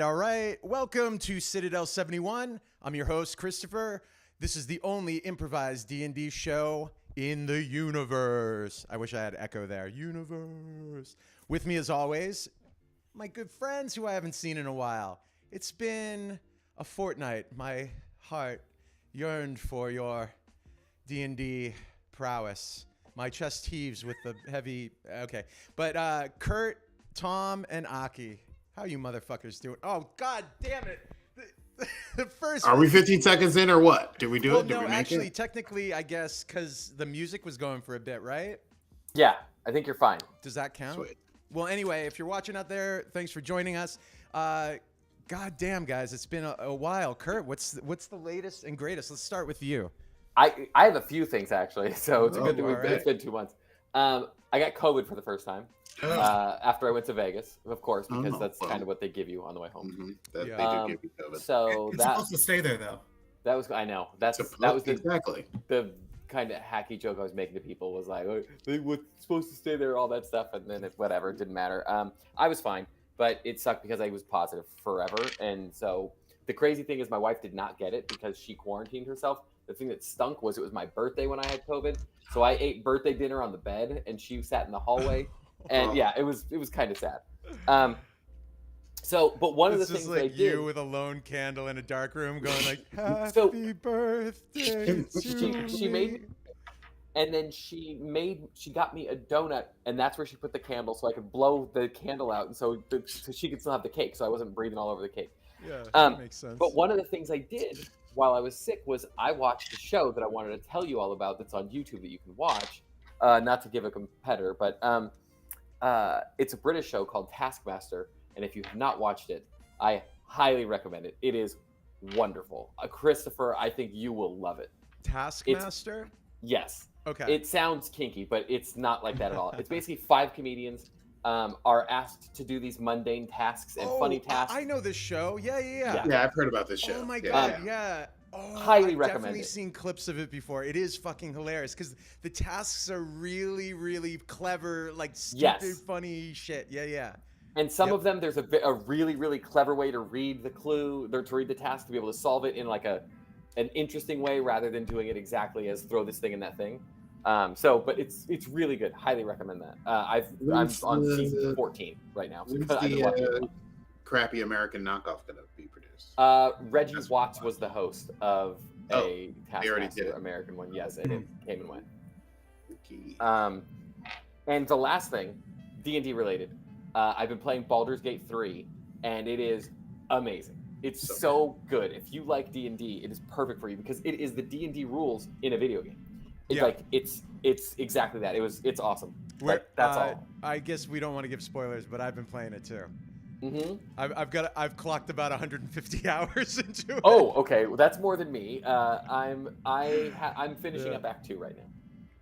All right. Welcome to Citadel 71. I'm your host, Christopher. This is the only improvised D&D show in the universe. I wish I had echo there. Universe. With me as always, my good friends who I haven't seen in a while. It's been a fortnight. My heart yearned for your D&D prowess. My chest heaves with the heavy... Okay. But Kurt, Tom, and Aki, how you motherfuckers doing? Oh, god damn it. The first... Are we 15 seconds in or what? Did we do it? Did No, we make actually, it? technically, I guess, because the music was going for a bit, right? Yeah, I think you're fine. Does that count? Sweet. Well, anyway, if you're watching out there, thanks for joining us. God damn, guys, it's been a while. Kurt, what's the latest and greatest? Let's start with you. I have a few things, actually, so it's a good thing alright. it's been 2 months. I got COVID for the first time after I went to Vegas, of course, because that's kind of what they give you on the way home. They do give you COVID. So It's supposed to stay there, though. that was, I know, that was exactly. the kind of hacky joke I was making to people was like, oh, they were supposed to stay there, all that stuff, and then whatever, it didn't matter. I was fine, but it sucked because I was positive forever, and so the crazy thing is my wife did not get it because she quarantined herself. The thing that stunk was it was my birthday when I had COVID, so I ate birthday dinner on the bed, and she sat in the hallway, and yeah, it was kind of sad. But one of the things like I did, you with a lone candle in a dark room going like, happy birthday to she made, and then she got me a donut, and that's where she put the candle so I could blow the candle out, and so she could still have the cake, so I wasn't breathing all over the cake. Yeah, that makes sense. But one of the things I did while I was sick was I watched a show that I wanted to tell you all about that's on YouTube that you can watch. Not to give a competitor, but it's a British show called Taskmaster. And if you have not watched it, I highly recommend it. It is wonderful. Christopher, I think you will love it. Taskmaster? Yes. Okay. It sounds kinky, but it's not like that at all. It's basically 5 comedians are asked to do these mundane tasks and funny tasks. I know this show. Yeah. Yeah, I've heard about this show. Oh my Yeah. god, yeah. Oh, Highly I've recommend definitely it. seen clips of it before. It is fucking hilarious because the tasks are really, really clever, like stupid, funny shit. Yeah. And some of them, there's a really, really clever way to read the clue, or to read the task, to be able to solve it in like an interesting way rather than doing it exactly as throw this thing and that thing. But it's really good. Highly recommend that. I'm on season 14 right now. So When's I've been watching it. crappy American knockoff going to be produced? Reggie Watts was the host of a they already did Taskmaster it. American one. Yes, and it came and went. Okay. And the last thing, D&D related, I've been playing Baldur's Gate 3, and it is amazing. It's so good. If you like D&D, it is perfect for you because it is the D&D rules in a video game. It's exactly that. It's awesome. That's all. I guess we don't want to give spoilers, but I've been playing it too. Mm-hmm. I've clocked about 150 hours into it. Oh, okay. Well, that's more than me. I'm finishing up Act 2 right now.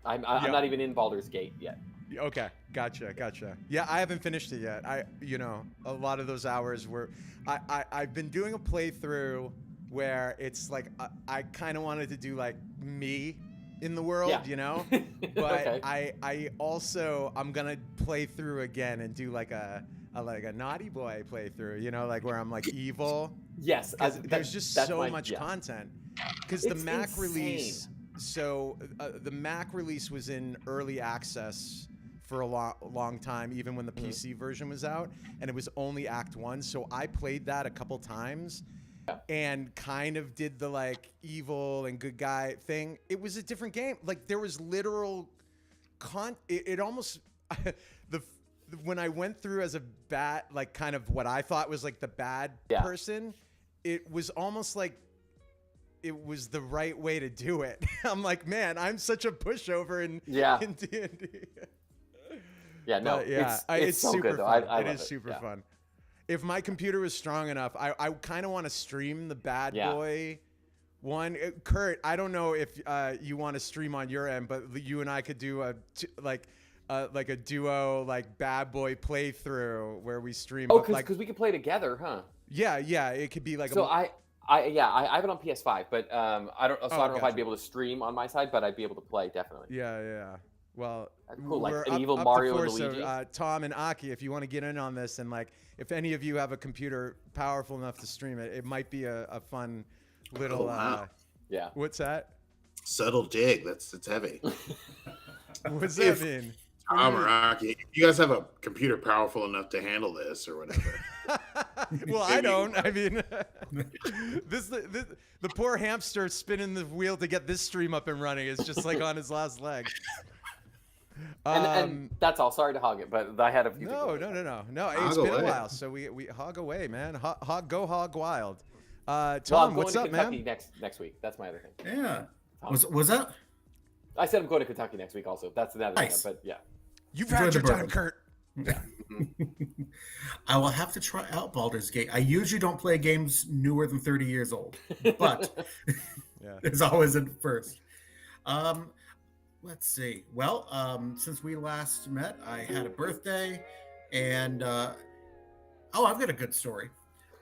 I'm not even in Baldur's Gate yet. Okay, gotcha. Yeah, I haven't finished it yet. A lot of those hours were, I've been doing a playthrough where it's like I kind of wanted to do like me in the world, but okay. I'm gonna play through again and do like a naughty boy playthrough, like where I'm like evil. Yes, there's just so much content because the Mac release. So the Mac release was in early access for a long time, even when the PC version was out, and it was only Act 1. So I played that a couple times and kind of did the like evil and good guy thing. It was a different game. Like there was literal it almost when I went through as a bad, like kind of what I thought was like the bad person, it was almost like it was the right way to do it. I'm like, man, I'm such a pushover in D&D. Yeah, no, it's so super good, though. fun. It is super fun. If my computer was strong enough, I kind of want to stream the bad boy one. Kurt, I don't know if you want to stream on your end, but you and I could do like a duo like bad boy playthrough where we stream. Oh, because we could play together, huh? Yeah, it could be like. So I have it on PS5, but I don't know if I'd be able to stream on my side, but I'd be able to play definitely. Yeah. Well, cool, like an up, evil up Mario and Luigi. So, Tom and Aki, if you want to get in on this, and like, if any of you have a computer powerful enough to stream it, it might be a fun little. Wow. Yeah. What's that? Subtle dig. That's heavy. What's that mean? Tom or Rocky, you guys have a computer powerful enough to handle this or whatever. Well, I don't. I mean, the poor hamster spinning the wheel to get this stream up and running is just like on his last leg. And that's all. Sorry to hog it, but I had a few. No. It's been a while, so we hog away, man. Go hog wild. Tom, what's up, Kentucky man? next week. That's my other thing. Yeah. Was that? I said I'm going to Kentucky next week. Also, that's another Nice. thing. But yeah. You've had your time, Kurt. Yeah. I will have to try out Baldur's Gate. I usually don't play games newer than 30 years old, but there's always a first. Let's see. Well, since we last met, I had a birthday, and I've got a good story.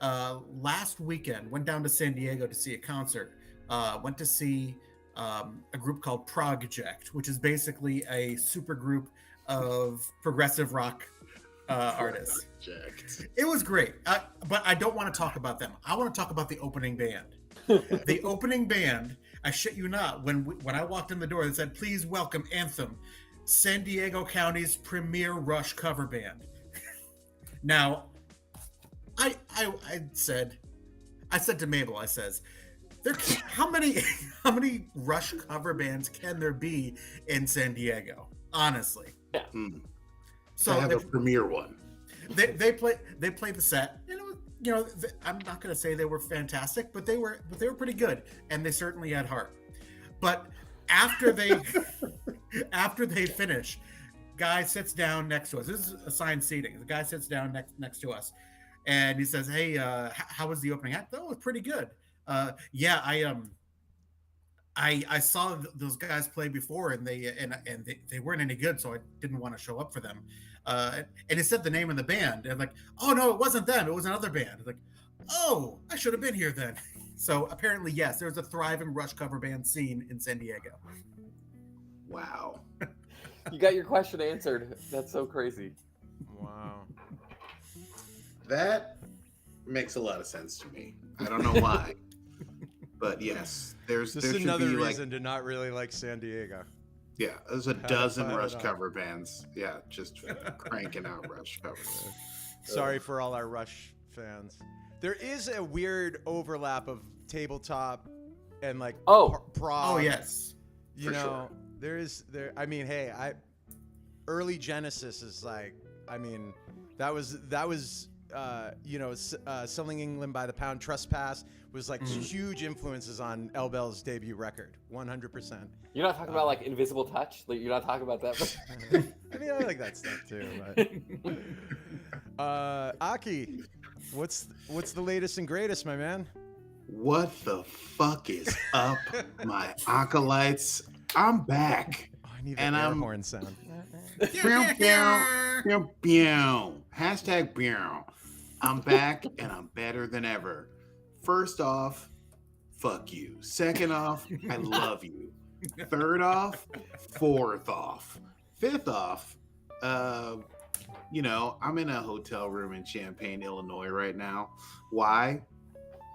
Last weekend, went down to San Diego to see a concert. Went to see a group called Project, which is basically a super group of progressive rock artists. It was great, but I don't want to talk about them. I want to talk about the opening band. The opening band, I shit you not, when I walked in the door, it said, "Please welcome Anthem, San Diego County's premier Rush cover band." Now, I said to Mabel, I says, how many Rush cover bands can there be in San Diego? Honestly. Yeah. So I have a premier one. They played the set, and it was, I'm not going to say they were fantastic, but they were pretty good, and they certainly had heart. But after they finish, guy sits down next to us. This is assigned seating. The guy sits down next to us, and he says, "Hey, how was the opening act?" "That was pretty good." I saw those guys play before, and they weren't any good, so I didn't want to show up for them. And he said the name of the band, and I'm like, "Oh no, it wasn't them. It was another band." I'm like, "Oh, I should have been here then." So apparently, yes, there's a thriving Rush cover band scene in San Diego. Wow. You got your question answered. That's so crazy. Wow. That makes a lot of sense to me. I don't know why. But yes, there should another be reason to not really like San Diego. Yeah, there's a dozen Rush cover bands. Yeah, just cranking out Rush covers. Sorry for all our Rush fans. There is a weird overlap of tabletop and like prog. Oh yes, Sure. I mean, hey, early Genesis is like, I mean, that was Selling England by the Pound, Trespass was like huge influences on El Bell's debut record, 100%. You're not talking about like Invisible Touch? Like, you're not talking about that? I mean, I like that stuff too. But Aki, what's the latest and greatest, my man? What the fuck is up, my acolytes? I'm back. Oh, I need an air horn sound. Hashtag meow. I'm back and I'm better than ever. First off, fuck you. Second off, I love you. Third off, fourth off. Fifth off, I'm in a hotel room in Champaign, Illinois right now. Why?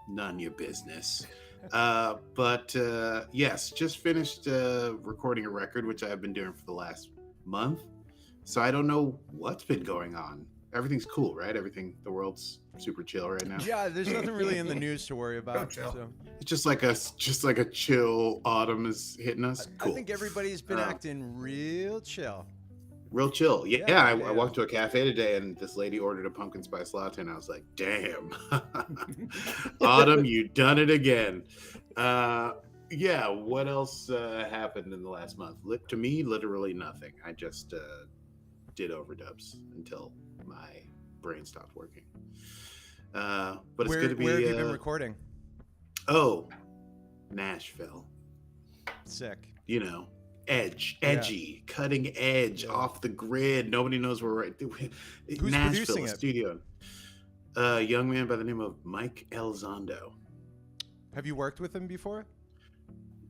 None of your business. But yes, just finished recording a record, which I've been doing for the last month. So I don't know what's been going on. Everything's cool, right? The world's super chill right now. Yeah, there's nothing really in the news to worry about. So. It's just like a chill autumn is hitting us. Cool. I think everybody's been acting real chill. Real chill. Yeah, I walked to a cafe today and this lady ordered a pumpkin spice latte and I was like, damn. Autumn, you done it again. What else happened in the last month? To me, literally nothing. I just did overdubs until my brain stopped working. But it's good to be. Where have you been recording? Oh, Nashville. Sick. Edgy, cutting edge, off the grid. Nobody knows where we're at. Who's Nashville producing it? studio. A young man by the name of Mike Elizondo. Have you worked with him before?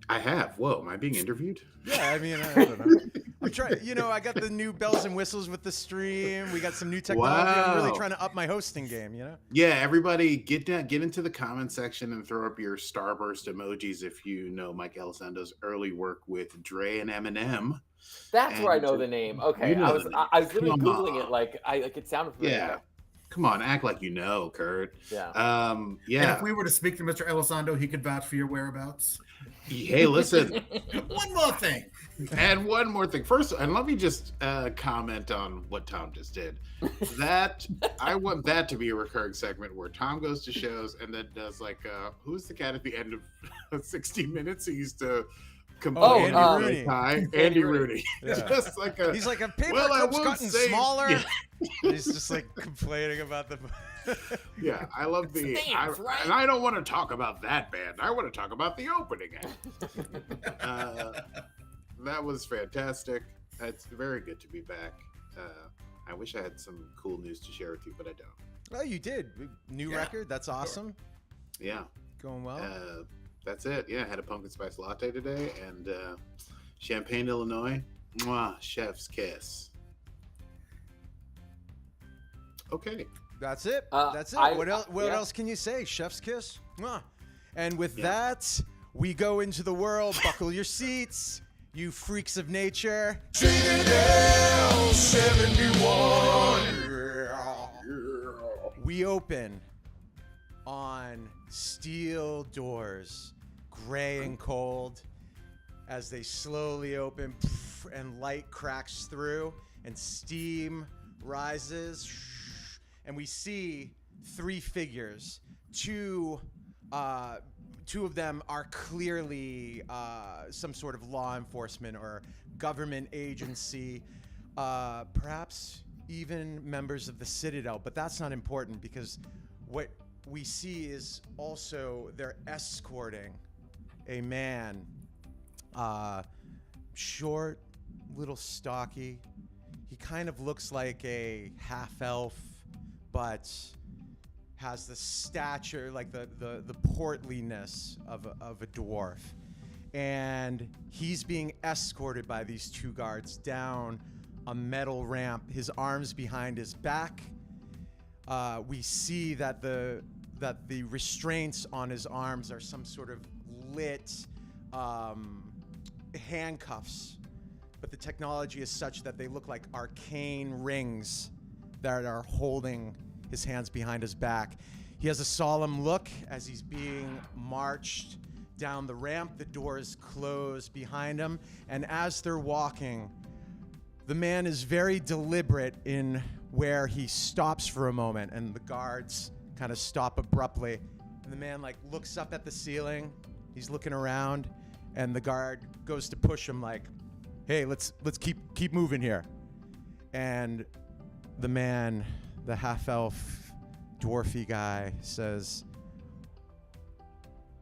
I have. Whoa, am I being interviewed? Yeah, I mean, I don't know. I'm trying. I got the new bells and whistles with the stream. We got some new technology. Wow. I'm really trying to up my hosting game. Yeah, everybody, get into the comment section and throw up your starburst emojis if you know Mike Elizondo's early work with Dre and Eminem. That's where I And know the name. Okay, you know I was the name. I was literally Come googling it on. like it sounded familiar. Yeah. Okay. Come on, act like you know, Kurt. Yeah. And Yeah. if we were to speak to Mr. Elizondo, he could vouch for your whereabouts. Hey, listen. One more thing. And one more thing. First, and let me just comment on what Tom just did. That I want that to be a recurring segment where Tom goes to shows and then does like who's the cat at the end of 60 Minutes who used to complain Andy Rooney. Andy Rooney. Yeah. Just like a He's like, a paper well, I clip's won't gotten say- smaller. Yeah. He's just like complaining about the. Yeah, I love the. Names, right? And I don't want to talk about that band. I want to talk about the opening act. That was fantastic. It's very good to be back. I wish I had some cool news to share with you, but I don't. Oh, you did. New record. That's awesome. Yeah. Going well. That's it. Yeah, I had a pumpkin spice latte today and Champaign, Illinois. Mwah, chef's kiss. Okay. That's it. That's it. What else can you say? Chef's kiss. Mwah. And with that, we go into the world. Buckle your seats, you freaks of nature. Citadel 71. We open on steel doors, gray and cold, as they slowly open, and light cracks through, and steam rises, and we see three figures. Two of them are clearly some sort of law enforcement or government agency, perhaps even members of the Citadel, but that's not important because what we see is also they're escorting a man, short, little stocky. He kind of looks like a half elf, but has the stature, like the portliness of a dwarf. And he's being escorted by these two guards down a metal ramp, his arms behind his back. We see that the restraints on his arms are some sort of lit handcuffs, but the technology is such that they look like arcane rings that are holding his hands behind his back. He has a solemn look as he's being marched down the ramp. The doors close behind him, and as they're walking, the man is very deliberate in where he stops for a moment, and the guards kind of stop abruptly, and the man like looks up at the ceiling. He's looking around, and the guard goes to push him like, "Hey, let's keep moving here." And the man, the half-elf, dwarfy guy, says,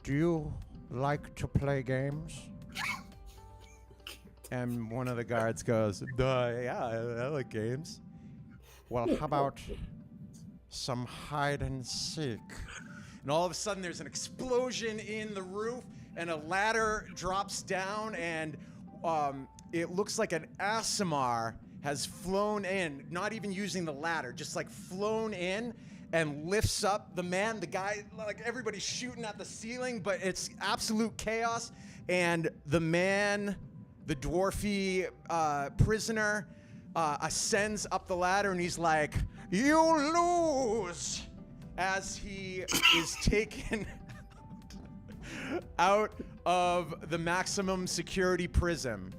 "Do you like to play games?" And one of the guards goes, "Yeah, I like games." "Well, how about some hide and seek?" And all of a sudden there's an explosion in the roof and a ladder drops down, and it looks like an Asimar has flown in, not even using the ladder, just like flown in and lifts up the man, the guy, like everybody's shooting at the ceiling, but it's absolute chaos. And the man, the dwarfy prisoner, ascends up the ladder, and he's like, "You lose," as he is taken out of the maximum security prison.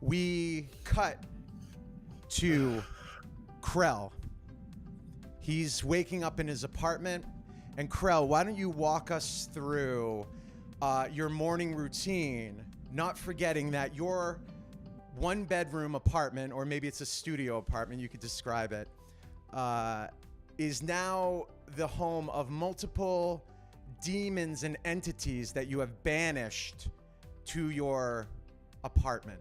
We cut to Krell. He's waking up in his apartment. And Krell, why don't you walk us through your morning routine, not forgetting that your one-bedroom apartment, or maybe it's a studio apartment, you could describe it, is now the home of multiple demons and entities that you have banished to your apartment.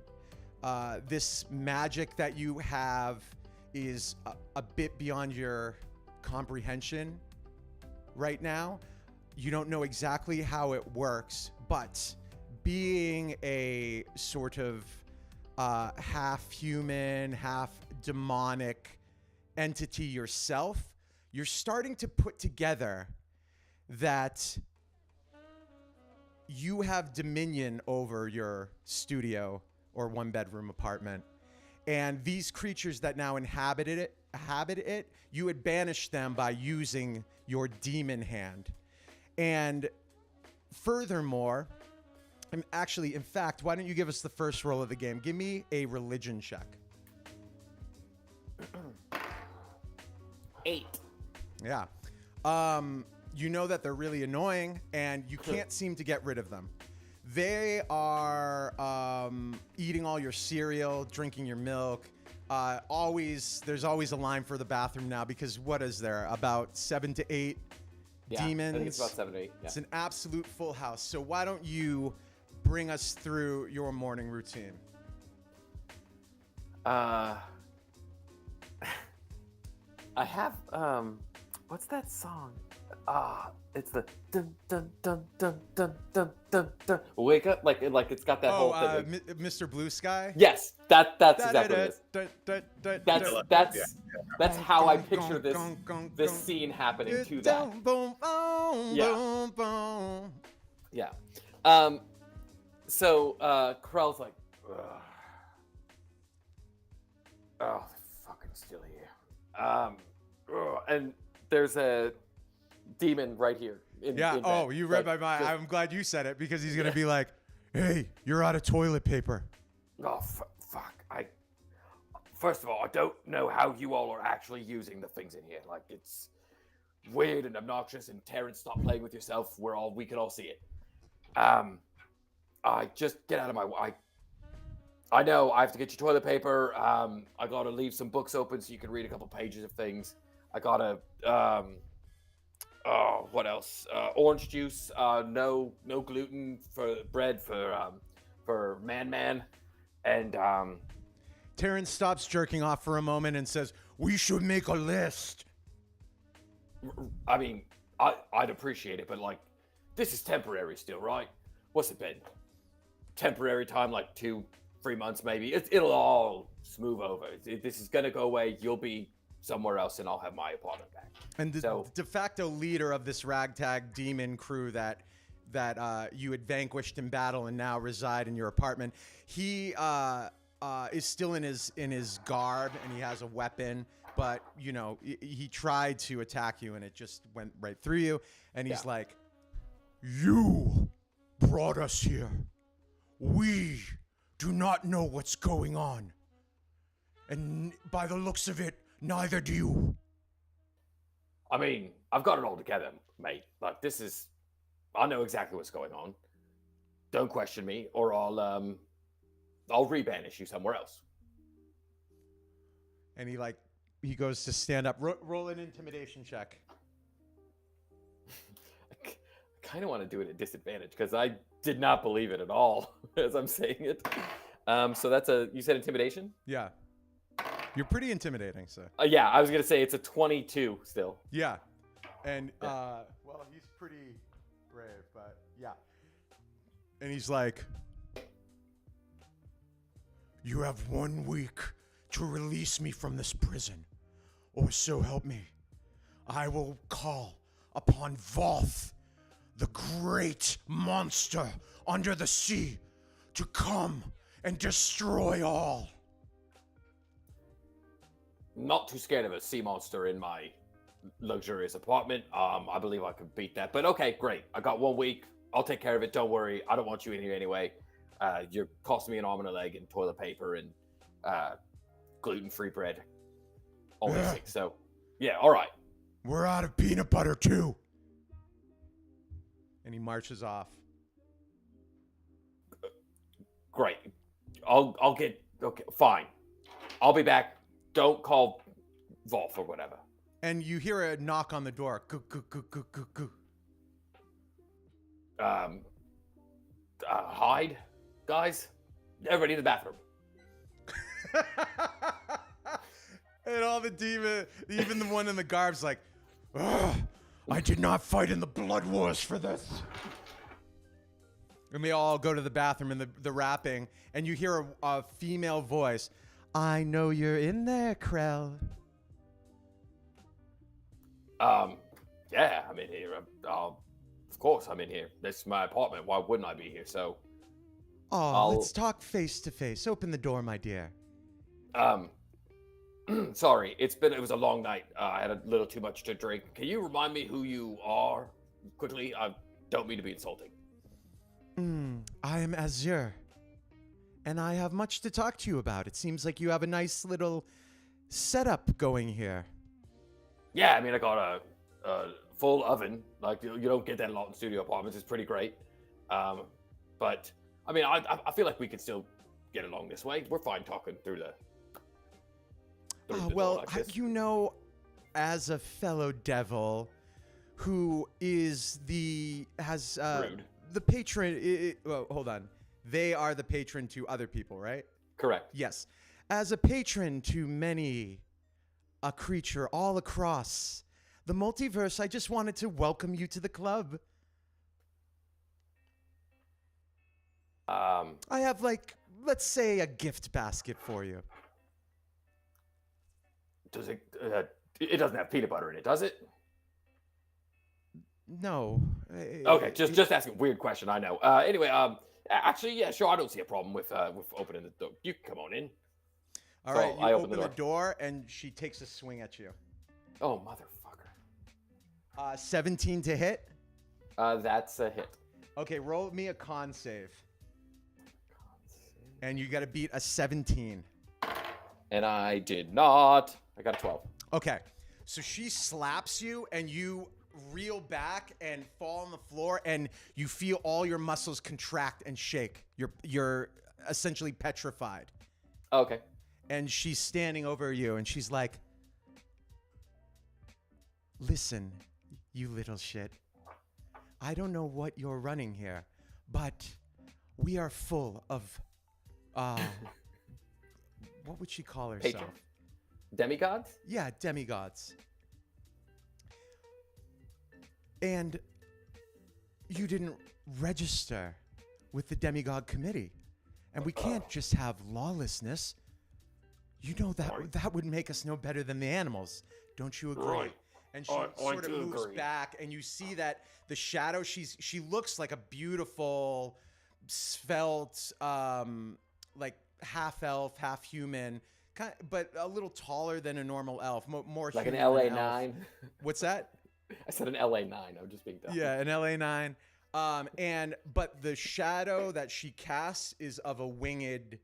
This magic that you have is a bit beyond your comprehension right now. You don't know exactly how it works, but being a sort of half human, half demonic entity yourself, you're starting to put together that you have dominion over your studio or 1-bedroom apartment. And these creatures that now inhabit it, you would banish them by using your demon hand. And furthermore, in fact, why don't you give us the first roll of the game? Give me a religion check. 8. Yeah. You know that they're really annoying, and you can't seem to get rid of them. They are eating all your cereal, drinking your milk. There's always a line for the bathroom now because what is there? About 7 to 8 demons. I think it's about 7 to 8. Yeah. It's an absolute full house. So why don't you bring us through your morning routine? I have what's that song? It's the dun dun dun dun dun dun dun dun. Wake up, like it's got that whole thing. Mr. Blue Sky. Yes, that's exactly what it is. That's how I picture this scene happening to that. Yeah. So Corell's like, ugh. Oh, they're fucking still here. And there's a demon right here. In you read my mind. I'm glad you said it because he's gonna be like, "Hey, you're out of toilet paper." Oh fuck! First of all, I don't know how you all are actually using the things in here. Like, it's weird and obnoxious. And Terrence, stop playing with yourself. We can all see it. I just get out of my way. I know I have to get you toilet paper. I gotta leave some books open so you can read a couple pages of things. I gotta what else? Orange juice. No gluten for bread for man. And Terrence stops jerking off for a moment and says, "We should make a list." I mean, I'd appreciate it, but like, this is temporary still, right? What's it been? Temporary time, like 2-3 months maybe. It'll all smooth over. This is gonna go away. You'll be somewhere else, and I'll have my apartment back. And the de facto leader of this ragtag demon crew that you had vanquished in battle and now reside in your apartment, he is still in his garb and he has a weapon, but you know he tried to attack you and it just went right through you. And he's like, "You brought us here. We do not know what's going on, and by the looks of it, neither do you." I mean, I've got it all together, mate. Like, I know exactly what's going on. Don't question me, or I'll rebanish you somewhere else. And he goes to stand up. Roll an intimidation check. I kind of want to do it at disadvantage because I did not believe it at all as I'm saying it. So that's you said intimidation? Yeah. You're pretty intimidating, so. Yeah, I was going to say it's a 22 still. Yeah. And, well, he's pretty brave, but yeah. And he's like, "You have 1 week to release me from this prison, or so help me. I will call upon Voth, the great monster under the sea, to come and destroy all." Not too scared of a sea monster in my luxurious apartment. I believe I could beat that. But okay, great. I got 1 week. I'll take care of it. Don't worry. I don't want you in here anyway. You're costing me an arm and a leg and toilet paper and gluten-free bread. All these things. So, yeah, all right. We're out of peanut butter too. And he marches off. Great. I'll get. Okay, fine. I'll be back. Don't call Volf or whatever. And you hear a knock on the door. Goo, goo, goo, goo, goo, goo. Hide, guys. Everybody in the bathroom. And all the demon, even the one in the garb's like, "Ugh, I did not fight in the blood wars for this." And they all go to the bathroom in the wrapping, and you hear a female voice. "I know you're in there, Krell." Yeah, I'm in here. I'll of course I'm in here. This is my apartment. Why wouldn't I be here? So, Oh, let's talk face to face. Open the door, my dear. Sorry, it was a long night. I had a little too much to drink. Can you remind me who you are quickly? I don't mean to be insulting. I am Azure, and I have much to talk to you about. It seems like you have a nice little setup going here. Yeah, I mean, I got a full oven. Like, you don't get that a lot in studio apartments. It's pretty great. But, I mean, I feel like we could still get along this way. We're fine talking through the... Well, you know, as a fellow devil who is the patron, hold on. They are the patron to other people, right? Correct. Yes. As a patron to many a creature all across the multiverse, I just wanted to welcome you to the club. I have, like, let's say a gift basket for you. Does it? It doesn't have peanut butter in it, does it? No. Okay, just asking a weird question. I know. Anyway, actually, yeah, sure. I don't see a problem with opening the door. You can come on in. All right, you open the door, and she takes a swing at you. Oh, motherfucker. 17 to hit. That's a hit. Okay, roll me a con save. And you got to beat a 17. And I did not. I got a 12. Okay. So she slaps you and you reel back and fall on the floor and you feel all your muscles contract and shake. You're essentially petrified. Okay. And she's standing over you and she's like, listen, you little shit. I don't know what you're running here, but we are full of what would she call herself? Patron. Demigods? Yeah, demigods. And you didn't register with the demigod committee. And we can't just have lawlessness. You know that would make us no better than the animals. Don't you agree? Right. And she sort of moves back and you see that the shadow, she looks like a beautiful, svelte, like half elf, half human, but a little taller than a normal elf, more like human an LA9. What's that? I said an LA9. I'm just being dumb. Yeah, an LA9. But the shadow that she casts is of a winged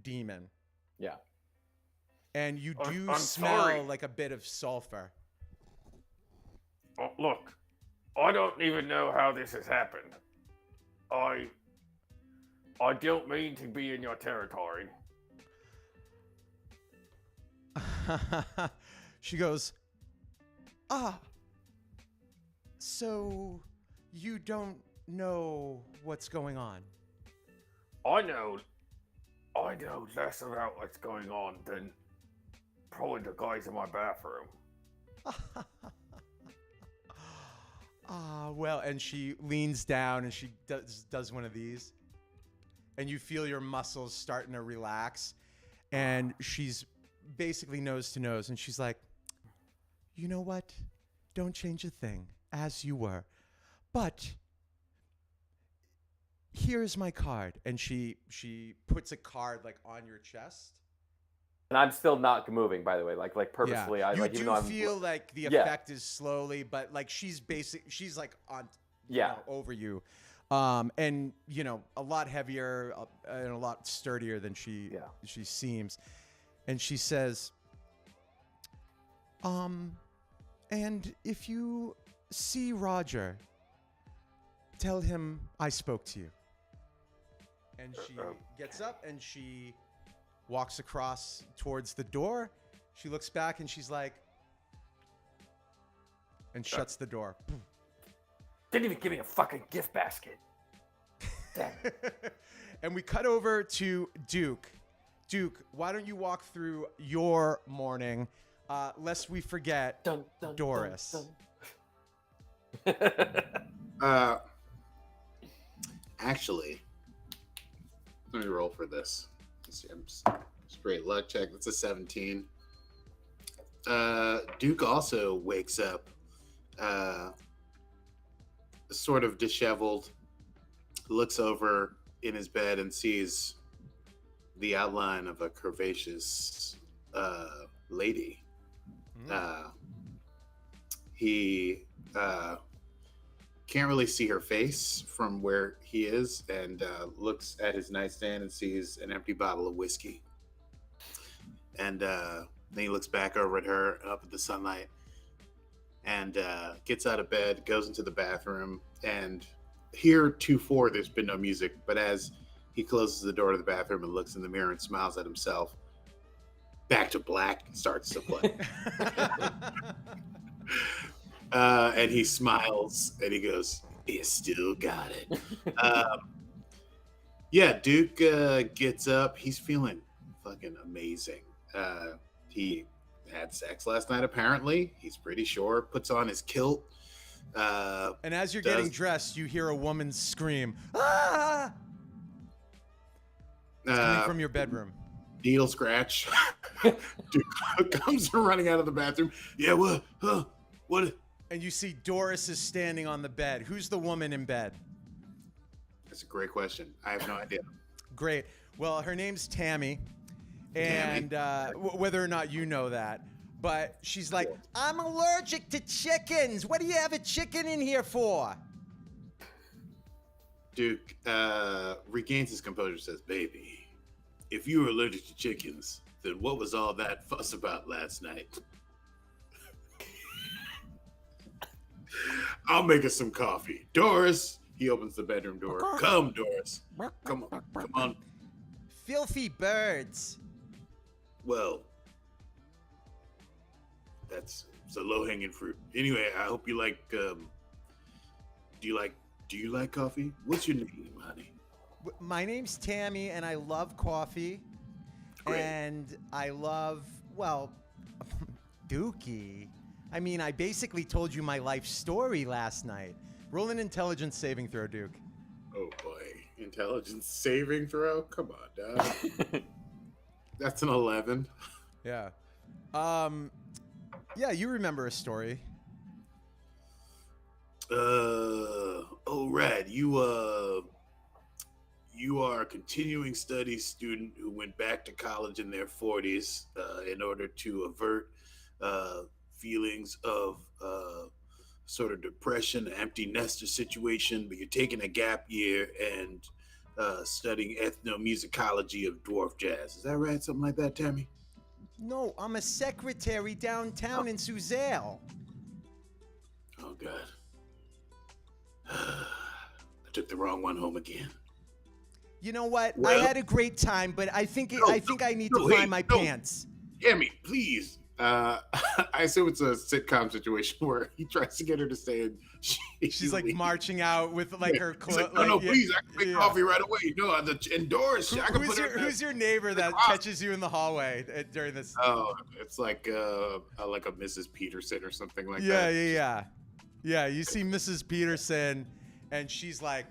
demon. Yeah. And you do smell like a bit of sulfur. Oh, look, I don't even know how this has happened. I don't mean to be in your territory. She goes, so you don't know what's going on? I know less about what's going on than probably the guys in my bathroom. Well, and she leans down and she does one of these. And you feel your muscles starting to relax. And she's basically nose to nose. And she's like, you know what? Don't change a thing, as you were. But here's my card. And she puts a card like on your chest. And I'm still not moving, by the way, like purposefully. Yeah. You do feel like the effect is slowly, but like she's like on, over you. And you know, a lot heavier and a lot sturdier than she seems. And she says, and if you see Roger, tell him I spoke to you. And she gets up and she walks across towards the door. She looks back and she's like, and shuts the door. Didn't even give me a fucking gift basket. Damn. And we cut over to Duke. Duke, why don't you walk through your morning, lest we forget Doris. Actually, let me roll for this. Let's see, I'm straight luck check. That's a 17. Duke also wakes up sort of disheveled, looks over in his bed and sees the outline of a curvaceous lady. He can't really see her face from where he is, and looks at his nightstand and sees an empty bottle of whiskey. And then he looks back over at her, up at the sunlight, and gets out of bed, goes into the bathroom, and heretofore there's been no music, but as he closes the door to the bathroom and looks in the mirror and smiles at himself, Back to Black starts to play. And he smiles and he goes, "You still got it." Yeah, Duke gets up. He's feeling fucking amazing. He had sex last night, apparently. He's pretty sure. Puts on his kilt. And as you're getting dressed, you hear a woman scream, "Ah!" It's coming from your bedroom. Needle scratch. Duke comes running out of the bathroom. Yeah, what? Huh? What? And you see Doris is standing on the bed. Who's the woman in bed? That's a great question. I have no idea. Great. Well, her name's Tammy. And whether or not you know that, but she's like, "I'm allergic to chickens. What do you have a chicken in here for?" Duke regains his composure, says, "Baby, if you were allergic to chickens, then what was all that fuss about last night? I'll make us some coffee. Doris," he opens the bedroom door. "Come, Doris. Come on. Filthy birds. Well, it's a low-hanging fruit. Anyway, I hope you like, do you like coffee? What's your name, honey?" My name's Tammy, and I love coffee. Great. And I love, well, Dookie. I mean, I basically told you my life story last night. Roll an intelligence saving throw, Duke. Oh boy, intelligence saving throw? Come on, dog. That's an 11. Yeah. Yeah, you remember a story. Oh, right. You are a continuing studies student who went back to college in their 40s in order to avert feelings of sort of depression, empty nester situation, but you're taking a gap year and studying ethnomusicology of dwarf jazz. Is that right? Something like that, Tammy? No, I'm a secretary downtown in Suzelle. Oh, God. I took the wrong one home again. You know what? Well, I had a great time, but I think I need to find my pants. Tammy, please. I assume it's a sitcom situation where he tries to get her to stay and she's like marching out with like her clothes. Like, no, please, I can make coffee right away. No, and Doris, I can put her. Who's your neighbor that catches you in the hallway during this? Oh, it's like a Mrs. Peterson or something like that. Yeah, you see Mrs. Peterson, and she's like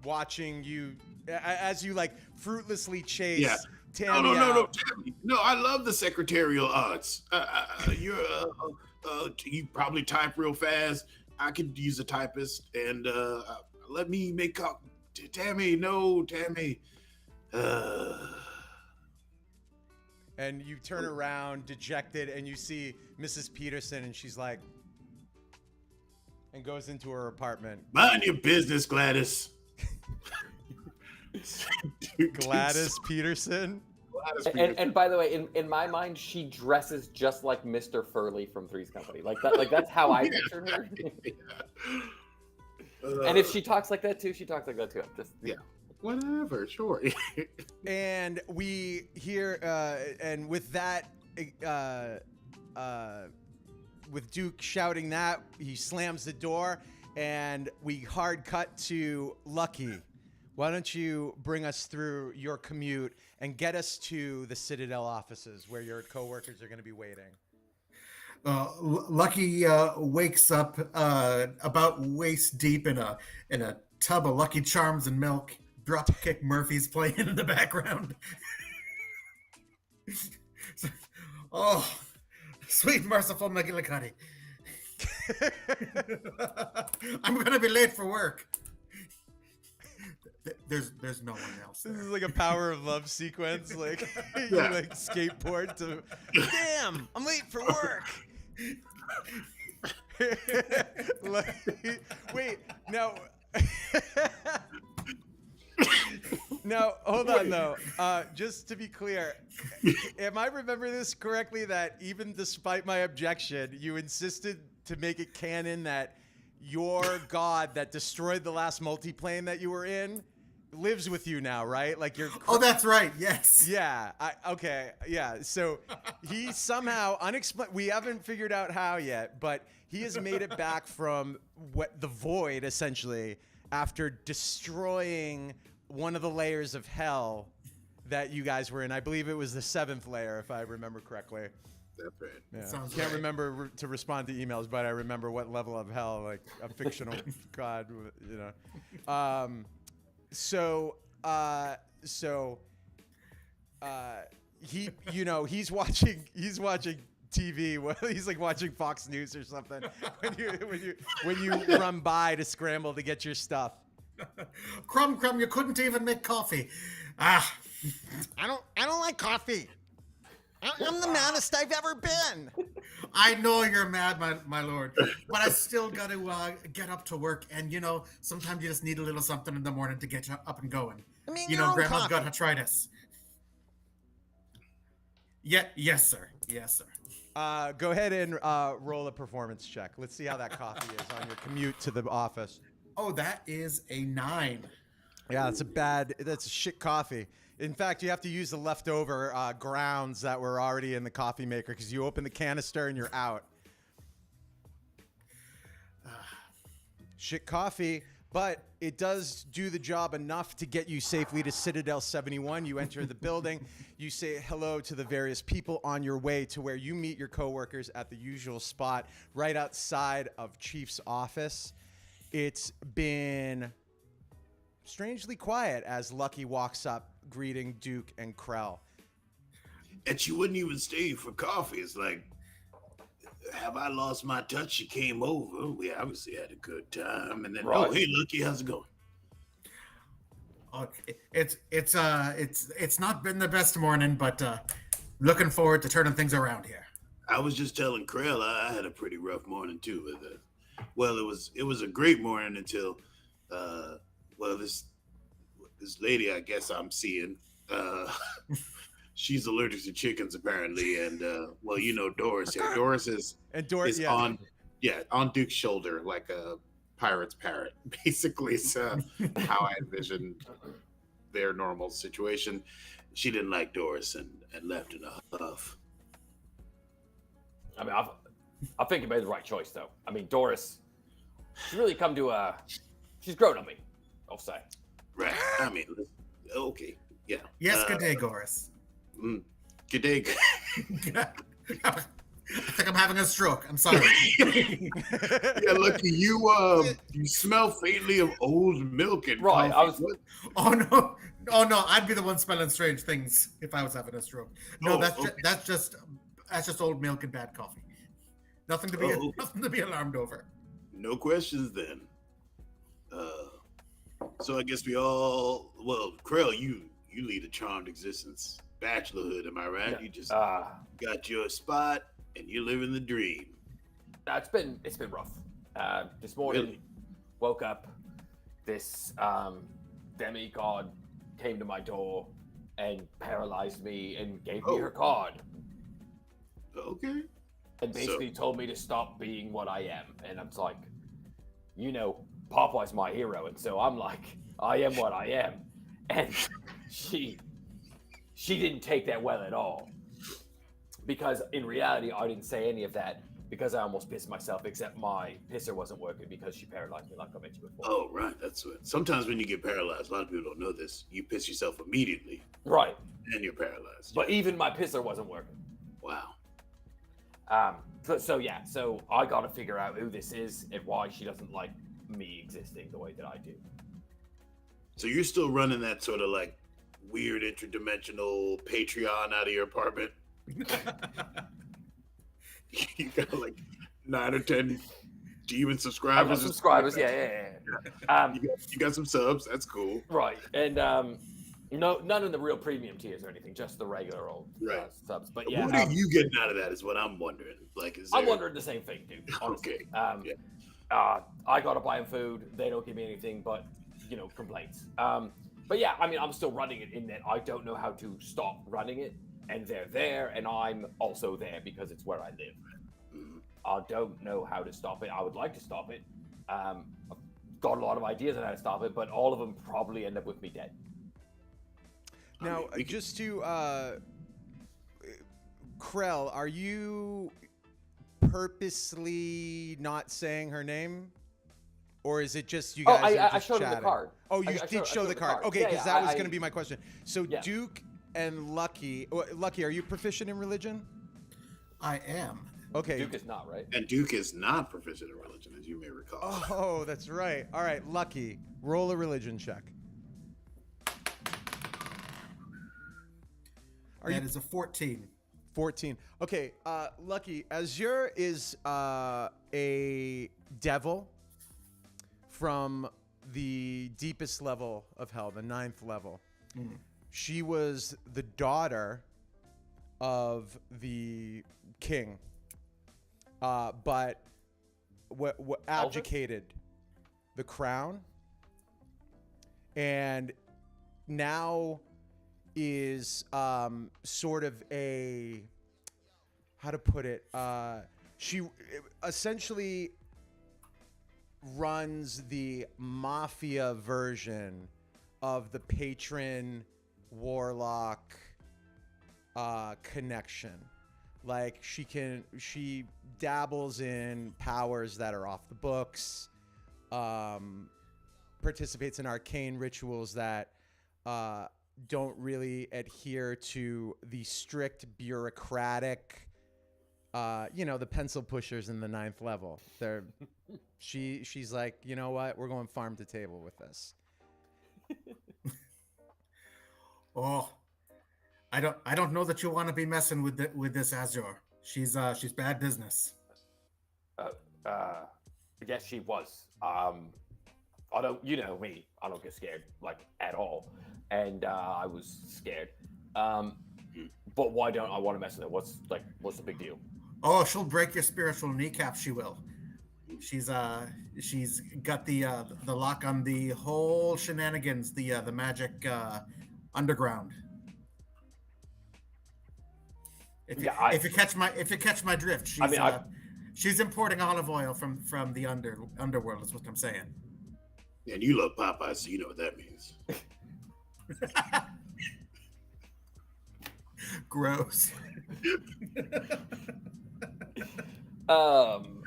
watching you as you like fruitlessly chase. Yeah. Tammy No, Tammy. No, I love the secretarial arts. You probably type real fast. I could use a typist, and let me make up. Tammy, no, Tammy. And you turn around, dejected, and you see Mrs. Peterson, and she's like, and goes into her apartment. Mind your business, Gladys. Gladys Peterson. And by the way, in my mind, she dresses just like Mr. Furley from Three's Company. Like that's how I picture her. And if she talks like that too, she talks like that too. Whatever, sure. And we hear, and with that, with Duke shouting that, he slams the door, and we hard cut to Lucky. Why don't you bring us through your commute and get us to the Citadel offices where your coworkers are going to be waiting? Lucky wakes up about waist deep in a tub of Lucky Charms and milk. Dropkick Murphy's playing in the background. Oh, sweet merciful McGillicuddy. I'm gonna be late for work. There's no one else This there. is like a Power of Love sequence. Like you Yeah. like skateboard to. Damn, I'm late for work. Wait, now. Now, hold on though. Just to be clear, am I remember this correctly? That even despite my objection, you insisted to make it canon that your god that destroyed the last multiplane that you were in lives with you now, right? Like you're. Oh, that's right. Yes. Yeah. Okay. Yeah. So he somehow unexplained. We haven't figured out how yet, but he has made it back from what the void essentially after destroying one of the layers of hell that you guys were in. I believe it was the 7th layer, if I remember correctly. That's right. Yeah. Sounds Can't right. remember to respond to emails, but I remember what level of hell, like a fictional god, you know. He, you know, he's watching TV. Well, he's like watching Fox News or something when you run by to scramble to get your stuff. Crumb, you couldn't even make coffee. Ah, I don't like coffee. I'm the maddest I've ever been. I know you're mad, my lord, but I still got to get up to work. And you know, sometimes you just need a little something in the morning to get you up and going. I mean, You your know, own Grandma's coffee. got arthritis. Yeah, yes, sir. Yes, sir. Go ahead and roll a performance check. Let's see how that coffee is on your commute to the office. Oh, that is a 9. Yeah, that's a shit coffee. In fact, you have to use the leftover grounds that were already in the coffee maker because you open the canister and you're out. Shit coffee, but it does do the job enough to get you safely to Citadel 71. You enter the building, you say hello to the various people on your way to where you meet your coworkers at the usual spot right outside of Chief's office. It's been strangely quiet as Lucky walks up, greeting Duke and Krell. And she wouldn't even stay for coffee. It's like, have I lost my touch? She came over. We obviously had a good time. And then, Right. oh, hey, Lucky, how's it going? Okay, it's not been the best morning, but looking forward to turning things around here. I was just telling Krell I had a pretty rough morning too. Well, it was a great morning until, this lady I guess I'm seeing, she's allergic to chickens apparently, and you know Doris here. Doris is on Duke's shoulder like a pirate's parrot. Basically, it's how I envision their normal situation. She didn't like Doris and left in a huff. I mean, I think you made the right choice, though. I mean, Doris, she's really come to she's grown on me, I'll say. Right. I mean, okay. Yeah. Yes, good day, Goris. Good day. I think I'm having a stroke. I'm sorry. Yeah, Lucky, you smell faintly of old milk and Right, coffee. I Oh no, I'd be the one smelling strange things if I was having a stroke. No, Oh, that's just old milk and bad coffee. Nothing to be Oh. nothing to be alarmed over. No questions then. So I guess we all, Krell, you lead a charmed existence. Bachelorhood, am I right? Yeah. You just got your spot and you're living the dream. it's been rough. This morning, Really? woke up. This demigod came to my door and paralyzed me and gave me Oh. her card Okay. and basically told me to stop being what I am. And I'm like, you know, Popeye's my hero, and so I'm like, I am what I am. And she didn't take that well at all, because in reality I didn't say any of that because I almost pissed myself, except my pisser wasn't working because she paralyzed me, like I mentioned before. Oh, right. That's what. Sometimes when you get paralyzed, a lot of people don't know this. You piss yourself immediately Right, and you're paralyzed. but even my pisser wasn't working. Wow. So I got to figure out who this is and why she doesn't like me existing the way that I do. So you're still running that sort of like weird interdimensional Patreon out of your apartment? You got like 9 or 10 Demon I've subscribers. got subscribers. Yeah. You got some subs. That's cool. Right, and none of the real premium tiers or anything, just the regular old subs. But yeah, what are you getting out of that? Is what I'm wondering. Like, I'm wondering the same thing, dude. Honestly. Okay. I gotta buy them food. They don't give me anything but complaints. But yeah, I mean, I'm still running it in that I don't know how to stop running it, and they're there, and I'm also there because it's where I live. I don't know how to stop it. I would like to stop it. I've got a lot of ideas on how to stop it, but all of them probably end up with me dead. Now, just to Krell, are you purposely not saying her name, or is it just you guys? I showed him the card. Oh, you did show the card. Okay, because that was going to be my question. So Duke and Lucky, are you proficient in religion? I am. Okay. Duke is not, right? And Duke is not proficient in religion, as you may recall. Oh, that's right. All right, Lucky, roll a religion check. That is a 14. 14. Okay, Lucky, Azure is a devil from the deepest level of hell, the 9th level. She was the daughter of the king, but what abdicated the crown, and now is sort of a, how to put it, she essentially runs the mafia version of the patron warlock connection. Like she dabbles in powers that are off the books, participates in arcane rituals that don't really adhere to the strict bureaucratic, the pencil pushers in the 9th level. She's like, you know what? We're going farm to table with this. Oh, I don't know that you want to be messing with this Azure. She's bad business. Yes, she was. I don't, me. I don't get scared like at all, and I was scared. But why don't I want to mess with her? What's the big deal? Oh, she'll break your spiritual kneecap. She will. She's got the lock on the whole shenanigans, the magic underground. If you catch my drift, she's importing olive oil from the underworld. Is what I'm saying. And you love Popeye, so you know what that means. Gross.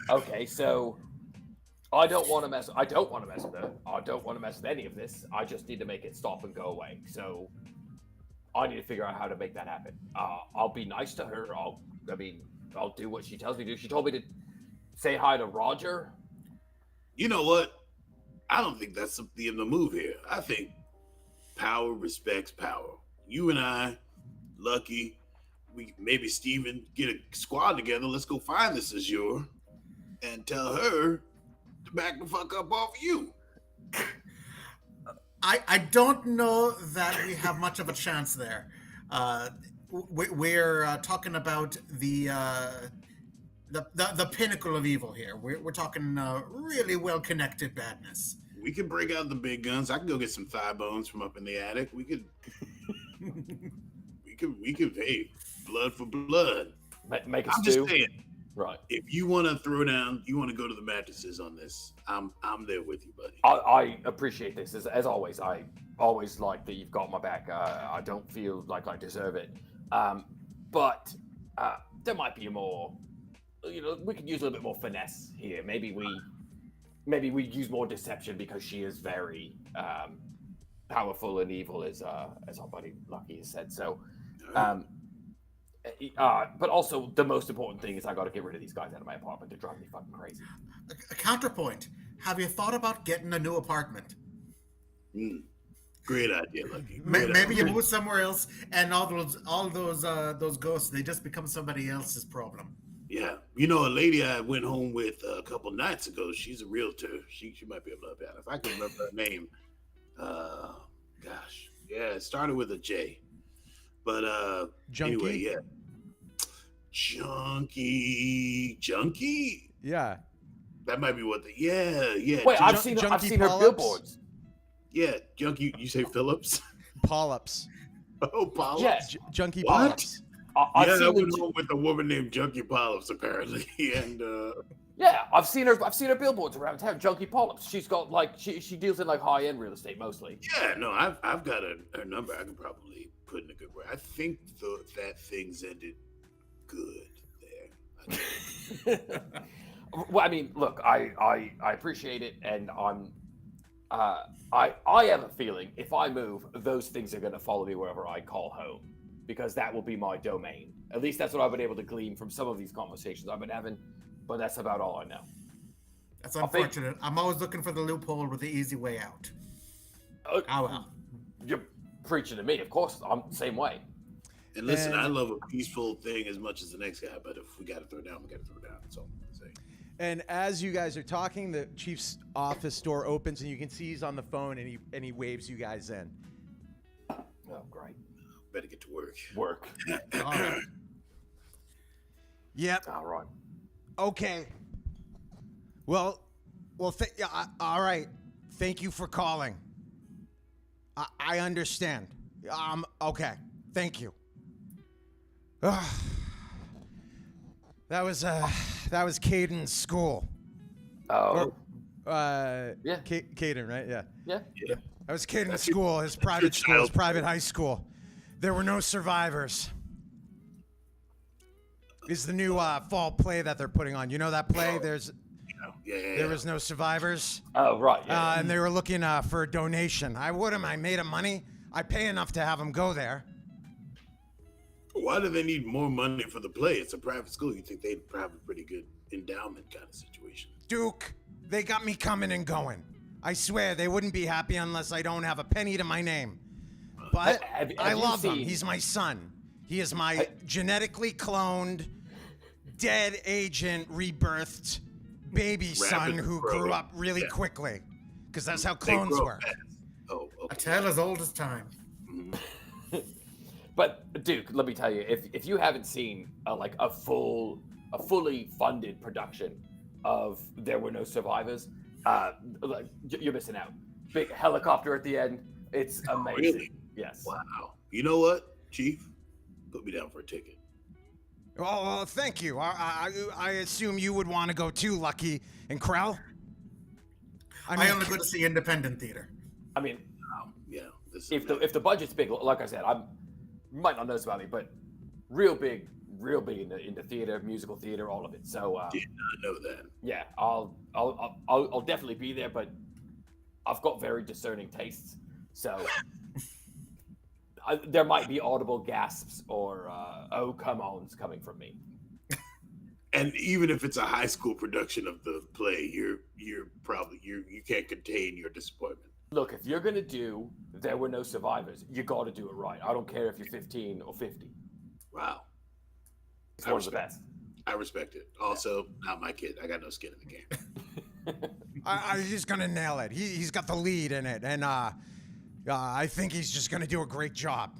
Okay, so I don't want to mess with her. I don't want to mess with any of this. I just need to make it stop and go away. So I need to figure out how to make that happen. I'll be nice to her. I'll do what she tells me to do. She told me to say hi to Roger. You know what? I don't think that's the move here. I think power respects power. You and I, Lucky, maybe Steven, get a squad together. Let's go find this Azure and tell her to back the fuck up off you. I don't know that we have much of a chance there. We're talking about the pinnacle of evil here. We're talking really well-connected badness. We could break out the big guns. I can go get some thigh bones from up in the attic. We could, hey, blood for blood. Make a I'm stew. just saying, Right. if you want to throw down, you want to go to the mattresses on this, I'm there with you, buddy. I appreciate this. As always, I always like that you've got my back. I don't feel like I deserve it. But there might be more, we could use a little bit more finesse here. Maybe we use more deception because she is very powerful and evil, as our buddy Lucky has said. So, but also the most important thing is I got to get rid of these guys out of my apartment. They're driving me fucking crazy. A counterpoint: have you thought about getting a new apartment? Great idea, Lucky. Maybe you move somewhere else, and all those ghosts, they just become somebody else's problem. Yeah, you know, a lady I went home with a couple nights ago. She's a realtor. She might be able to help you out. If I can remember her name, uh, gosh, yeah, it started with a J. But Junkie? anyway, yeah, junkie. Yeah. That might be what the yeah. Wait, I've Junkie seen her polyps? billboards. Yeah, junkie. You say Phillips? Polyps. Oh, Polyps. Yeah. Junkie What? polyps. I've Yeah, I seen went the, home with a woman named Junkie Polyps apparently, and yeah, I've seen her billboards around town. Junkie Polyps. She's got like she deals in like high end real estate mostly. yeah, no, I've got her number. I can probably put in a good word. I think that thing's ended good there. Well, I mean, look, I appreciate it, and I have a feeling if I move, those things are going to follow me wherever I call home, because that will be my domain. At least that's what I've been able to glean from some of these conversations I've been having, but that's about all I know. That's unfortunate. I'm always looking for the loophole with the easy way out. Oh well. You're preaching to me, of course. I'm the same way. And listen, I love a peaceful thing as much as the next guy, but if we got to throw down, we got to throw down. That's all I'm gonna say. And as you guys are talking, the chief's office door opens, and you can see he's on the phone, and he waves you guys in. Oh, great. Better get to work. Work. All right. Yep. All right. Okay. Well, all right. Thank you for calling. I understand. Okay. Thank you. That was Caden's school. Oh. Yeah. Caden, right? Yeah. Yeah. That was Caden's school, his private school, his private high school. There were no survivors. It's the new fall play that they're putting on. You know that play? There was no survivors. Oh, right. Yeah. And they were looking for a donation. I made them money. I pay enough to have them go there. Why do they need more money for the play? It's a private school. You think they'd have a pretty good endowment kind of situation? Duke, they got me coming and going. I swear they wouldn't be happy unless I don't have a penny to my name. But I love him. He's my son. He is my genetically cloned, dead agent, rebirthed baby son who grew up really quickly. Because that's how clones work. Oh, okay. A tale as old as time. But Duke, let me tell you, if you haven't seen a fully funded production of There Were No Survivors, you're missing out. Big helicopter at the end. It's amazing. Really? Yes. Wow. You know what, Chief? Put me down for a ticket. Oh, thank you. I assume you would want to go too, Lucky and Krell. I only go to see independent theater. I mean, Yeah. if the budget's big, like I said, you might not know this about me, but real big into theater, musical theater, all of it. So did not know that. yeah, I'll definitely be there, but I've got very discerning tastes, so there might be audible gasps or oh come ons coming from me. And even if it's a high school production of the play, you can't contain your disappointment. Look, if you're gonna do There Were No Survivors, you got to do it right. I don't care if you're 15 or 50. Wow. It's one of the best. I respect it. Also, not my kid. I got no skin in the game. He's gonna nail it. He's got the lead in it, and I think he's just gonna do a great job.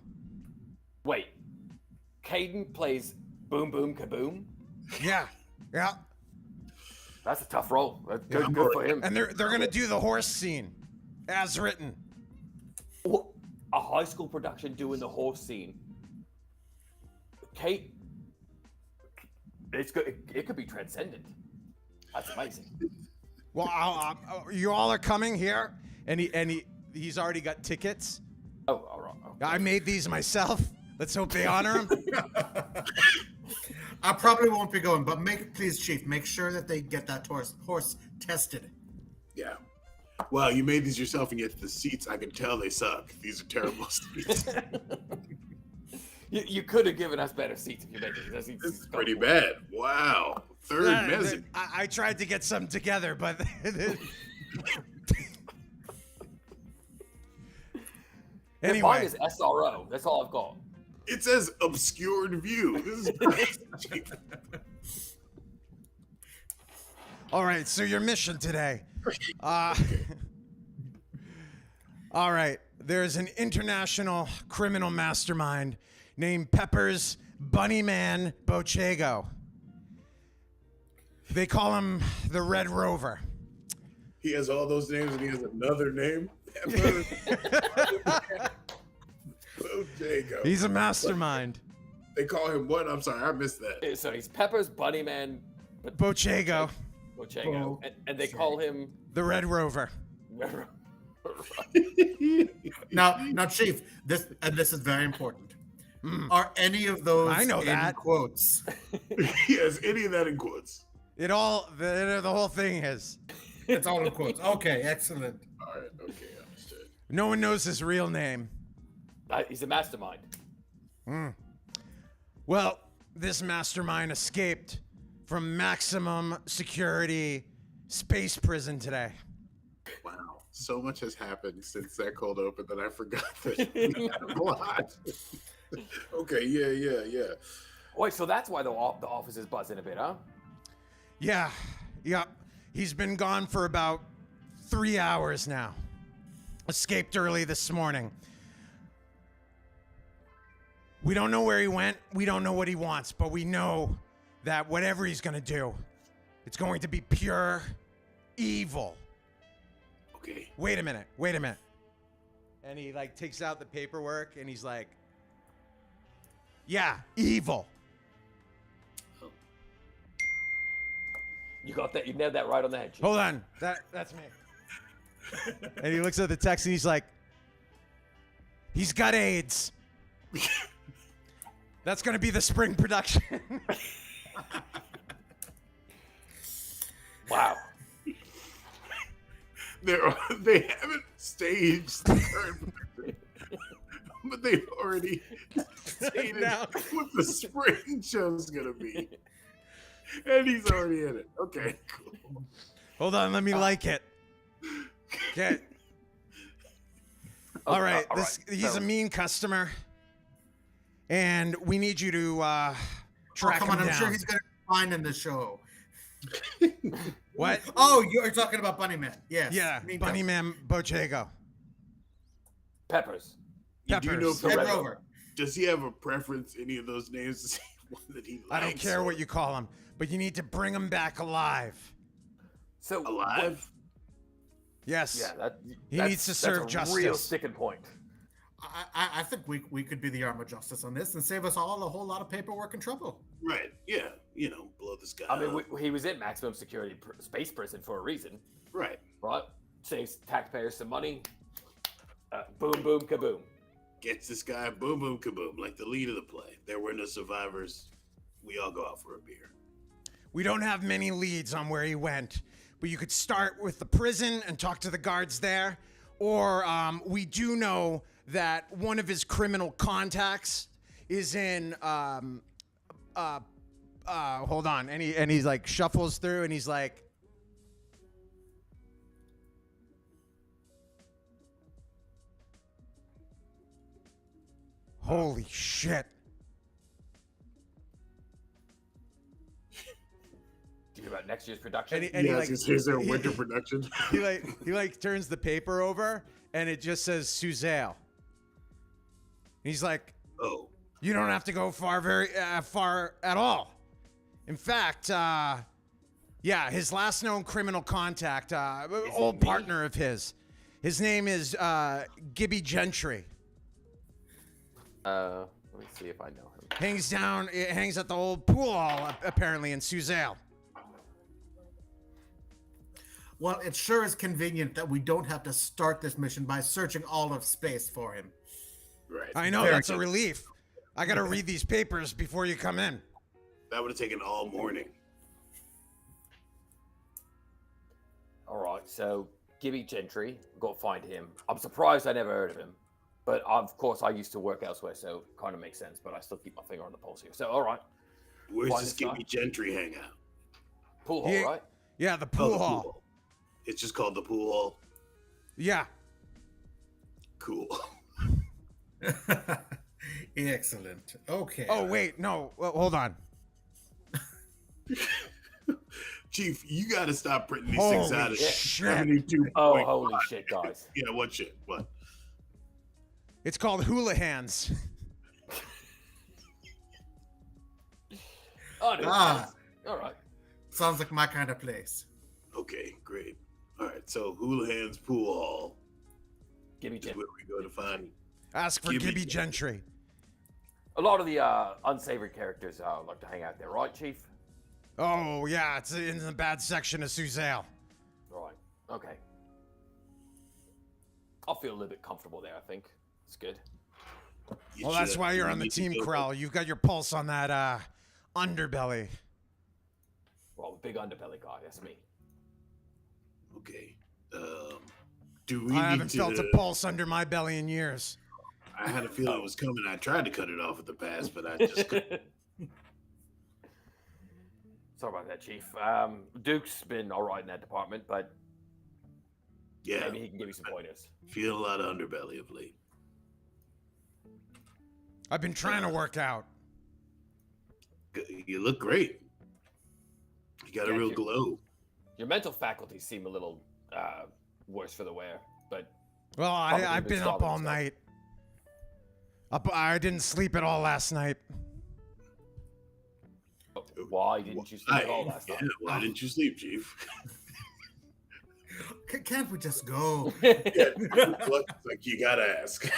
Wait, Caden plays Boom Boom Kaboom? Yeah. That's a tough role. Good for him. And they're gonna do the horse scene, as written. A high school production doing the horse scene. Kate, it's good. It could be transcendent. That's amazing. Well, you all are coming here, and he's already got tickets. Oh, all right. Okay. I made these myself. Let's hope they honor him. I probably won't be going, but please, Chief, make sure that they get that horse tested. Yeah. Well, you made these yourself, and yet the seats, I can tell they suck. These are terrible seats. You could have given us better seats if you made it. This is pretty bad. Wow. Third mezzanine. I tried to get some together, but anyway. Mine is SRO. That's all I've got. It says obscured view. This is All right, so your mission today. All right, there's an international criminal mastermind named Peppers Bunnyman Bochego. They call him the Red Rover. He has all those names and he has another name. Bochego. He's a mastermind. They call him what? I'm sorry, I missed that. So he's Pepper's Bunnyman Bochego. Bochego. And they call him The Red Rover. Now, Chief, this is very important. Are any of those I know in that. quotes? Yes, any of that in quotes. The whole thing is. It's all in quotes. Okay, excellent. All right, okay, understood. No one knows his real name. He's a mastermind. Well, this mastermind escaped from maximum security space prison today. Wow, so much has happened since that cold open that I forgot that we had a lot. Okay, yeah. Wait, so that's why the office is buzzing a bit, huh? Yeah. He's been gone for about 3 hours now. Escaped early this morning. We don't know where he went. We don't know what he wants, but we know that whatever he's going to do, it's going to be pure evil. Okay. Wait a minute. And he takes out the paperwork and he's like, yeah, evil. You got that? You nailed that right on the head, Chief. Hold on. That's me. And he looks at the text and he's like, he's got AIDS. That's going to be the spring production. Wow. They haven't staged the current production, but they've already stated what the spring show's going to be. And he's already in it. Okay, cool. Hold on, let me like it. Okay. All right, he's a mean customer, and we need you to track him down. I'm sure he's gonna be fine in the show. What? Oh, you're talking about Bunnyman. Yes. Yeah, Bunnyman Bochego. Peppers. You do know Red Rover. Does he have a preference, any of those names, to see one that he likes? I don't care what you call him, but you need to bring him back alive. So alive? Yes. Yeah, he needs to serve justice. Real sticking point. I think we could be the arm of justice on this and save us all a whole lot of paperwork and trouble. Right. Yeah. Blow this guy. I mean, he was in maximum security space prison for a reason. Right. Right. Saves taxpayers some money. Boom, boom, kaboom. Gets this guy, boom, boom, kaboom, like the lead of the play. There were no survivors. We all go out for a beer. We don't have many leads on where he went, but you could start with the prison and talk to the guards there. Or we do know that one of his criminal contacts is in, hold on. And he's like shuffles through and he's like, holy shit. Do you hear about next year's production? Here's their winter production. He turns the paper over and it just says Suzelle. He's like, oh, you don't have to go very far at all. In fact, his last known criminal contact, old partner of his name is Gibby Gentry. Let me see if I know him. Hangs at the old pool hall apparently in Suzelle. Well, it sure is convenient that we don't have to start this mission by searching all of space for him. Right. I know, that's a relief. I got to read these papers before you come in. That would have taken all morning. All right, so Gibby Gentry, go find him. I'm surprised I never heard of him. But of course, I used to work elsewhere, so it kind of makes sense. But I still keep my finger on the pulse here. So, all right. Where's this Gibby Gentry hang out? Pool hall, right? Yeah, the pool hall. Pool. It's just called the pool hall? Yeah. Cool. Excellent. Okay. Oh, wait, no. Well, hold on. Chief, you got to stop printing these Holy things out at shit. 72. Oh, holy shit, guys. Yeah, what shit? What? It's called hula hands. Oh, dude, Ah. all right. Sounds like my kind of place. Okay, great. All right, so Hula Hands Pool Hall Gibby is Gentry. where we go to find. Ask for Gibby Gibby Gentry. A lot of the unsavory characters like to hang out there, right, Chief? Oh, yeah, it's in the bad section of Suzale. Right. Okay. I'll feel a little bit comfortable there, I think. It's good. You Well, that's should- why you're you on the need to team, go- Krell. You've got your pulse on that underbelly. Well, the big underbelly guy, that's me. Okay. Do we I need haven't to, felt a pulse under my belly in years. I had a feeling it was coming. I tried to cut it off at the pass, but I just couldn't. Sorry about that, Chief. Duke's been all right in that department, but Yeah, maybe he can give you some pointers. feel a lot of underbelly of late. I've been trying to work out. You look great. You got a Yeah, real you- glow. Your mental faculties seem a little worse for the wear, but Well, Probably I've been been up solid all stuff. night. I didn't sleep at all last night. why didn't you sleep at all last Yeah, night? why didn't you sleep, Chief? Can't we just go? Yeah, look, like you gotta ask.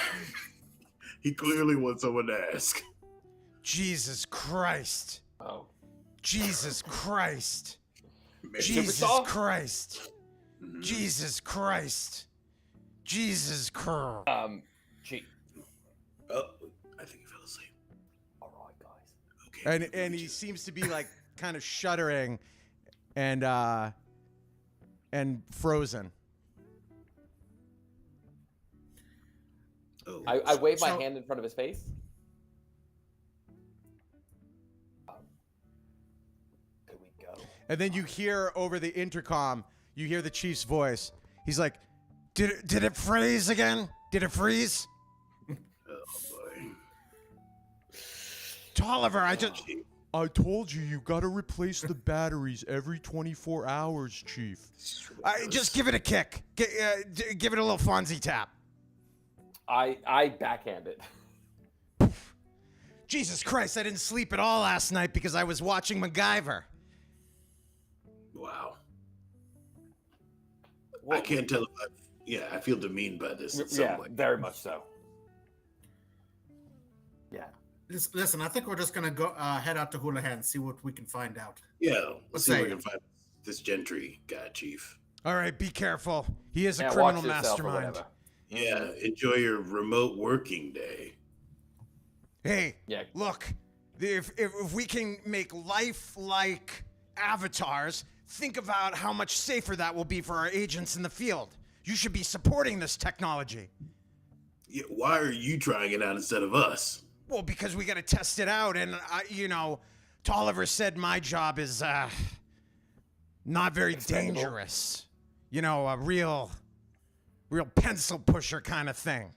He clearly wants someone to ask. Jesus Christ. Oh, Jesus Christ. Man, Jesus Superstar? Christ. mhm. Jesus Christ. Jesus Christ. Chief. Oh, I think he fell asleep. All right, guys. Okay. And he seems to be like kind of shuddering and frozen. Oh, I wave my So- hand in front of his face. Could we go? And then you hear over the intercom, you hear the chief's voice. He's like, Did it freeze again? Did it freeze? oh boy. Tolliver, I Chief, told you got to replace the batteries every 24 hours, Chief. Just give it a kick. Give it a little Fonzie tap. I backhand it. Jesus Christ, I didn't sleep at all last night because I was watching MacGyver. Wow. Well, I can't tell if I feel demeaned by this in some yeah, way. very much so. Yeah. Listen, I think we're just gonna go head out to Hula Hands, see what we can find out. Yeah, let's Let's see if say- we can find this Gentry guy, Chief. All right, be careful. He is a Yeah, criminal watch yourself or mastermind. whatever. Yeah, enjoy your remote working day. Hey, Yeah. look, if we can make life-like avatars, think about how much safer that will be for our agents in the field. You should be supporting this technology. Yeah, why are you trying it out instead of us? Well, because we got to test it out, and Tolliver said my job is not very Expendable. dangerous. You know, a real pencil pusher kind of thing.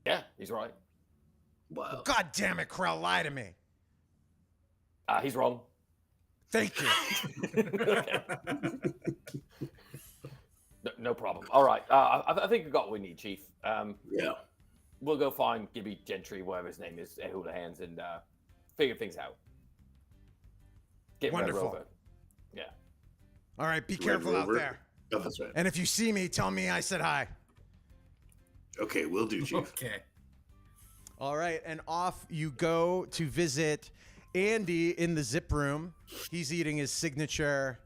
Yeah, he's right. Wow. God damn it, Krell, lie to me. He's wrong. Thank you. No problem. All right. I think we got what we need, Chief. Yeah. We'll go find Gibby Gentry, whatever his name is, at Hula Hands, and figure things out. Get Red Wonderful. Rover. Yeah. All right, be Red careful out Rover. there. Oh, that's right. And if you see me, tell me I said hi. Okay, will do, Chief. Okay. All right, and off you go to visit Andy in the zip room. He's eating his signature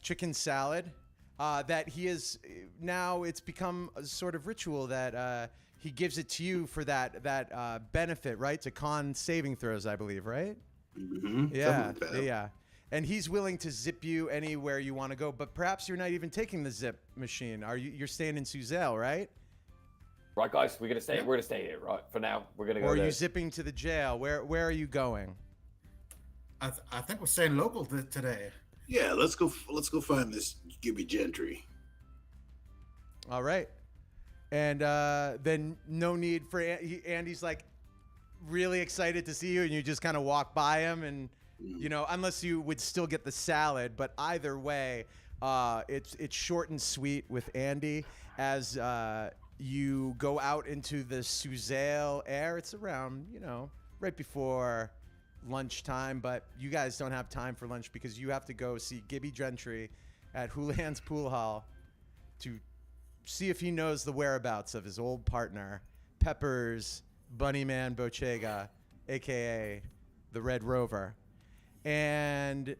chicken salad that he is now. It's become a sort of ritual that he gives it to you for that benefit, right? To con saving throws, I believe, right? Mm-hmm. Yeah, yeah. And he's willing to zip you anywhere you want to go, but perhaps you're not even taking the zip machine. You're staying in Suzale, right? Right, guys. We're gonna stay. We're gonna stay here, right? For now, we're gonna go. Or are there. you zipping to the jail? Where are you going? I think we're staying local today. Yeah, let's go find this Gibby Gentry. All right. And then no need for Andy's like really excited to see you, and you just kind of walk by him, and You know, unless you would still get the salad, but either way, it's short and sweet with Andy as you go out into the Citadel air. It's around, you know, right before lunchtime, but you guys don't have time for lunch because you have to go see Gibby Gentry at Houlihan's Pool Hall to see if he knows the whereabouts of his old partner, Pepper's Bunnyman Bochega, a.k.a. the Red Rover. And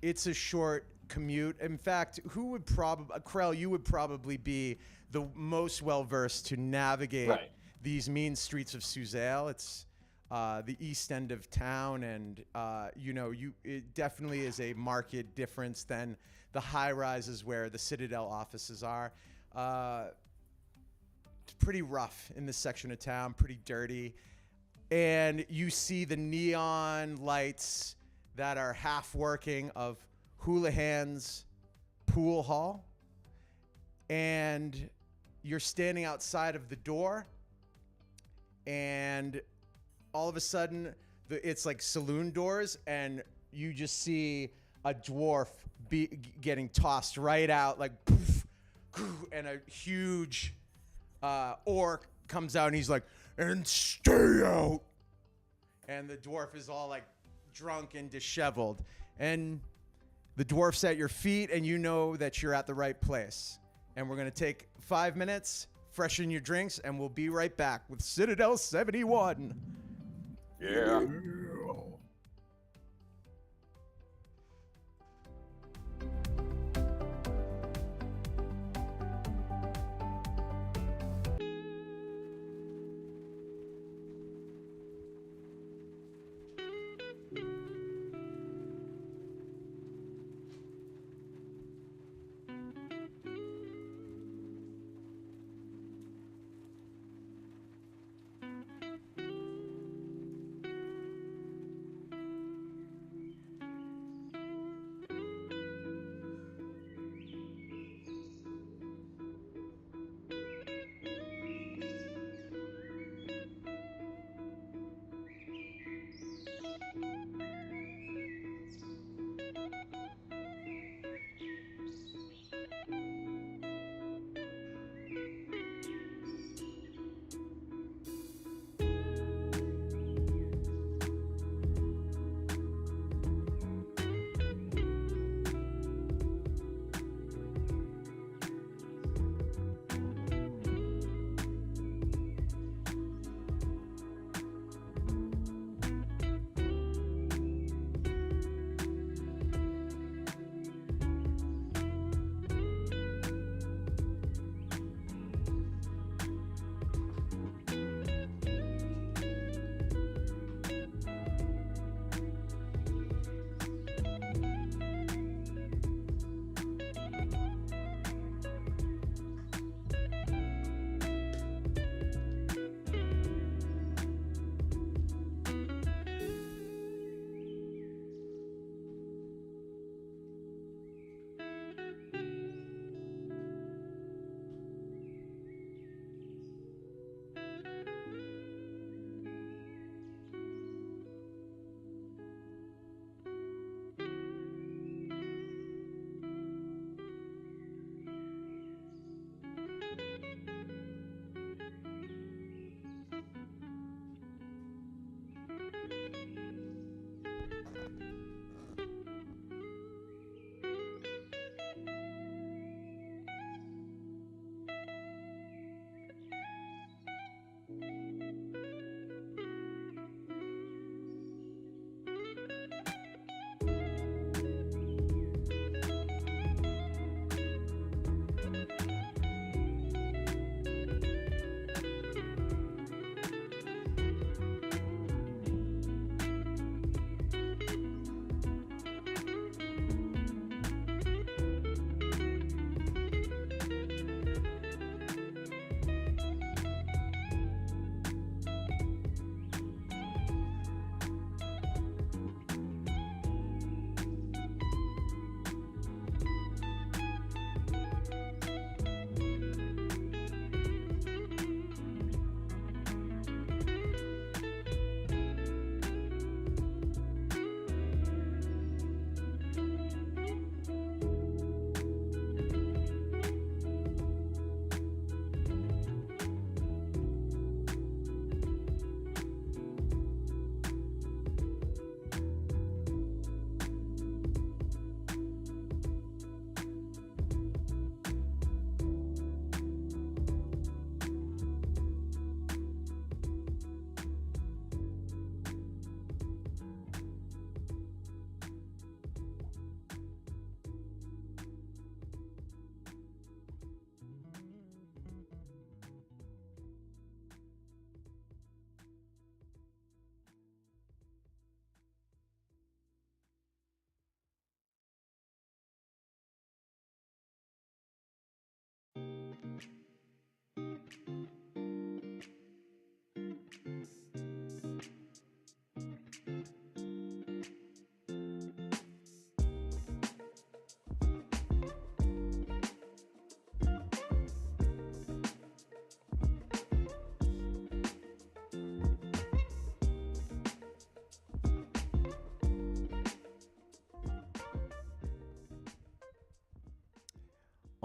it's a short commute. In fact, who would probably, Krell, you would probably be the most well-versed to navigate these mean streets of Suzail. It's the east end of town, and you know, it definitely is a marked difference than the high-rises where the Citadel offices are. It's pretty rough in this section of town, pretty dirty. And you see the neon lights that are half working of Houlihan's Pool Hall. And you're standing outside of the door, and all of a sudden, it's like saloon doors, and you just see a dwarf getting tossed right out, like poof, and a huge orc comes out, and he's like, "And stay out." And the dwarf is all like drunk and disheveled, and the dwarf's at your feet, and you know that you're at the right place. And we're gonna take 5 minutes, freshen your drinks, and we'll be right back with Citadel 71. Yeah.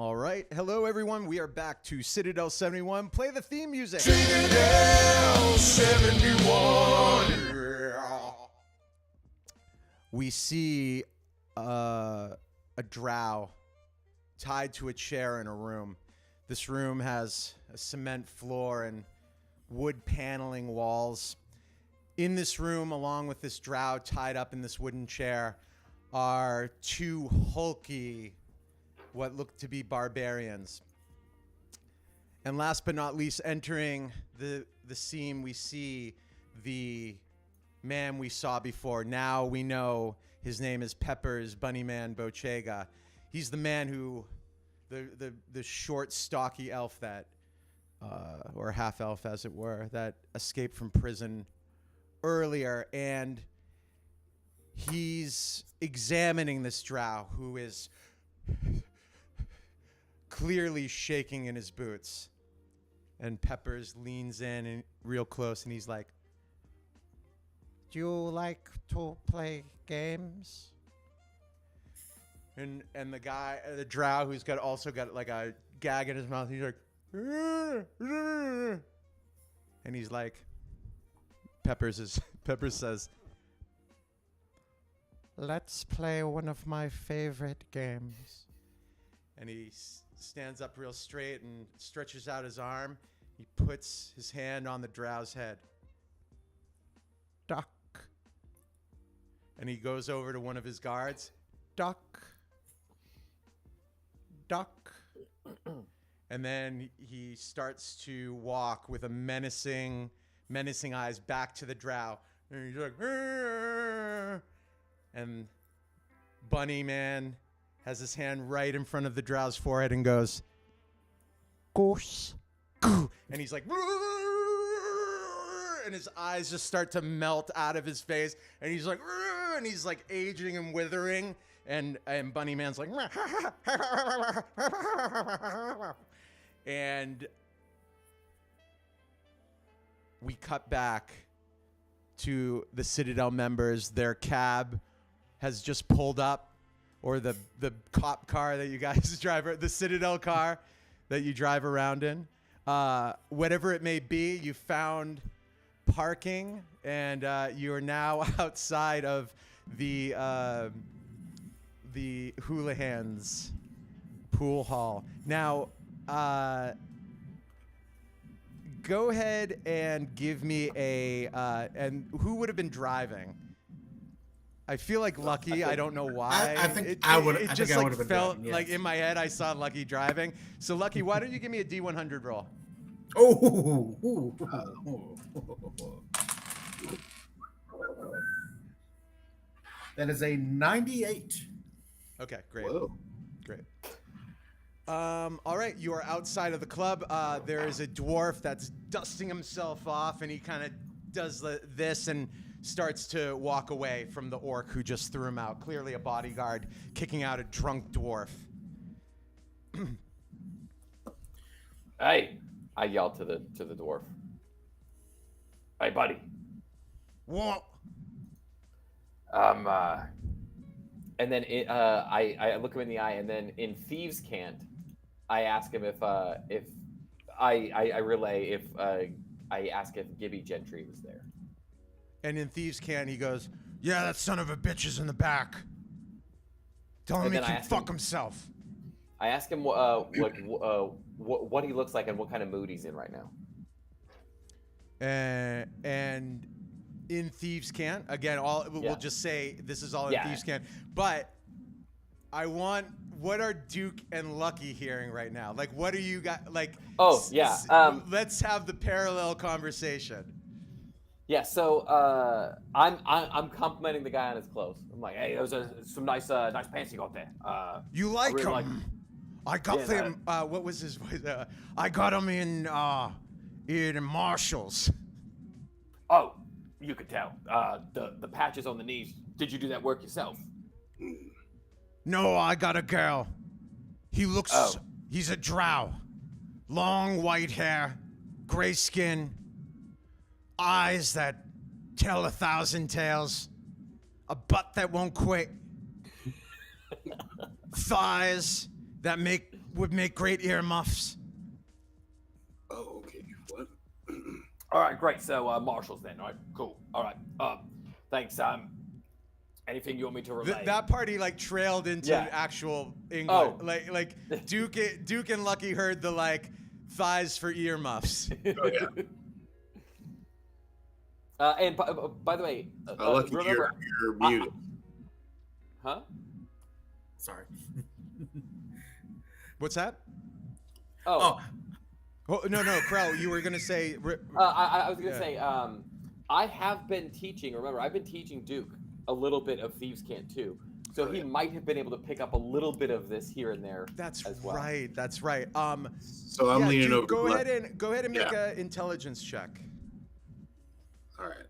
All right. Hello, everyone. We are back to Citadel 71. Play the theme music. Citadel 71. We see a drow tied to a chair in a room. This room has a cement floor and wood paneling walls. In this room, along with this drow tied up in this wooden chair, are two hulky, what look to be barbarians. And last but not least, entering the scene, we see the man we saw before. Now we know his name is Peppers Bunnyman Bochega. He's the man who, the short, stocky elf that, or half elf as it were, that escaped from prison earlier. And he's examining this drow who is clearly shaking in his boots. And Peppers leans in and real close and he's like, "Do you like to play games?" And the guy, the drow, who's also got like a gag in his mouth, he's like, and he's like, Peppers says, "Let's play one of my favorite games." And he stands up real straight and stretches out his arm. He puts his hand on the drow's head. "Duck." And he goes over to one of his guards. "Duck. Duck." And then he starts to walk with a menacing eyes back to the drow. And he's like, "Arr!" And Bunny Man has his hand right in front of the drow's forehead and goes, "Goose." And he's like, and his eyes just start to melt out of his face. And he's like, and he's like aging and withering. And Bunny Man's like, and we cut back to the Citadel members. Their cab has just pulled up, or the cop car that you guys drive, the Citadel car that you drive around in. Whatever it may be, you found parking, and you are now outside of the Houlihan's pool hall. Now, go ahead and give me and who would have been driving? I feel like Lucky. I don't know why. I think I would. It I just think I like would have been felt driving, yes. like in my head I saw Lucky driving. So Lucky, why don't you give me a D100 roll? Oh. That is a 98. Okay, great. Whoa. Great. All right, you are outside of the club. There is a dwarf that's dusting himself off, and he kind of does this and starts to walk away from the orc who just threw him out. Clearly a bodyguard kicking out a drunk dwarf. Hey, I yelled to the dwarf. Hey, buddy. What? And then I look him in the eye, and then in Thieves' Cant, I ask him if I ask if Gibby Gentry was there. And in Thieves' Cant, he goes, "Yeah, that son of a bitch is in the back. Tell him he can fuck himself." I ask him what he looks like and what kind of mood he's in right now. And in Thieves' Cant, again, we'll just say this is all in Thieves' Cant. But what are Duke and Lucky hearing right now? Like, what are you got? Like, let's have the parallel conversation. Yeah, so I'm complimenting the guy on his clothes. I'm like, "Hey, those are some nice pants you got there. You like really him? I got them. What was his voice? I got him in Marshalls. Oh, you could tell. The patches on the knees. Did you do that work yourself? No, I got a girl. He looks. He's a drow. Long white hair, gray skin, eyes that tell 1,000 tales, a butt that won't quit, thighs that make would make great earmuffs. Oh, okay. What? All right, great. So marshals then, all right? Cool. All right. Thanks. Anything you want me to relay? That party like trailed into actual English. Oh. Like Duke and Lucky heard the like thighs for earmuffs. Oh, yeah. And by the way, Lucky, remember, you're muted. huh? Sorry. What's that? Oh, Oh no, Krell, you were gonna say. I was gonna say, I have been teaching. Remember, I've been teaching Duke a little bit of Thieves' Cant too, so he might have been able to pick up a little bit of this here and there. That's as well. right. That's right. So I'm leaning Duke, over. Go ahead and make an intelligence check. All right.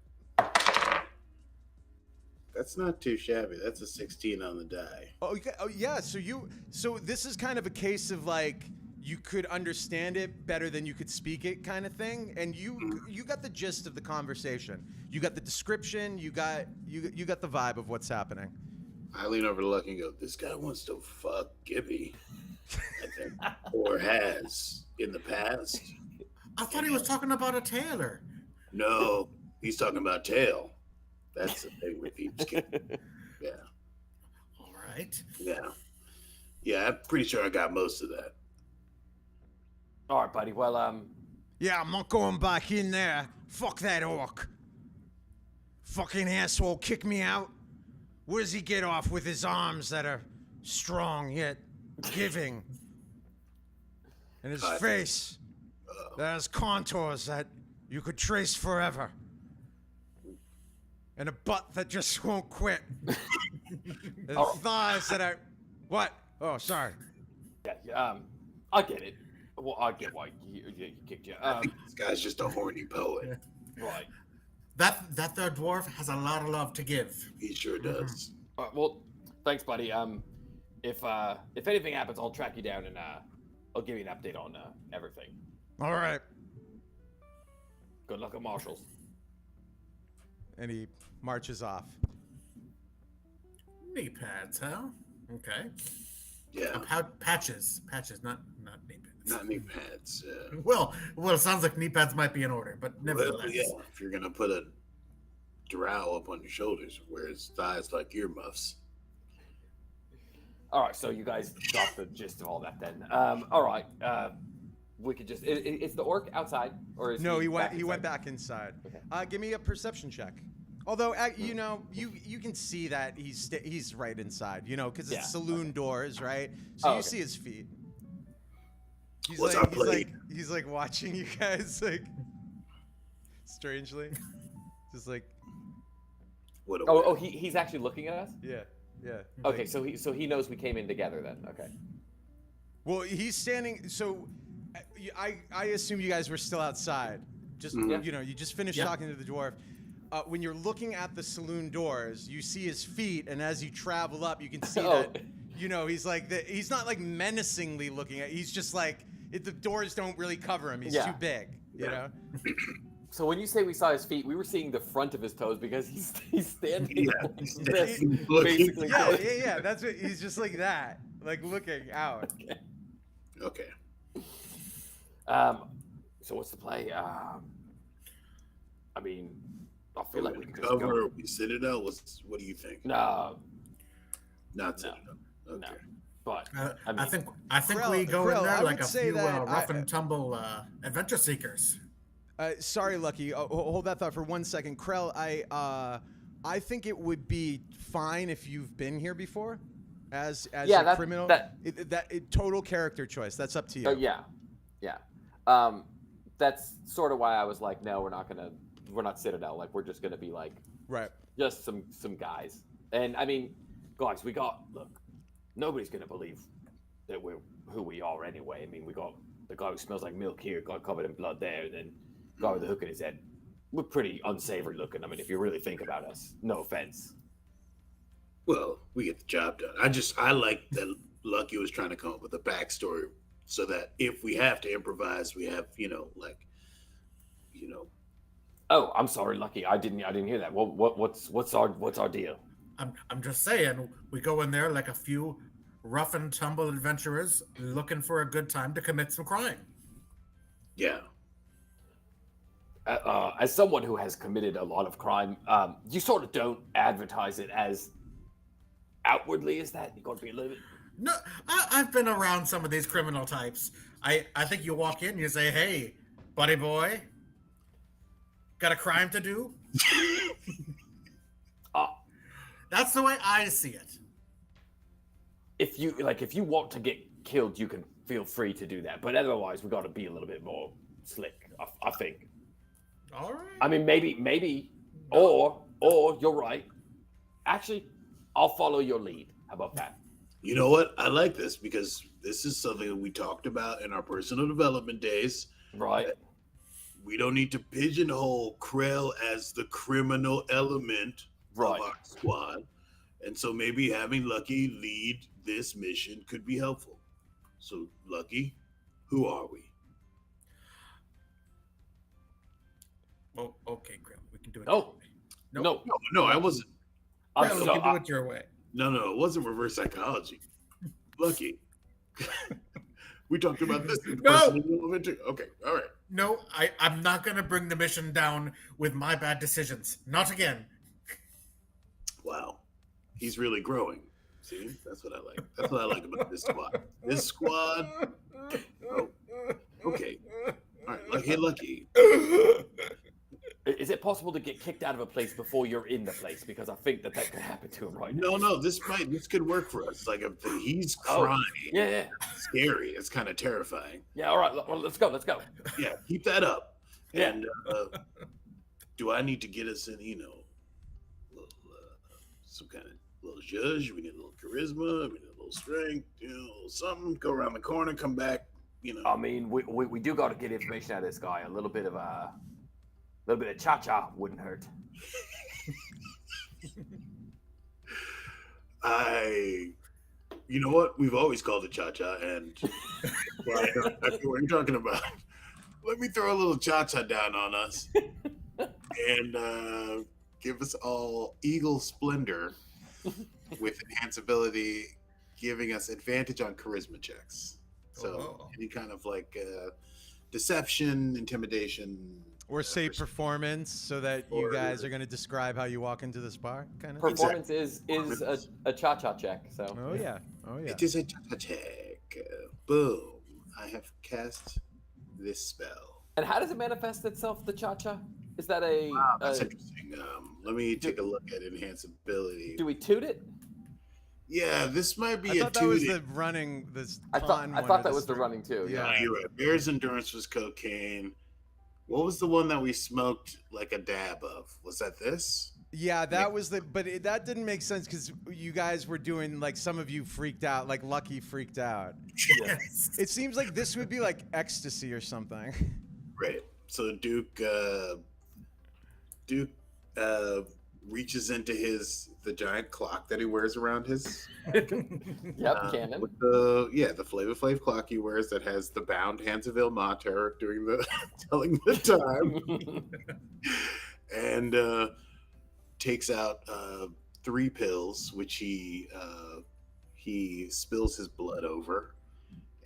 That's not too shabby. That's a 16 on the die. Oh yeah. So this is kind of a case of like you could understand it better than you could speak it kind of thing, and you got the gist of the conversation. You got the description. You got the vibe of what's happening. I lean over to Lucky and go, "This guy wants to fuck Gibby, I think, or has in the past." I thought he was talking about a tailor. No, he's talking about tail. That's the thing with Thieves' Cant. Yeah. All right. Yeah. I'm pretty sure I got most of that. All right, buddy. Well, Yeah, I'm not going back in there. Fuck that orc. Fucking asshole, kick me out. Where does he get off with his arms that are strong yet giving? And his face that has contours that you could trace forever. And a butt that just won't quit. And thighs that are... What? Oh, sorry. yeah, I get it. Well, I get why you kicked you. I think this guy's just a horny poet. Right. That third dwarf has a lot of love to give. He sure does. All right, well, thanks, buddy. If anything happens, I'll track you down and I'll give you an update on everything. All right. Good luck at Marshall's. And he marches off. Knee pads, huh? Okay. Yeah. Patches, not knee pads. Not knee pads. Well, it sounds like knee pads might be in order, but nevertheless. Well, yeah, if you're gonna put a drow up on your shoulders, where his thighs like earmuffs. All right, so you guys got the gist of all that then. All right, we could just. Is the orc outside, or is No, he back went inside? back inside. Okay. Give me a perception check. Although you can see that he's right inside, because it's saloon doors, right? So you see his feet. He's like watching you guys like strangely, just like. What? He's actually looking at us. Yeah. Okay, so he knows we came in together then. Okay. Well, he's standing. So, I assume you guys were still outside. Just you just finished talking to the dwarf. When you're looking at the saloon doors, you see his feet, and as you travel up, you can see that. He's like he's not like menacingly looking at. He's just like the doors don't really cover him. He's too big. You know. So when you say we saw his feet, we were seeing the front of his toes because he's standing. Basically. Yeah. That's what he's just like that, like looking out. Okay. So what's the play? I mean, I feel like we can just cover. go. Citadel. What do you think? No, Not Citadel. Okay. no. But I think we go in there like a few rough and tumble adventure seekers. Sorry, Lucky. Hold that thought for 1 second. Krell, I think it would be fine if you've been here before as a criminal. Total character choice. That's up to you. Yeah. That's sort of why I was like, no, we're not Citadel. Like, we're just gonna be like, just some guys. And I mean, guys, look, nobody's gonna believe that we're who we are anyway. I mean, we got the guy who smells like milk here, got covered in blood there, and then guy with the hook in his head. We're pretty unsavory looking. I mean, if you really think about us, no offense. Well, we get the job done. I like that Lucky was trying to come up with a backstory so that if we have to improvise, we have, Oh, I'm sorry, Lucky. I didn't hear that. What's our deal? I'm just saying, we go in there like a few rough and tumble adventurers looking for a good time to commit some crime. Yeah. As someone who has committed a lot of crime, you sort of don't advertise it as outwardly as that. You got to be a little bit. No, I've been around some of these criminal types. I think you walk in, you say, "Hey, buddy boy, got a crime to do?" That's the way I see it. If you want to get killed, you can feel free to do that. But otherwise, we got to be a little bit more slick. I think. All right. I mean, maybe, or you're right. Actually, I'll follow your lead. How about that? You know what? I like this because this is something that we talked about in our personal development days. Right. We don't need to pigeonhole Krell as the criminal element of our squad. And so maybe having Lucky lead this mission could be helpful. So, Lucky, who are we? Oh, okay, Grill. We can do it. No. your way. No, I wasn't. Grill, we can do it your way. No, it wasn't reverse psychology. Lucky. We talked about this. Okay, all right. No, I'm not going to bring the mission down with my bad decisions. Not again. Wow. He's really growing. See? That's what I like. That's what I like about this squad. This squad. Oh, okay. All right. Hey, Lucky. Is it possible to get kicked out of a place before you're in the place? Because I think that could happen to him right now. No, this could work for us. Like, if he's crying. Yeah. Scary. It's kind of terrifying. Yeah, all right. Well, let's go. Yeah, keep that up. Yeah. And do I need to get us in, some kind of little judge? We need a little charisma. We need a little strength. Something. Go around the corner, come back. I mean, we do got to get information out of this guy. A little bit of cha-cha wouldn't hurt. You know what? We've always called it cha-cha, and I know what you're talking about. Let me throw a little cha-cha down on us and give us all Eagle Splendor with enhanceability, giving us advantage on charisma checks. So any kind of deception, intimidation, or say performance, so that you guys are going to describe how you walk into this bar, kind of. Performance is a cha-cha check. So. Oh yeah. It is a cha-cha check. Boom! I have cast this spell. And how does it manifest itself? The cha-cha? Is that that's interesting. Let me take a look at enhanceability. Do we toot it? Yeah, this might be I thought that was the running. I thought that was the running too. Yeah, you're right. Bear's endurance was cocaine. What was the one that we smoked like a dab of? Was that this? Yeah, that was but that didn't make sense because you guys were doing, some of you freaked out, like Lucky freaked out. Yes. It seems like this would be like ecstasy or something. Right. So Duke reaches into the giant clock that he wears around his cannon. With the Flavor Flav clock he wears that has the bound hands of Il Mater doing telling the time. And takes out 3 pills, which he spills his blood over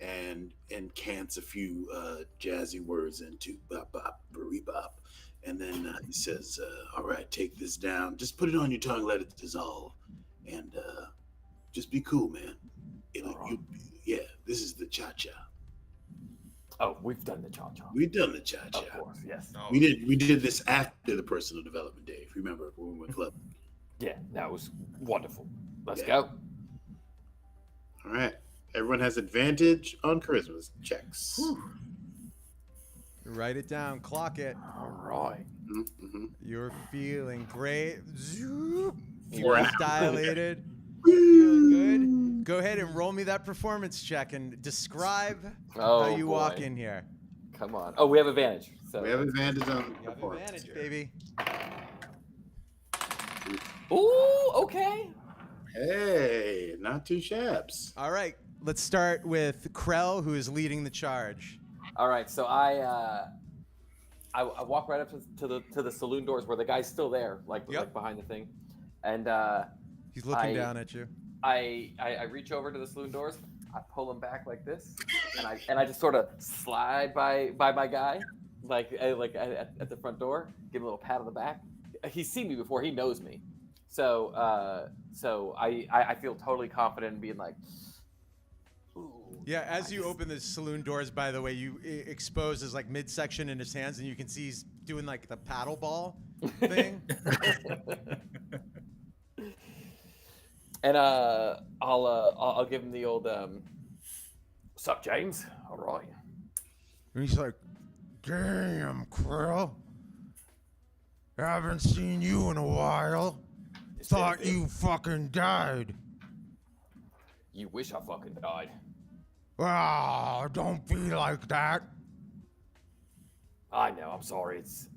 and cants a few jazzy words into bop bop bari bop. And then he says, all right, take this down. Just put it on your tongue, let it dissolve. And just be cool, man. This is the cha-cha. Oh, we've done the cha-cha. We've done the cha-cha. Of course, yes. We did this after the personal development day, if you remember, when we went clubbing. Yeah, that was wonderful. Let's go. All right. Everyone has advantage on charisma checks. Whew. Write it down. Clock it. All right. Mm-hmm. You're feeling great. Wow. Voice dilated. Feeling good. Go ahead and roll me that performance check and describe how you walk in here. Come on. Oh, we have advantage. So We have advantage on You have performance. advantage, baby. Ooh, okay. Hey, not too shabs. All right. Let's start with Krell, who is leading the charge. All right, so I walk right up to the saloon doors where the guy's still there, like behind the thing, and He's looking down at you. I reach over to the saloon doors. I pull them back like this, and I just sort of slide by my guy, like at the front door. Give him a little pat on the back. He's seen me before. He knows me. So I feel totally confident in being like. Ooh, Yeah, as you open the saloon doors, by the way, you expose his like midsection in his hands, and you can see he's doing like the paddle ball thing. And I'll give him the old What's up, James? All right. And he's like, "Damn, Krill, I haven't seen you in a while. Thought you fucking died." You wish I fucking died. Ah, don't be like that. I know. I'm sorry. It's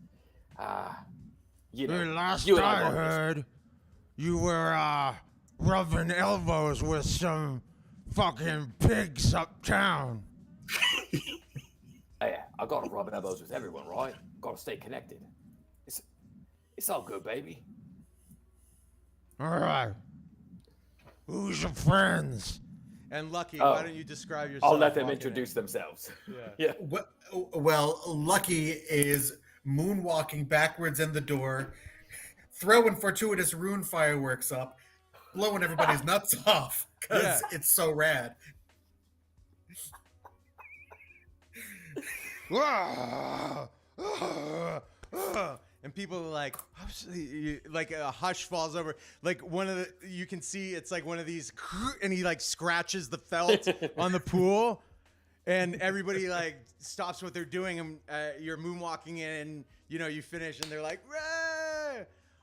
you know. Last you and I both. heard, you were rubbing elbows with some fucking pigs uptown. Hey, I gotta rub elbows with everyone, right? Gotta stay connected. It's all good, baby. All right. Who's your friends? And Lucky, why don't you describe yourself? I'll let them walking introduce in? themselves. Yeah. Well, Lucky is moonwalking backwards in the door, throwing fortuitous rune fireworks up, blowing everybody's nuts off because it's so rad. And people are like a hush falls over. Like you can see it's like one of these, and he like scratches the felt on the pool, and everybody like stops what they're doing, and you're moonwalking in, and you finish, and they're like,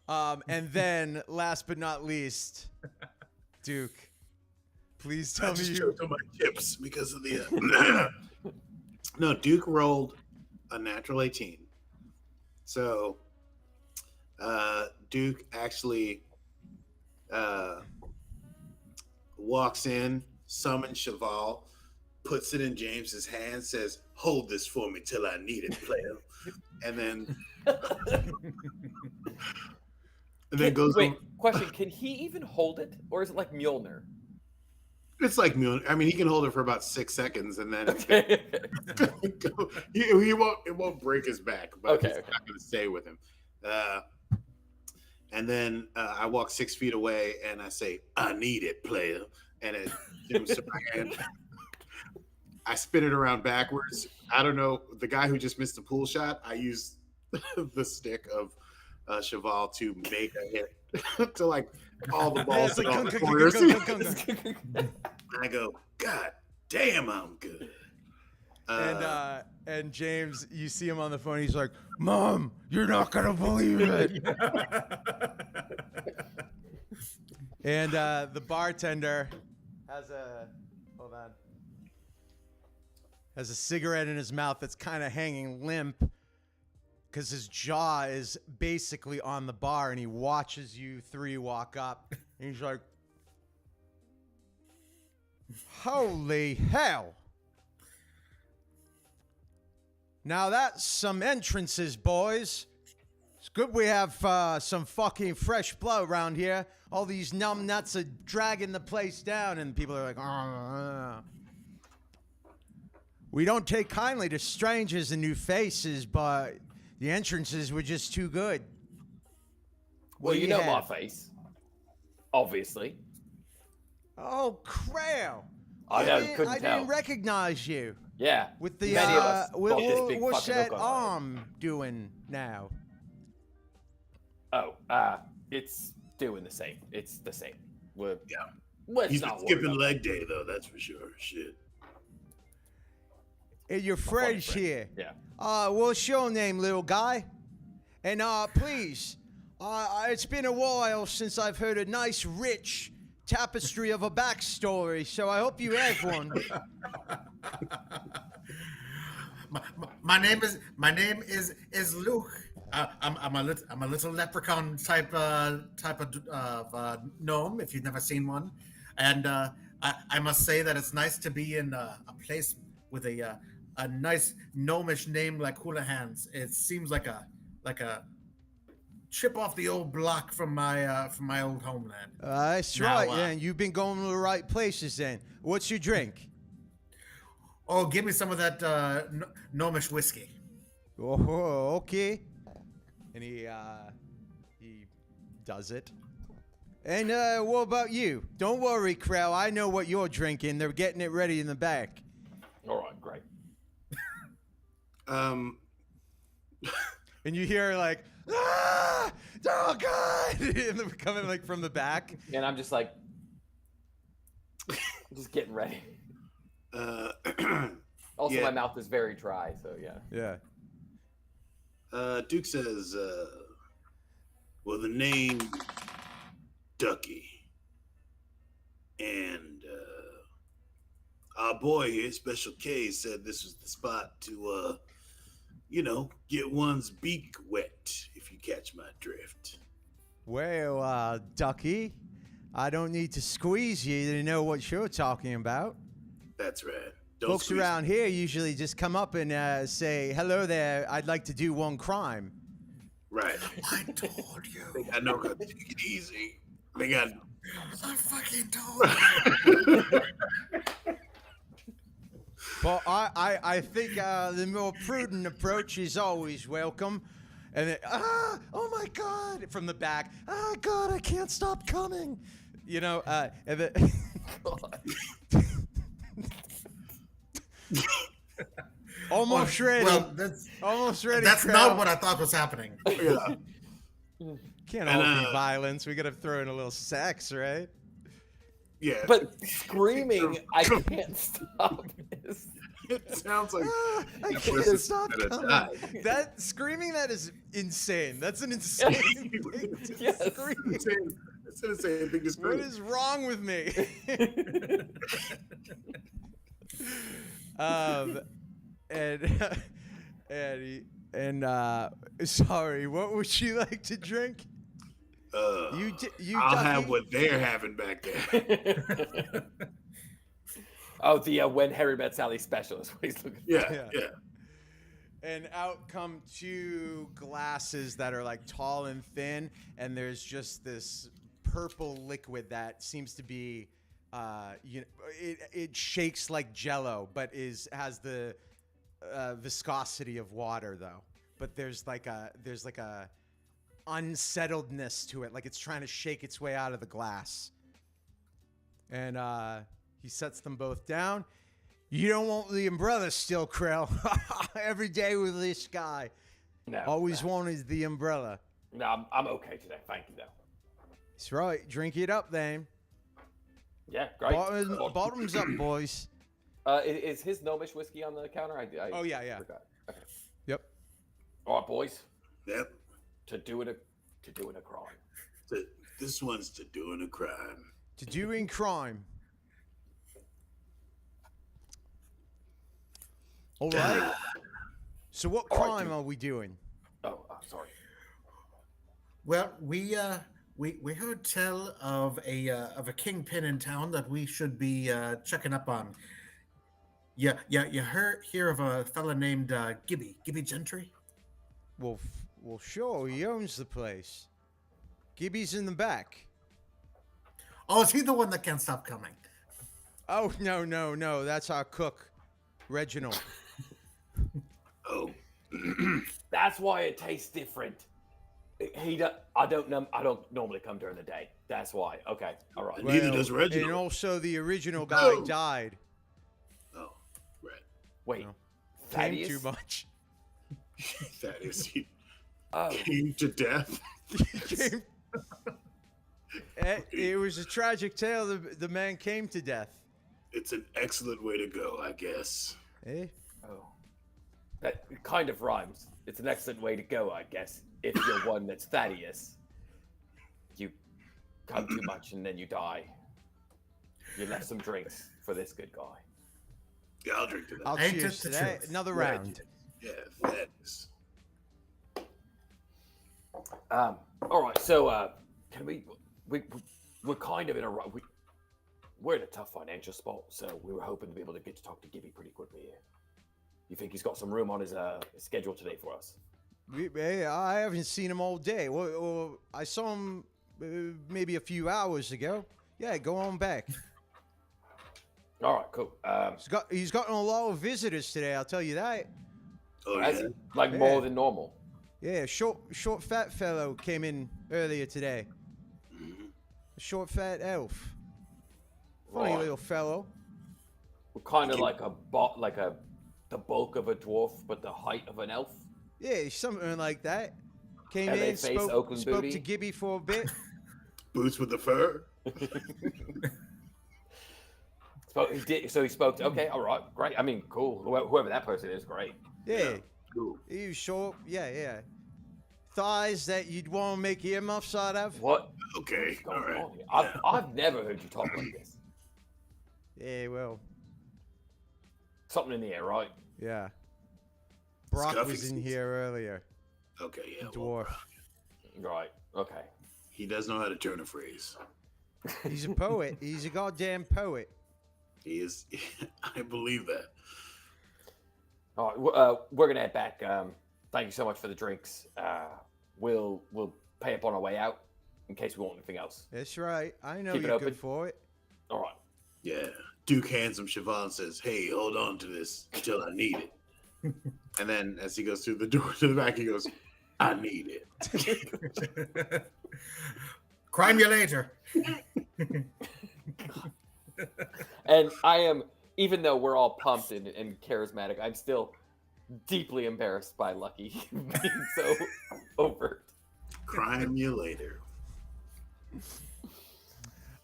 "Rah!" And then last but not least, Duke, please tell me you. choked on my chips because of the. No, Duke rolled a natural 18. So, Duke actually walks in, summons Cheval, puts it in James's hand, says, "Hold this for me till I need it, player," and then goes. Wait, question: can he even hold it, or is it like Mjolnir? It's like Mjolnir. I mean, he can hold it for about 6 seconds, and then Okay. he won't. It won't break his back, but it's not going to stay with him. And then I walk 6 feet away, and I say, "I need it, player," and it jumps to my hand. I spin it around backwards. I don't know. The guy who just missed the pool shot, I use the stick of Cheval to make a hit to like all the balls in all the corners. I go, "God damn, I'm good." And James, you see him on the phone. He's like, "Mom, you're not gonna believe it." And the bartender has a cigarette in his mouth that's kind of hanging limp because his jaw is basically on the bar, and he watches you three walk up, and he's like, "Holy hell. Now that's some entrances, boys. It's good we have some fucking fresh blood around here. All these numb nuts are dragging the place down," and people are like, "Oh." We don't take kindly to strangers and new faces, but the entrances were just too good. Well, you know my face, obviously. Oh, Krail. I couldn't I tell. didn't recognize you. Yeah. With the many of us got this big what's fucking that hook on our head. arm doing now? Oh, it's doing the same. It's the same. Well, He's not been skipping leg day though, that's for sure. Shit. Hey, your friend's friend. here. Yeah. What's your name, little guy? And please, it's been a while since I've heard a nice, rich tapestry of a backstory, so I hope you have one. My name is Luke. I'm a little leprechaun type of gnome, if you've never seen one, and I must say that it's nice to be in a place with a nice gnomish name like Hula Hands. It seems like a chip off the old block from my old homeland. That's Now, right. Yeah, and you've been going to the right places then. What's your drink? Oh, give me some of that gnomish whiskey. Oh, okay. And he does it. And what about you? Don't worry, Krell. I know what you're drinking. They're getting it ready in the back. All right, great. Um, And you hear like, ah, oh God! And they're coming like from the back. And I'm just like, just getting ready. Also, yeah. my mouth is very dry, so yeah. Yeah. Duke says, well, the name Ducky. And our boy here, Special K, said this was the spot to, get one's beak wet, if you catch my drift. Well, Ducky, I don't need to squeeze you to know what you're talking about. That's right. Don't Folks squeeze around here usually just come up and say, hello there, I'd like to do one crime. Right. I told you. They got no good. Take it easy. They got. I fucking told you. But I think the more prudent approach is always welcome. And then, oh my God, from the back, God, I can't stop coming. You know, and then... Almost ready. Well, that's Almost ready. that's Krell. not what I thought was happening. Yeah. Can't And, all be violence. We gotta throw in a little sex, right? Yeah. But screaming, I can't stop. It sounds like I that can't person's stop gonna coming. die. That screaming, that is insane. That's an insane thing to Yes. scream. It's an insane thing to What scream. is wrong with me? Sorry, what would you like to drink? You I'll Ducky? have what they're having back there. Oh, the When Harry Met Sally special is what he's looking for. Yeah. And out come two glasses that are like tall and thin, and there's just this purple liquid that seems to be, it shakes like Jello, but has the viscosity of water though. But there's like a unsettledness to it, like it's trying to shake its way out of the glass. And he sets them both down. You don't want the umbrella still, Krell. Every day with this guy. No, Always wanted the umbrella. no, I'm okay today. Thank you, though. That's right. Drink it up, then. Yeah, great. Bottoms up, boys. Is his gnomish whiskey on the counter? I Oh, yeah. forgot. Okay. Yep. All right, boys. Yep. To doing a crime. This one's to doing a crime. To doing crime. All right. So what All right, crime dude. are we doing? Oh, sorry. Well, we heard tell of a kingpin in town that we should be checking up on. You hear of a fella named Gibby Gentry? Well, sure. He owns the place. Gibby's in the back. Oh, is he the one that can't stop coming? Oh, no. That's our cook, Reginald. Oh. That's why it tastes different. I don't normally come during the day. That's why. Okay. All right. Neither does And Reginald. also the original guy Oh. died. Oh, right. Wait. No. Thaddeus? Came too much. That is, he Oh. came to death. Came- It was a tragic tale. The man came to death. It's an excellent way to go, I guess. Eh? Oh. That kind of rhymes. It's an excellent way to go, I guess. If you're one that's Thaddeus. You come too much and then you die. You left some drinks for this good guy. Yeah, I'll drink to that. I'll Ain't cheers it to the that. truth? Another Right. round. Yeah, that is. All right, so we're kind of in a we're in a tough financial spot, so we were hoping to be able to get to talk to Gibby pretty quickly here. You think he's got some room on his schedule today for us? I haven't seen him all day. Well, I saw him maybe a few hours ago. Yeah, go on back. All right, cool. He's gotten a lot of visitors today. I'll tell you that. Oh, Has yeah. he? Like more than normal. Yeah, short, fat fellow came in earlier today. A short, fat elf. Funny Right. little fellow. Kind of like the bulk of a dwarf, but the height of an elf. Yeah, something like that. Came And they in, face spoke Oakland to Booty. Gibby for a bit. Boots with the fur. He spoke. Okay, all right, great. I mean, cool. Whoever that person is, great. Yeah, Cool. he was short. Yeah. Thighs that you'd want to make earmuffs out of. What Okay. is going All right. on here? I've never heard you talk like this. Yeah, well, Something in the air, right? yeah. Brock Scuffy was in seats. here earlier. Okay, yeah. The well, dwarf. Right. Okay. he does know how to turn a phrase. He's a poet. He's a goddamn poet. He is. I believe that. All right. We're gonna head back. Thank you so much for the drinks. We'll pay up on our way out in case we want anything else. That's right. I know Keep it you're open. good for it. All right. Yeah. Duke hands him Siobhan and says, "Hey, hold on to this until I need it." And then as he goes through the door to the back, he goes, "I need it." Crime you later. And I am, even though we're all pumped and charismatic, I'm still deeply embarrassed by Lucky being so overt. Crime you later.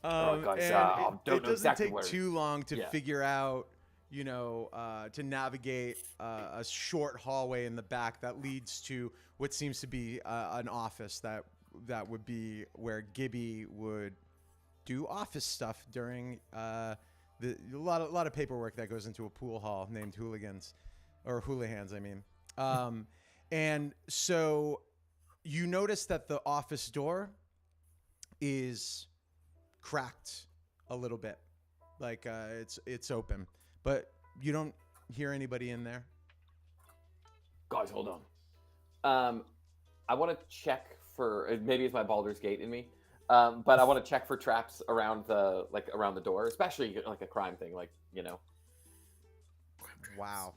All right, guys, And don't it know doesn't exactly take where- too long to Yeah. figure out, to navigate a short hallway in the back that leads to what seems to be an office that would be where Gibby would do office stuff during a lot of paperwork that goes into a pool hall named Hooligans or Houligans, I mean. And so you notice that the office door is cracked a little bit, like it's open, but you don't hear anybody in there. Guys, hold on. I want to check for maybe it's my Baldur's Gate in me, but I want to check for traps around the door, especially like a crime thing, Wow,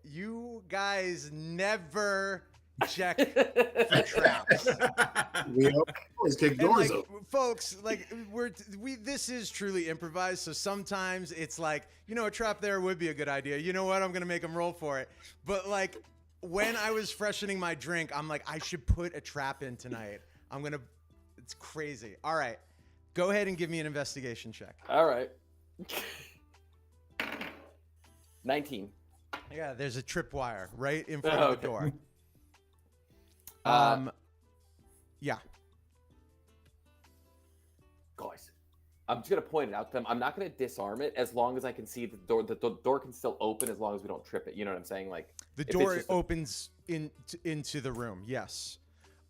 you guys never check for traps. We always kick And doors like, open. folks, like this is truly improvised. So sometimes it's like, a trap there would be a good idea. You know what? I'm gonna make them roll for it. But like when I was freshening my drink, I'm like, I should put a trap in tonight. It's crazy. All right, go ahead and give me an investigation check. All right. 19. Yeah, there's a tripwire right in front of the Okay. door. Uh, Yeah. Guys, I'm just gonna point it out to them. I'm not gonna disarm it as long as I can see the door. The door can still open as long as we don't trip it. You know what I'm saying? Like The if it's door just a- opens into the room. Yes.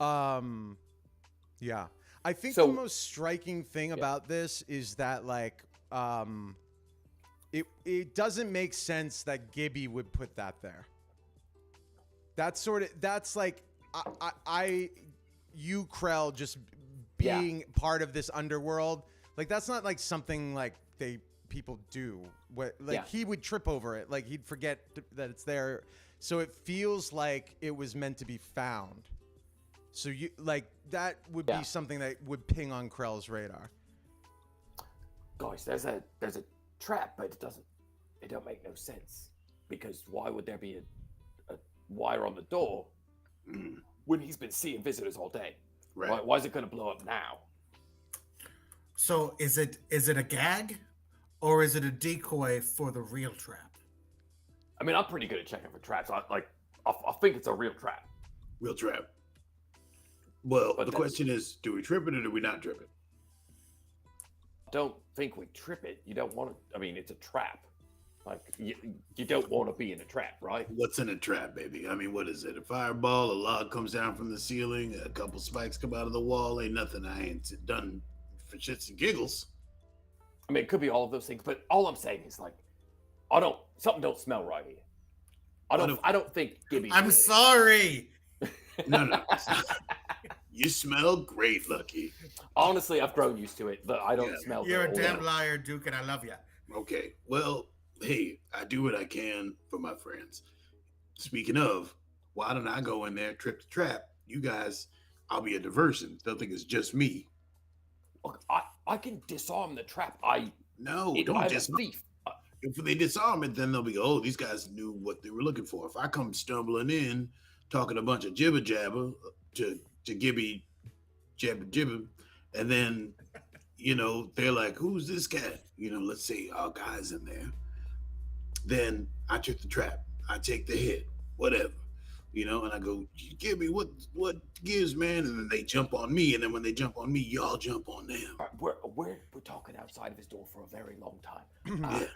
Yeah. I think So- the most striking thing about this is that it doesn't make sense that Gibby would put that there. That's like you Krell just being part of this underworld. Like that's not like something like people do. He would trip over it. Like he'd forget that it's there. So it feels like it was meant to be found. So you that would be something that would ping on Krell's radar. Guys, there's a trap, but it don't make no sense because why would there be a wire on the door when he's been seeing visitors all day? Right. Why is it gonna blow up now? So is it a gag, or is it a decoy for the real trap? I mean, I'm pretty good at checking for traps. I think it's a real trap. Real trap. Well, But the that's- question is, do we trip it or do we not trip it? Don't think we trip it. You don't want to. I mean, it's a trap. Like you don't want to be in a trap, right? What's in a trap, baby? I mean, what is it? A fireball? A log comes down from the ceiling? A couple spikes come out of the wall? Ain't nothing I ain't done for shits and giggles. I mean, it could be all of those things, but all I'm saying is something don't smell right here. I don't think Gibby. I'm sorry. No. You smell great, Lucky. Honestly, I've grown used to it. I don't smell. You're a good. damn liar, Duke, and I love you. Okay. Well, hey, I do what I can for my friends. Speaking of, why don't I go in there, trip the trap? You guys, I'll be a diversion. They'll think it's just me. Look, I can disarm the trap. No, I'm don't a disarm. thief. If they disarm it, then they'll be, oh, these guys knew what they were looking for. If I come stumbling in, talking a bunch of jibber jabber to Gibby jabber jibber, and then they're like, who's this cat? Let's say our guy's in there. Then I trip the trap. I take the hit, whatever. And I go, Gibby, what gives, man? And then they jump on me, and then when they jump on me, y'all jump on them. We're talking outside of his door for a very long time. Yeah.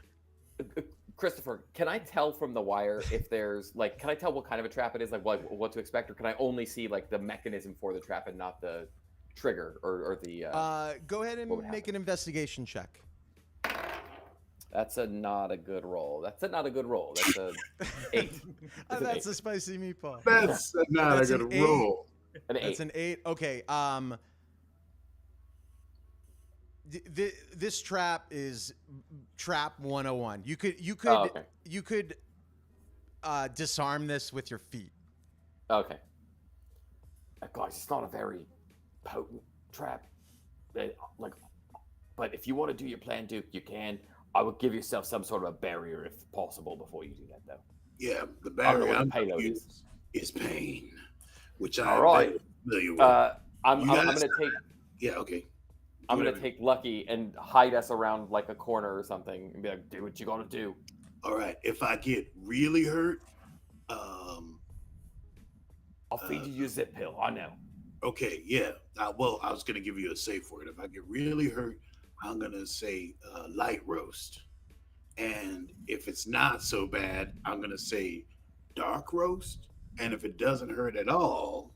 Christopher, can I tell from the wire if there's can I tell what kind of a trap it is, what to expect, or can I only see the mechanism for the trap and not the trigger or the? Go ahead and make an investigation check. That's not a good roll. That's not a good roll. That's a 8. That's a spicy meatball. That's not a good roll. An 8. That's an 8. Okay. This trap is trap 101. You could disarm this with your feet. Okay. Guys, it's not a very potent trap. But if you want to do your plan, Duke, you can. I would give yourself some sort of a barrier if possible before you do that, though. Yeah, the barrier I'm payload is pain, which all right. familiar with. I'm gonna take. Yeah, okay. I'm gonna take Lucky and hide us around a corner or something and be like, "Do what you gotta do." All right. If I get really hurt, I'll feed you your zip pill. I know. Okay, yeah. Well, I was gonna give you a safe word. If I get really hurt, I'm gonna say light roast, and if it's not so bad, I'm gonna say dark roast, and if it doesn't hurt at all,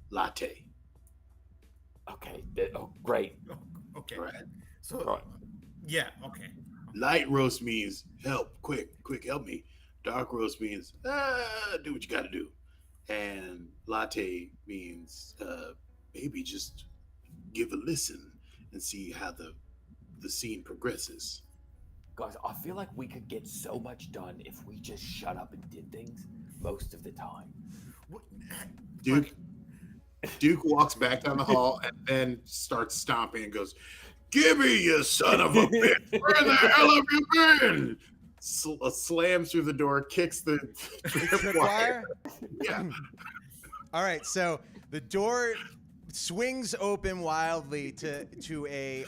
latte. Okay. Great. Okay. Right. So, Right. yeah. Okay. Light roast means help, quick, help me. Dark roast means do what you got to do, and latte means maybe just give a listen and see how the scene progresses. Guys, I feel like we could get so much done if we just shut up and did things most of the time. Duke walks back down the hall and then starts stomping and goes, "Gibby, you son of a bitch! Where the hell have you been?" Slams through the door, kicks the wire. Yeah. All right, so the door swings open wildly to a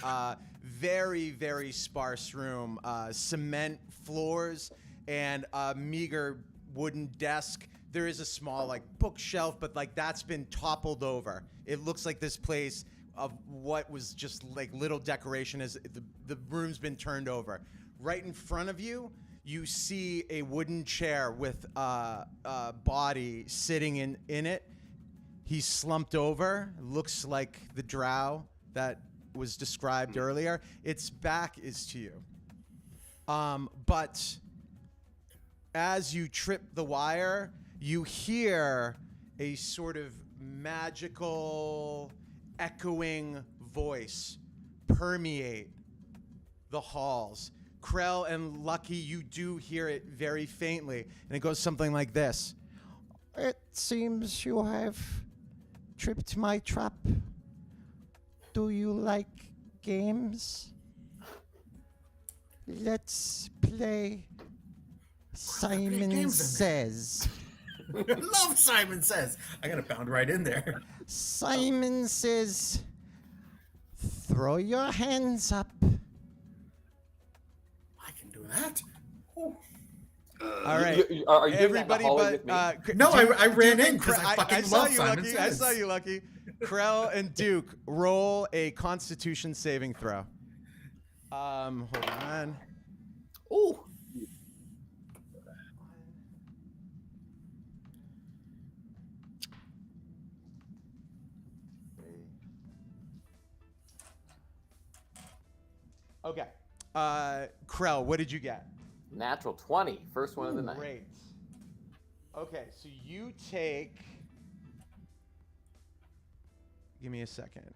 very, very sparse room, cement floors and a meager wooden desk. There is a small bookshelf, but that's been toppled over. It looks like this place of what was just little decoration as the room's been turned over. Right in front of you, you see a wooden chair with a body sitting in it. He's slumped over, looks like the drow that was described earlier. Its back is to you. But as you trip the wire, you hear a sort of magical, echoing voice permeate the halls. Krell and Lucky, you do hear it very faintly, and it goes something like this. It seems you have tripped my trap. Do you like games? Let's play Simon Says. Love Simon Says. I gotta pound right in there. Simon Says, throw your hands up. I can do that. Ooh. All right. Are you Everybody but No, I ran in because I fucking saw love you, Simon Lucky. Says. I saw you, Lucky. Krell and Duke, roll a Constitution saving throw. Hold on. Ooh. Okay. Krell, what did you get? Natural 20. First one of the night. Great. Okay, so you take. Give me a second.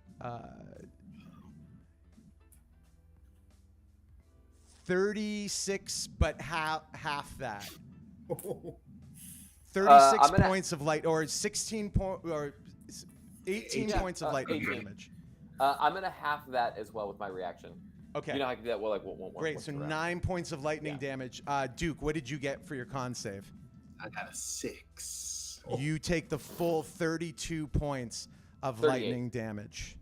36, but half that. 36 points of light, or 16 or 18 points of lightning 18. damage. I'm gonna half that as well with my reaction. Okay. You know how I can do that? Well, like one. Great. So 9 points of lightning damage. Duke, what did you get for your con save? I got a 6. You take the full 32 points of 38. lightning damage.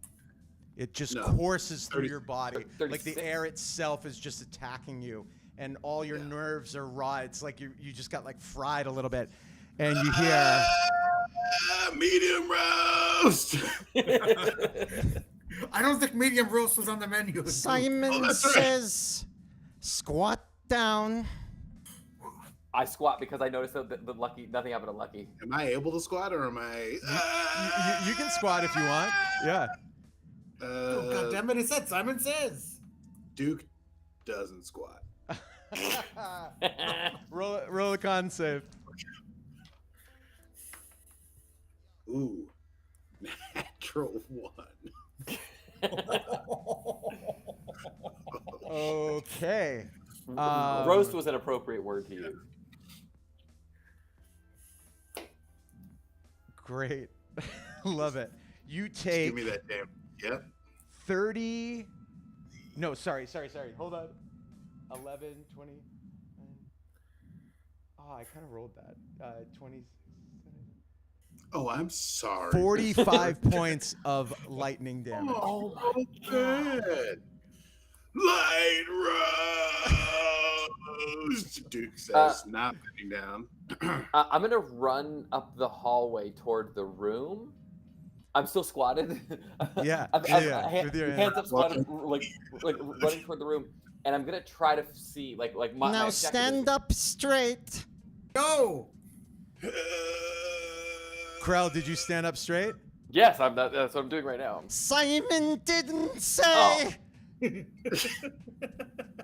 It just courses through your body. 36? Like the air itself is just attacking you, and all your nerves are raw. It's like you just got like fried a little bit. And you hear medium roast. I don't think medium roast was on the menu. Simon says, "Squat down." I squat because I noticed that the Lucky, nothing happened to Lucky. Am I able to squat or am I? You can squat if you want. Yeah. Oh, God damn it! It said Simon says. Duke doesn't squat. roll a con save. Ooh, natural 1. Okay. Roast was an appropriate word to use. Great. Love it. You take. Give me that damn. Yep. 30. No, sorry. Hold on. 11, 20. Oh, I kind of rolled that. 20. Oh, I'm sorry. 45 points of lightning damage. Oh my god. Light roast. Duke says, not sitting down. I'm gonna run up the hallway toward the room. I'm still squatted. Yeah. Hands up, squatted, like running toward the room, and I'm gonna try to see like my. Now my stand up straight. Go. Krell, did you stand up straight? Yes, that's what I'm doing right now. Simon didn't say. Oh.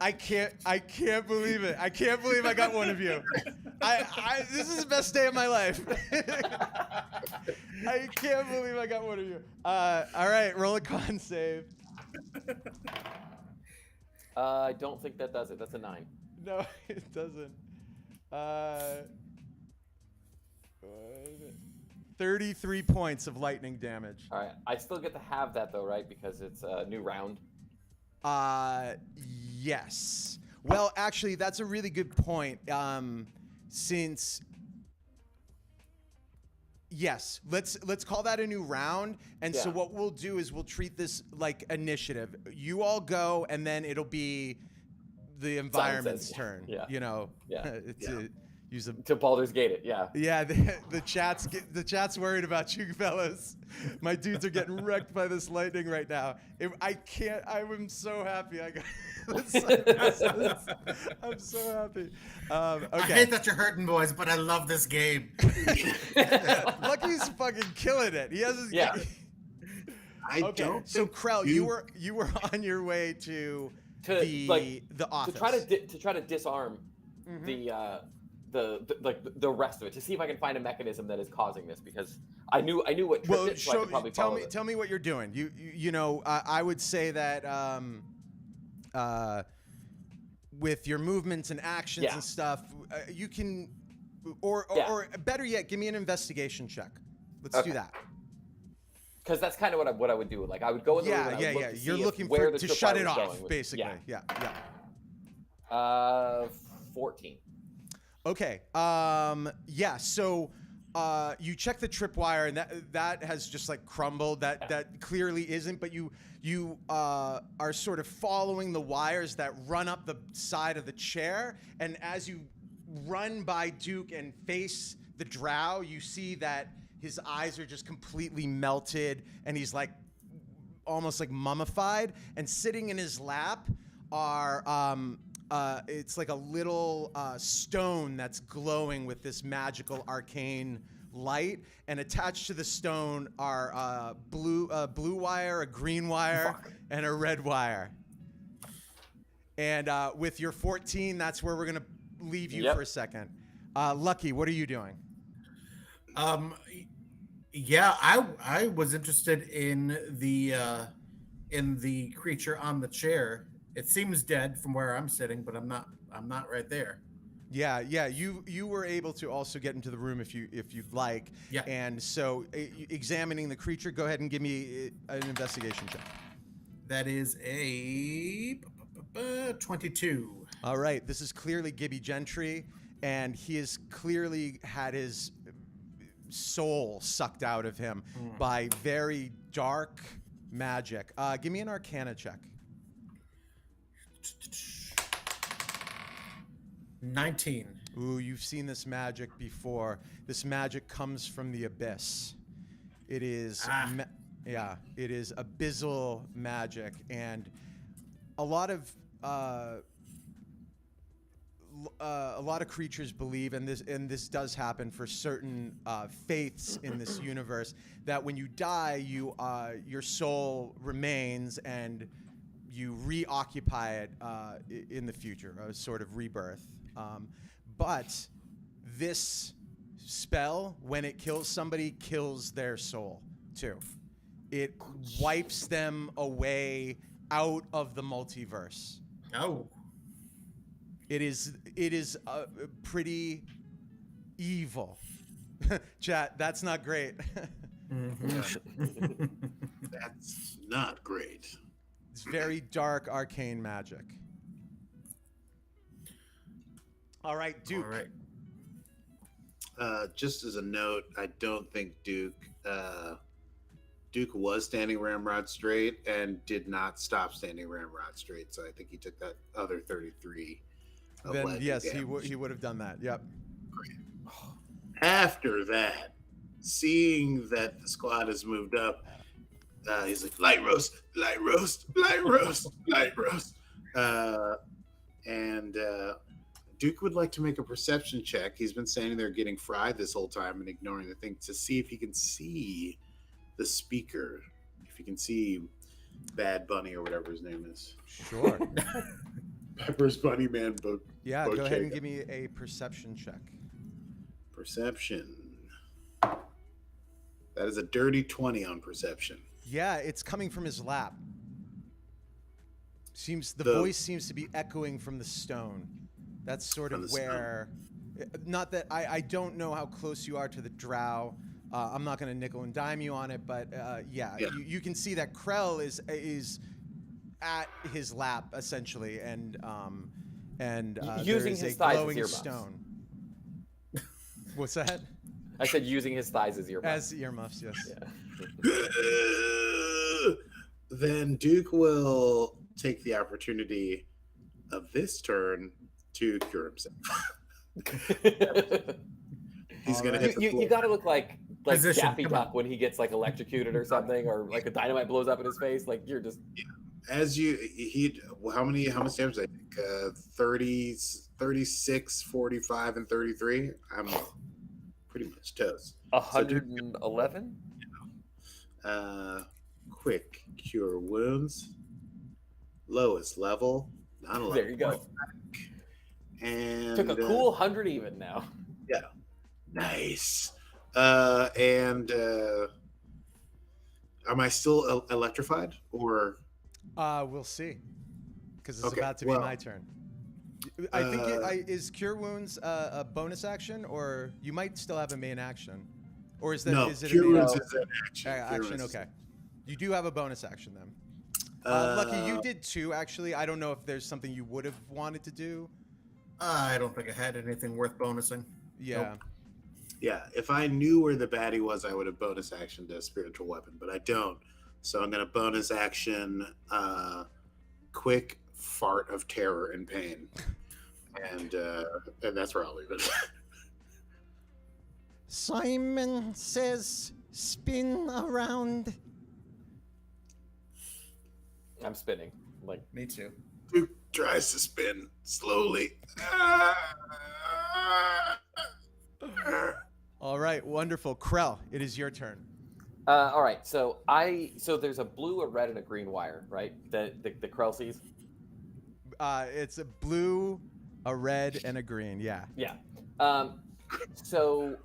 I can't believe it. I can't believe I got one of you. This is the best day of my life. I can't believe I got one of you. All right, roll a con save. I don't think that does it. That's a 9. No, it doesn't. 33 points of lightning damage. All right, I still get to have that though, right? Because it's a new round. Yes. Well, actually, that's a really good point. Since yes, let's call that a new round. And so what we'll do is we'll treat this like initiative. You all go, and then it'll be the environment's turn. Yeah. You know. Yeah. Use a To Baldur's Gate it, yeah. Yeah, the chat's worried about you fellas. My dudes are getting wrecked by this lightning right now. I'm so happy I got this. I'm so happy. Okay. I hate that you're hurting, boys, but I love this game. Lucky's fucking killing it. He has his Okay, so Krell, you were on your way to the office to try to disarm the rest of it, to see if I can find a mechanism that is causing this, because I knew what tripped it, so I could probably follow it. Tell me what you're doing. You know, I would say that with your movements and actions and stuff, you can, or better yet, give me an investigation check. Let's do that. Because that's kind of what I would do. Like I would go in the room and I would look to see You're looking where the to shut it off, going. basically. Yeah. 14. Okay. So you check the tripwire, and that has just like crumbled. That clearly isn't. But you are sort of following the wires that run up the side of the chair, and as you run by Duke and face the drow, you see that his eyes are just completely melted, and he's like almost like mummified. And sitting in his lap are it's like a little stone that's glowing with this magical arcane light, and attached to the stone are blue wire, a green wire, and a red wire. And with your 14, that's where we're gonna leave you for a second. Lucky, what are you doing? Yeah, I was interested in the creature on the chair. It seems dead from where I'm sitting, but I'm not right there. Yeah, you were able to also get into the room if you'd like. Yeah. And so, examining the creature, go ahead and give me an investigation check. That is a 22. All right, this is clearly Gibby Gentry, and he has clearly had his soul sucked out of him by very dark magic. Give me an Arcana check. 19. Ooh, you've seen this magic before. This magic comes from the abyss. It is, it is abyssal magic, and a lot of creatures believe, and this does happen for certain faiths in this universe, that when you die, your soul remains and you reoccupy it in the future, a sort of rebirth. But this spell, when it kills somebody, kills their soul too. It wipes them away out of the multiverse. Oh. It is pretty evil. Chat, that's not great. That's not great. It's very dark, arcane magic. All right, Duke. All right. Just as a note, I don't think Duke was standing ramrod straight and did not stop standing ramrod straight. So I think he took that other 33. Then yes, he would have done that. Yep. Great. After that, seeing that the squad has moved up, he's like, light roast, light roast, light roast, light roast. And Duke would like to make a perception check. He's been standing there getting fried this whole time and ignoring the thing to see if he can see the speaker, if he can see Bad Bunny or whatever his name is. Sure. Pepper's Bunny Man. Yeah, go ahead and give me a perception check. Perception. That is a dirty 20 on perception. Yeah, it's coming from his lap. The voice seems to be echoing from the stone. That's sort of where, not that I don't know how close you are to the drow. I'm not going to nickel and dime you on it, but yeah. You can see that Krell is at his lap essentially, and using there is his a thighs as glowing earmuffs. stone. What's that? I said using his thighs as earmuffs. As earmuffs, yes. Yeah. Then Duke will take the opportunity of this turn to cure himself. He's gonna hit the floor. You gotta look like Position, Daffy come Duck on. when he gets like electrocuted or something, or like a dynamite blows up in his face. Like you're just As how much damage? I think 30, 36, 45, and 33. I'm pretty much toast. 111. Quick cure wounds. Lowest level. Not 11. There you go. And Took a cool 100 even now. Yeah. Nice. And am I still electrified or? We'll see, because it's Okay, about to be my turn. I think is Cure Wounds a bonus action, or you might still have a main action, or is that No, is it Cure a main Wounds is an action. Cure action? Wounds is- Okay, you do have a bonus action then. Lucky, you did too. Actually, I don't know if there's something you would have wanted to do. I don't think I had anything worth bonusing. Yeah. Nope. Yeah, if I knew where the baddie was, I would have bonus action to spiritual weapon, but I don't. So I'm gonna bonus action quick fart of terror and pain. And that's where I'll leave it. Simon says, "Spin around." I'm spinning. Like Me too. Duke tries to spin slowly. All right, wonderful. Krell, it is your turn. all right, so there's a blue, a red, and a green wire, right? The Krell sees. It's a blue, a red, and a green. Yeah. Yeah. So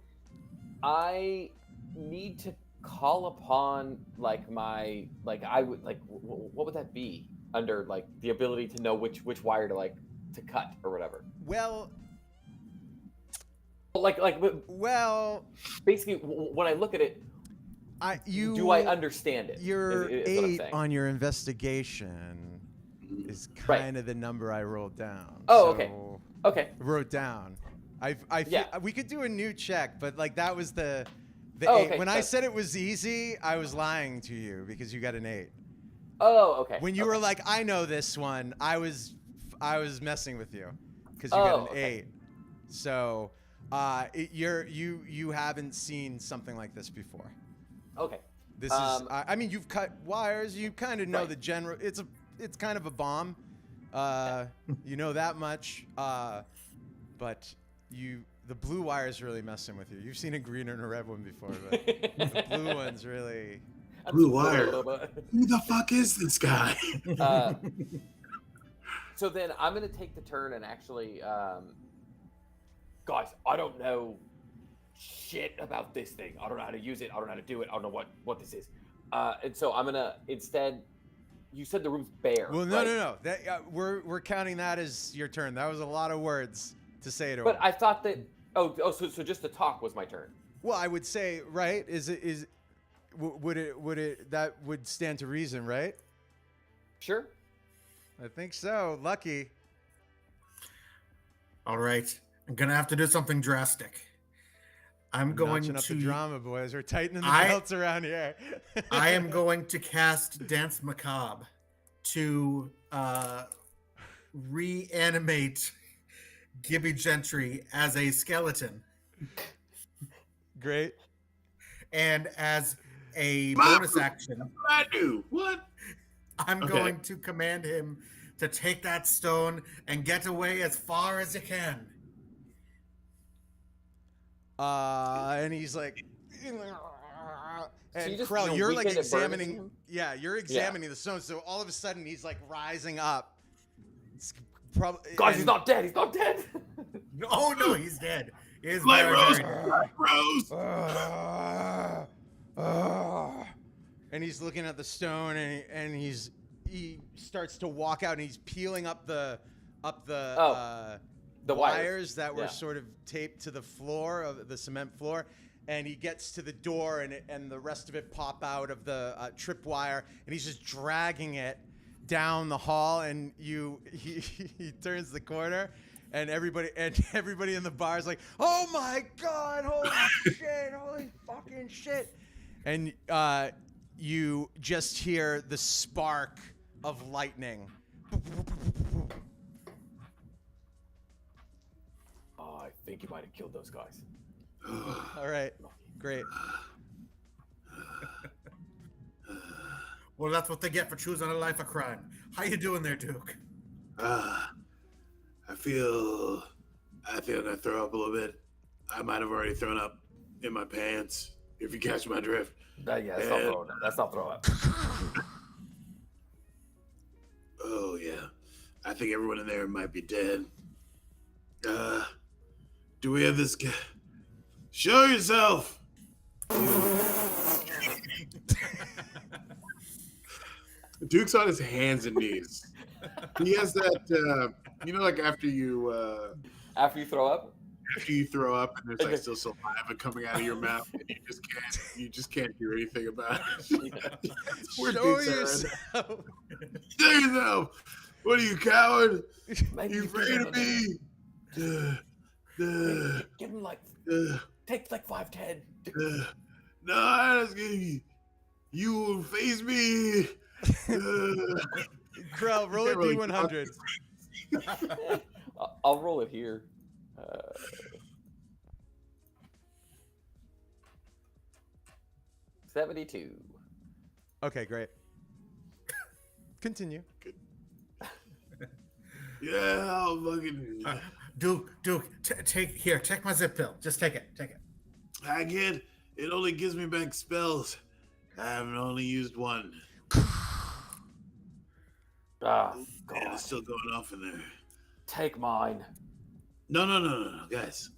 I need to call upon what would that be under like the ability to know which wire to to cut or whatever. Well, Well, basically, when I look at it, do I understand it? Your is what I'm 8 saying. on your investigation is kind of the number I rolled down. Oh, so okay. Wrote down. We could do a new check, but like that was the 8. Okay, when I said it was easy, I was lying to you because you got an 8. Oh, okay. When you were like, I know this one, I was messing with you because you got an 8. So you haven't seen something like this before. Okay. This is. I mean, you've cut wires. You kind of know the general. It's kind of a bomb. You know that much. But the blue wire is really messing with you. You've seen a green and a red one before, but the blue one's really. Blue wire. Who the fuck is this guy? So then I'm gonna take the turn and actually, guys, I don't know shit about this thing. I don't know how to use it. I don't know how to do it. I don't know what this is. And so I'm gonna instead. You said the room's bare. Well, no. That we're counting that as your turn. That was a lot of words to say to him. But I thought that. So just the talk was my turn. Well, I would say, right? Would it that would stand to reason, right? Sure. I think so. Lucky. All right. I'm going to have to do something drastic. I'm going notching up to the drama, boys. We're tightening the belts around here. I am going to cast Dance Macabre to reanimate Gibby Gentry as a skeleton. Great. And as a bonus action, I do. What? I'm going to command him to take that stone and get away as far as he can. And he's like, and so Krell, you're like examining. Yeah, you're examining the stone. So all of a sudden, he's like rising up. Guys, he's not dead. He's not dead. Oh no, he's dead. He's Light Rose. And he's looking at the stone, and he starts to walk out, and he's peeling up the wires that were sort of taped to the floor of the cement floor, and he gets to the door, and the rest of it pop out of the tripwire, and he's just dragging it down the hall, and he turns the corner, and everybody in the bar is like, oh my god, holy shit, holy fucking shit, and you just hear the spark of lightning. I think you might have killed those guys. All right, great. Well, that's what they get for choosing a life of crime. How you doing there, Duke? I think I'm gonna throw up a little bit. I might have already thrown up in my pants, if you catch my drift. Yeah, that's not throwing up. Oh yeah, I think everyone in there might be dead. Do we have this guy? Show yourself! Duke's on his hands and knees. He has that, like after you throw up? After you throw up and there's like still saliva coming out of your mouth and you just can't do anything about it. Show yourself. Show yourself! What are you, coward? You afraid of me? Give him take 5-10. No, I'm asking you will face me. Krell, roll a D100. I'll roll it here. 72. Okay, great. Continue. Yeah, I'll fucking. Duke, take my zip pill. Just take it. I can't. It only gives me back spells. I haven't only used one. God. And it's still going off in there. Take mine. No, guys.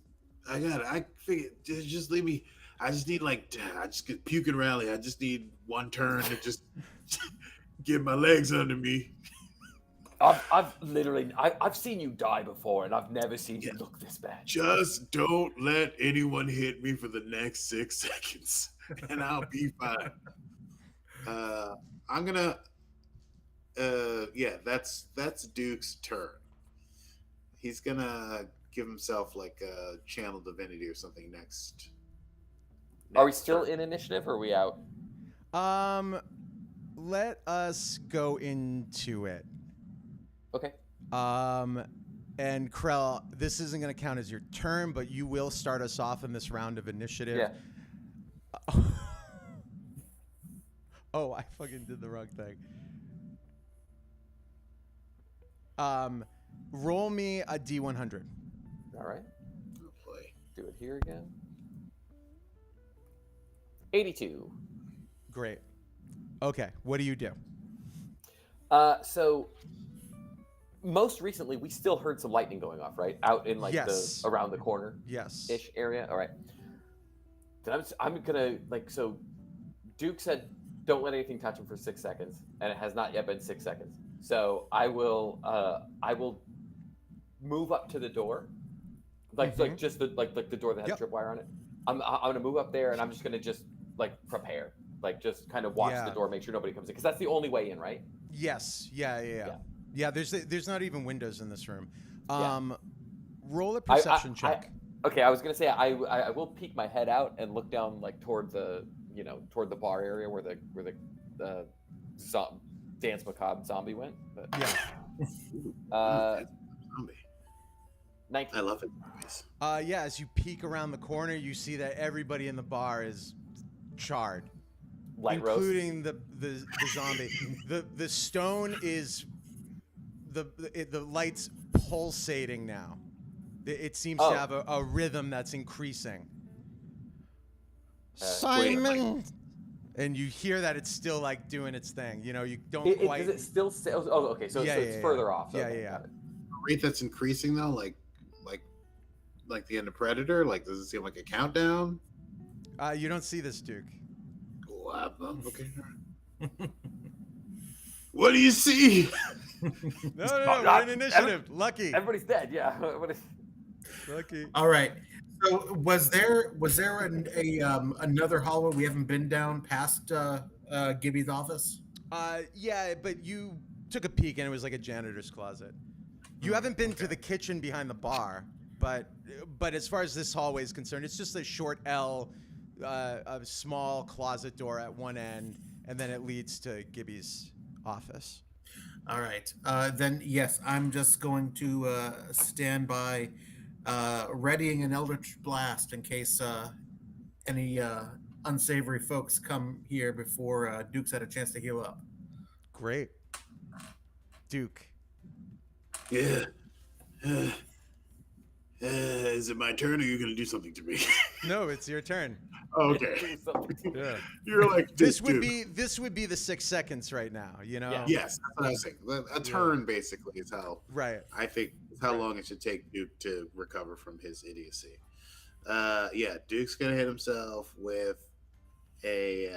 I got it. I figured just leave me. I just need I just get puke and rally. I just need one turn to just get my legs under me. I've literally I've seen you die before, and I've never seen you look this bad. Just don't let anyone hit me for the next 6 seconds, and I'll be fine. I'm gonna. That's Duke's turn. He's gonna give himself like a channel divinity or something next. Are we still in initiative, or are we out? Let us go into it. Okay. And Krell, this isn't going to count as your turn, but you will start us off in this round of initiative. Yeah. Oh, I fucking did the wrong thing. Roll me a D100. All right. Oh boy. Do it here again. 82. Great. Okay, what do you do? So most recently, we still heard some lightning going off, right? Out in Yes. the around the corner Yes. ish area. All right. Then I'm gonna so Duke said don't let anything touch him for 6 seconds, and it has not yet been 6 seconds. So I will move up to the door, like just the the door that has tripwire on it. I'm gonna move up there, and I'm just gonna prepare, just kind of watch the door, make sure nobody comes in, because that's the only way in, right? Yes. Yeah. There's not even windows in this room. Roll a perception check. Okay, I was gonna say I will peek my head out and look down toward the toward the bar area where the Dance Macabre zombie went. But Yeah. Zombie. 19. I love it. Yeah, as you peek around the corner, you see that everybody in the bar is charred, including the zombie. The stone is the light's pulsating now. It seems to have a rhythm that's increasing. Simon. And you hear that it's still doing its thing. You don't quite. Does it still say? Oh, okay. So it's further off. So Yeah. Got it. The rate that's increasing though, like the end of Predator. Does it seem like a countdown? You don't see this, Duke. Wow. Okay. What do you see? No, we're in initiative. Lucky. Everybody's dead. Yeah. Lucky. All right. So was there another hallway we haven't been down past Gibby's office? Yeah, but you took a peek and it was like a janitor's closet. You haven't been to the kitchen behind the bar, but as far as this hallway is concerned, it's just a short L, a small closet door at one end, and then it leads to Gibby's office. All right. Then yes, I'm just going to stand by, readying an Eldritch Blast in case any unsavory folks come here before Duke's had a chance to heal up. Great. Duke. Yeah. Is it my turn, or are you going to do something to me? No, it's your turn. Okay. Yeah. You're like This would be the 6 seconds right now, Yeah. Yes, that's what I was saying. A turn basically is how I think is how long it should take Duke to recover from his idiocy. Duke's gonna hit himself with a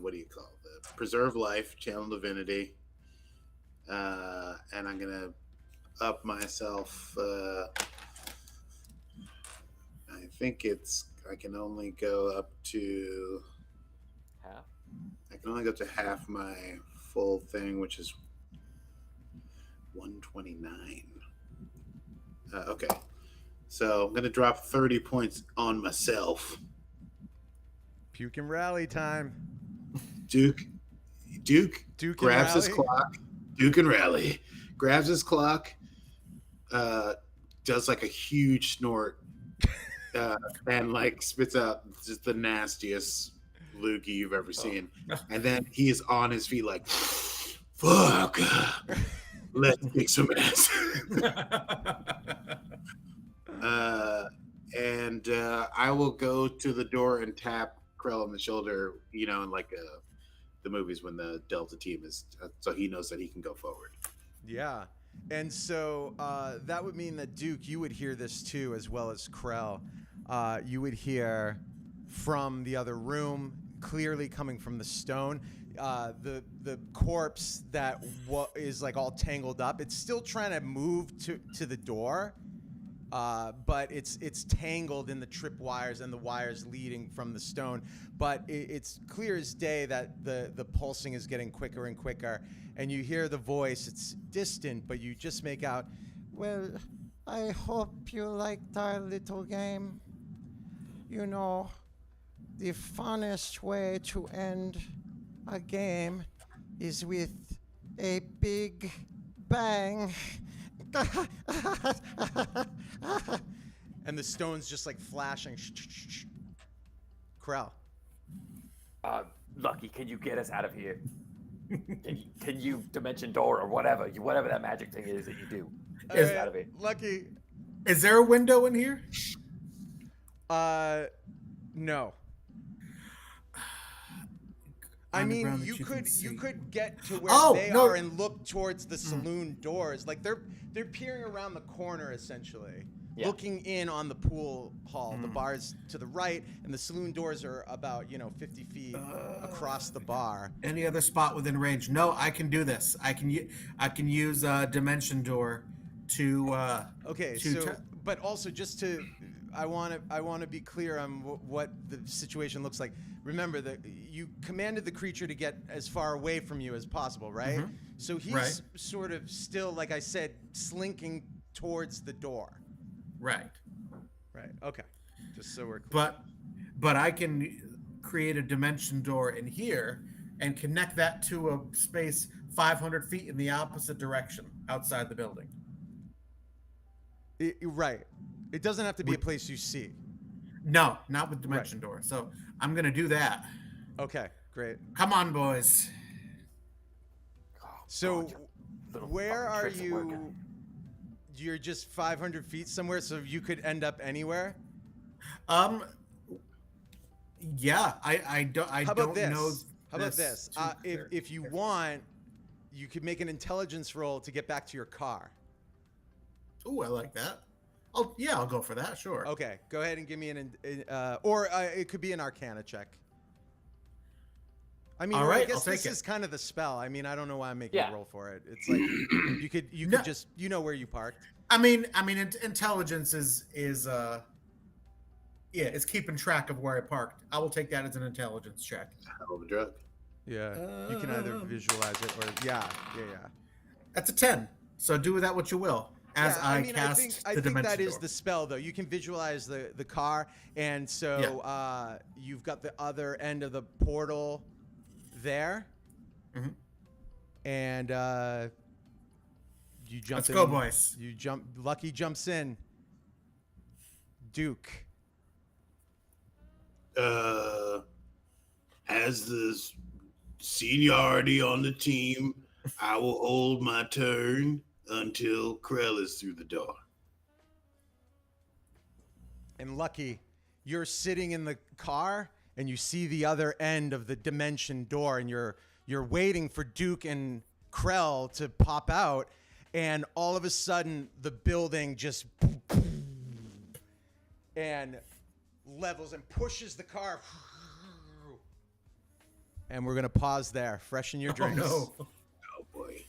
what do you call it? Preserve life, channel divinity, and I'm gonna up myself. I think I can only go up to Half. I can only go to half my full thing, which is 129. Okay. So I'm going to drop 30 points on myself. Puke and rally time. Duke grabs his clock. Duke and rally. Grabs his clock, does like a huge snort, and spits out just the nastiest loogie you've ever seen. And then he is on his feet like, fuck, let's kick some ass. And I will go to the door and tap Krell on the shoulder, in the movies when the Delta team is, so he knows that he can go forward. Yeah. And so that would mean that Duke, you would hear this too, as well as Krell. you would hear from the other room, clearly coming from the stone, the corpse that is like all tangled up. It's still trying to move to the door, but it's tangled in the tripwires and the wires leading from the stone. But it's clear as day that the pulsing is getting quicker and quicker, and you hear the voice. It's distant, but you just make out, "Well, I hope you liked our little game. You know, the funnest way to end a game is with a big bang." And the stone's just like flashing. Krell. Lucky, can you get us out of here? Can you dimension door or whatever that magic thing is that you do? Get us out of here. Lucky. Is there a window in here? No. I mean, you could get to where they are and look towards the saloon doors. Like they're peering around the corner essentially, looking in on the pool hall. The bar's to the right, and the saloon doors are about 50 feet across the bar. Any other spot within range? No, I can do this. I can use dimension door to. But also just to, I want to be clear on what the situation looks like. Remember that you commanded the creature to get as far away from you as possible, right? Mm-hmm. So he's sort of still, like I said, slinking towards the door. Right. Right. Okay. Just so we're clear. But I can create a dimension door in here and connect that to a space 500 feet in the opposite direction outside the building. Right. It doesn't have to be a place you see. No, not with dimension door. So I'm going to do that. Okay, great. Come on, boys. So where are you? You're just 500 feet somewhere, so you could end up anywhere? Yeah, I don't know. How about this? If you want, you could make an intelligence roll to get back to your car. Oh, I like that. Oh, yeah, I'll go for that. Sure. Okay, go ahead and give me or it could be an Arcana check. I mean, all right, I guess this is kind of the spell. I mean, I don't know why I'm making a roll for it. It's like you could just where you parked. I mean, intelligence is it's keeping track of where I parked. I will take that as an intelligence check. Hell of a drug. Yeah, you can either visualize it or yeah. That's a 10. So do with that what you will. I think that is the spell, though. You can visualize the car, and so you've got the other end of the portal there, and you jump. Let's go, boys. You jump. Lucky jumps in. Duke. As the seniority on the team, I will hold my turn until Krell is through the door. And Lucky, you're sitting in the car and you see the other end of the dimension door, and you're waiting for Duke and Krell to pop out, and all of a sudden the building just and levels and pushes the car. And we're gonna pause there. Freshen your drinks. Oh no. Oh boy.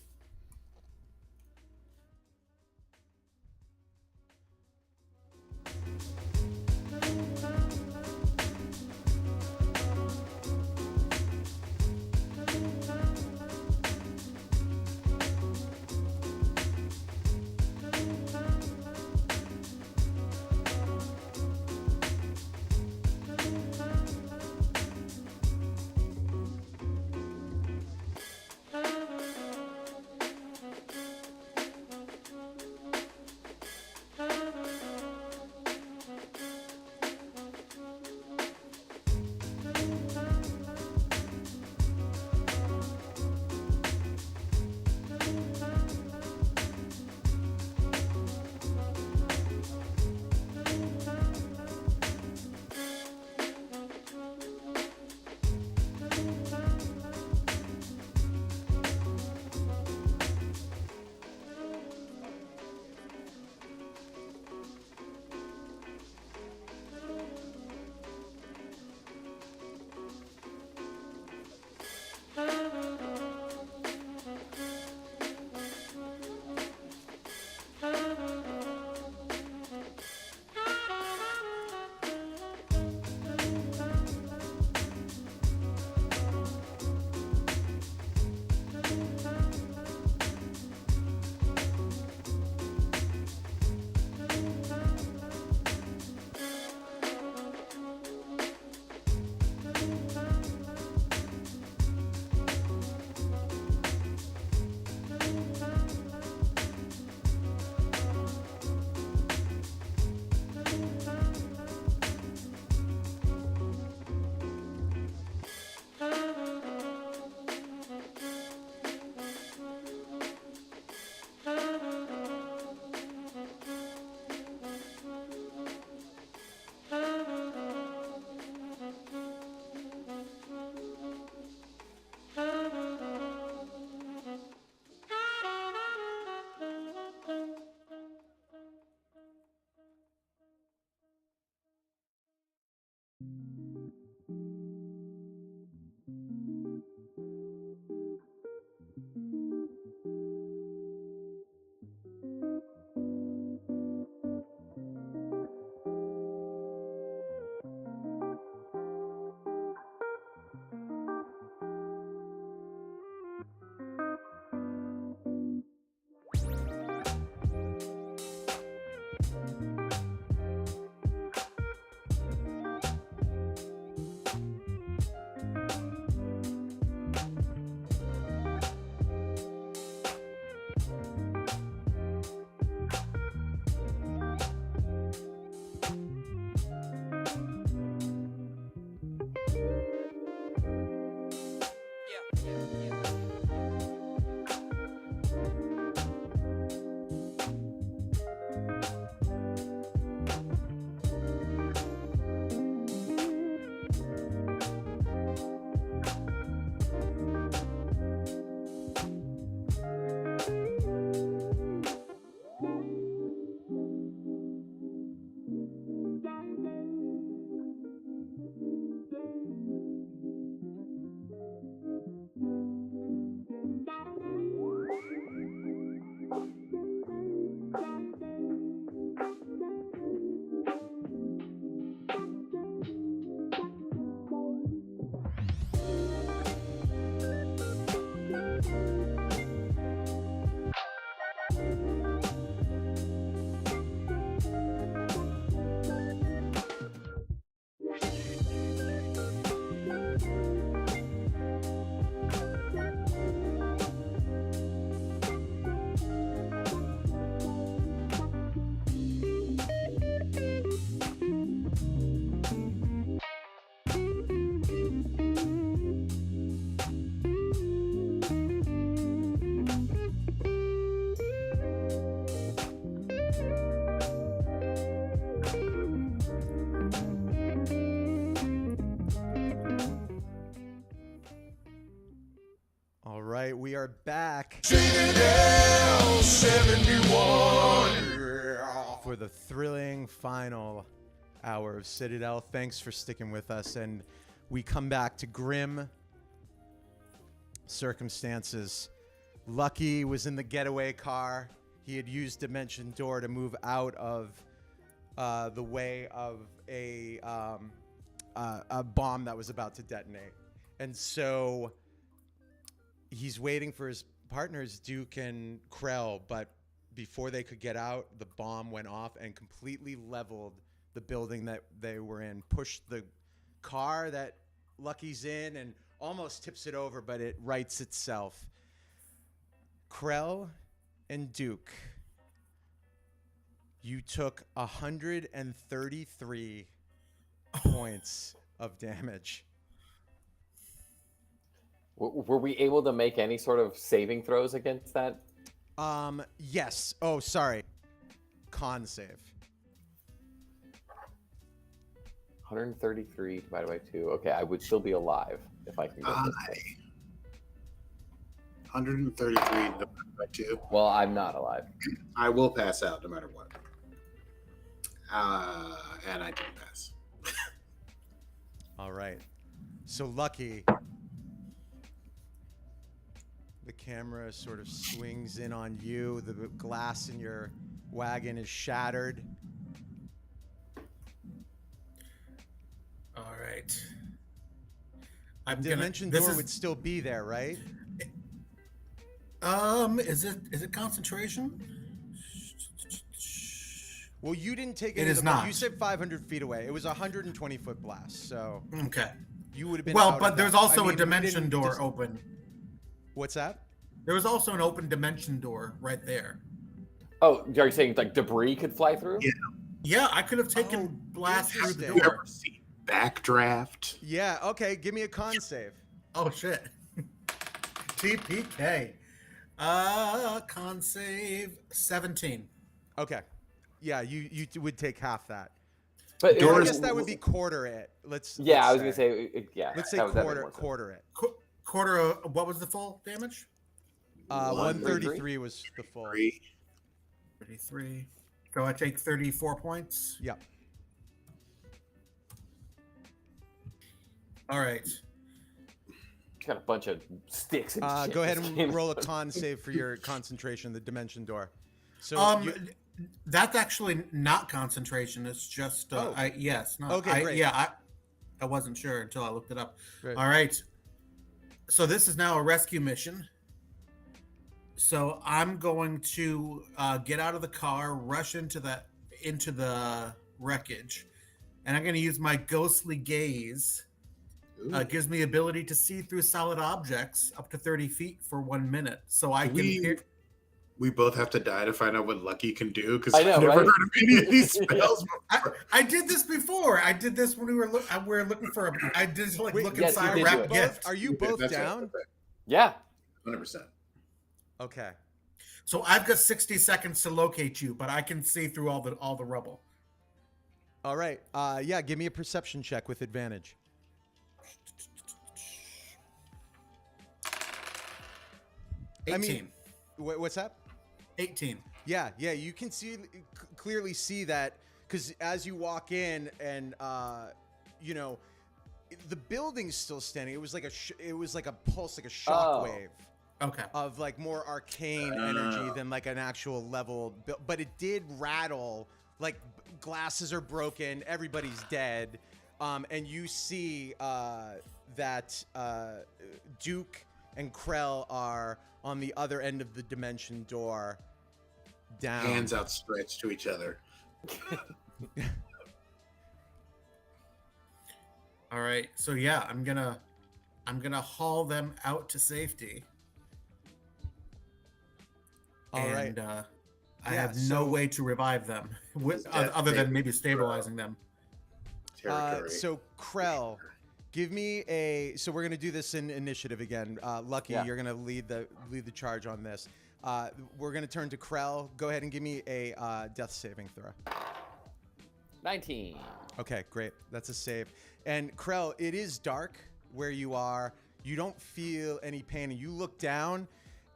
are back Citadel 71. for the thrilling final hour of Citadel. Thanks for sticking with us. And we come back to grim circumstances. Lucky was in the getaway car. He had used Dimension Door to move out of the way of a bomb that was about to detonate. And so he's waiting for his partners, Duke and Krell, but before they could get out, the bomb went off and completely leveled the building that they were in, pushed the car that Lucky's in and almost tips it over, but it rights itself. Krell and Duke, you took 133 points of damage. Were we able to make any sort of saving throws against that? Yes. Oh, sorry. Con save. 133 divided by 2. Okay, I would still be alive if I can get this thing. 133 divided by 2. Well, I'm not alive. I will pass out no matter what. And I didn't pass. All right. So Lucky, the camera sort of swings in on you. The glass in your wagon is shattered. All right. Dimension Door would still be there, right? Is it concentration? Well, you didn't take It any is of the not. You said 500 feet away. It was a 120-foot blast, so Okay. you would have been Well, out but of there's that. also I mean, a we dimension didn't door dis- open. What's that? There was also an open dimension door right there. Oh, are you saying like debris could fly through? Yeah. Yeah, I could have taken Oh, blast through the interesting. You door. ever seen Backdraft? Yeah, okay. Give me a con save. Oh shit. TPK. Con save 17. Okay. Yeah, you would take half that. But Yeah, I Doors- guess that would be quarter it. Let's I was gonna say yeah. Let's say that would make quarter more sense. quarter it. Quarter of, what was the full damage? 133 was the full. 33. So I take 34 points. Yep. All right. Got a bunch of sticks and shit. Go ahead this and game. roll a con save for your concentration, the dimension door. So That's actually not concentration. It's just Oh. yes. No, Okay, great. I wasn't sure until I looked it up. Great. All right. So this is now a rescue mission. So I'm going to get out of the car, rush into the wreckage, and I'm going to use my ghostly gaze. Gives me ability to see through solid objects up to 30 feet for 1 minute. So I can hear. We both have to die to find out what Lucky can do because I I've know, never right? heard of any of these spells. I did this before. I did this when we were looking for I did like Wait, look yes, inside you a did do wrapped it. gift. Are you both That's right, down? that's right. Yeah. 100%. Okay. So I've got 60 seconds to locate you, but I can see through all the rubble. All right. Yeah, give me a perception check with advantage. I 18. mean, what's that? 18. Yeah, you can clearly see that because as you walk in and the building's still standing. It was like a pulse, like a shock wave Okay. of like more arcane energy than like an actual level. But it did rattle. Like glasses are broken. Everybody's dead. And you see that Duke and Krell are on the other end of the dimension door. Down. Hands outstretched to each other. All right. So yeah, I'm gonna haul them out to safety. All right. I Yeah, have no so- way to revive them Death other than saving maybe throw. stabilizing them. Territory. So Krell, give me so we're gonna do this in initiative again. Lucky, Yeah. you're gonna lead the charge on this. We're gonna turn to Krell. Go ahead and give me a death saving throw. 19. Okay, great. That's a save. And Krell, it is dark where you are. You don't feel any pain, and you look down,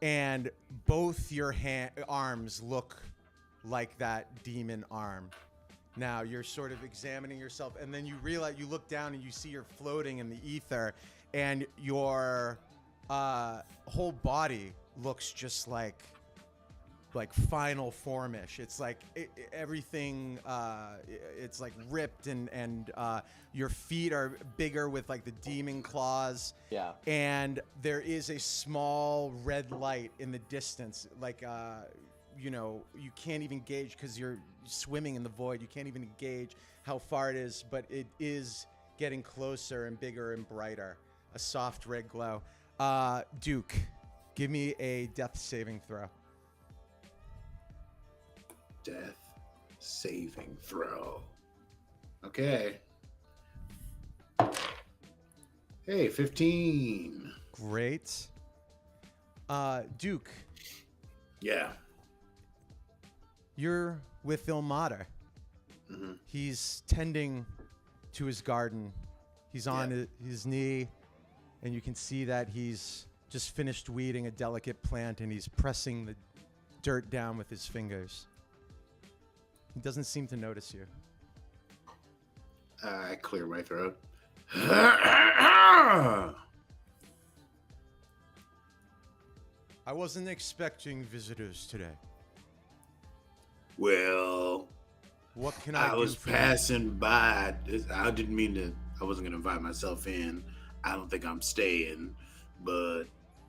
and both your arms look like that demon arm. Now you're sort of examining yourself, and then you realize, you look down and you see you're floating in the ether, and your whole body looks just like final formish. It's like everything, it's like ripped, and your feet are bigger with like the demon claws. Yeah. And there is a small red light in the distance, like you know, you can't even gauge because you're swimming in the void. You can't even gauge how far it is, but it is getting closer and bigger and brighter. A soft red glow. Duke, give me a death saving throw. Death saving throw. Okay. Hey, 15. Great. Duke, Yeah. you're with Ilmater. Mm-hmm. He's tending to his garden. He's on his knee, and you can see that he's just finished weeding a delicate plant, and he's pressing the dirt down with his fingers. He doesn't seem to notice you. I clear my throat. I wasn't expecting visitors today. Well, What can I do? I was for you? passing by. I didn't mean to. I wasn't going to invite myself in. I don't think I'm staying. But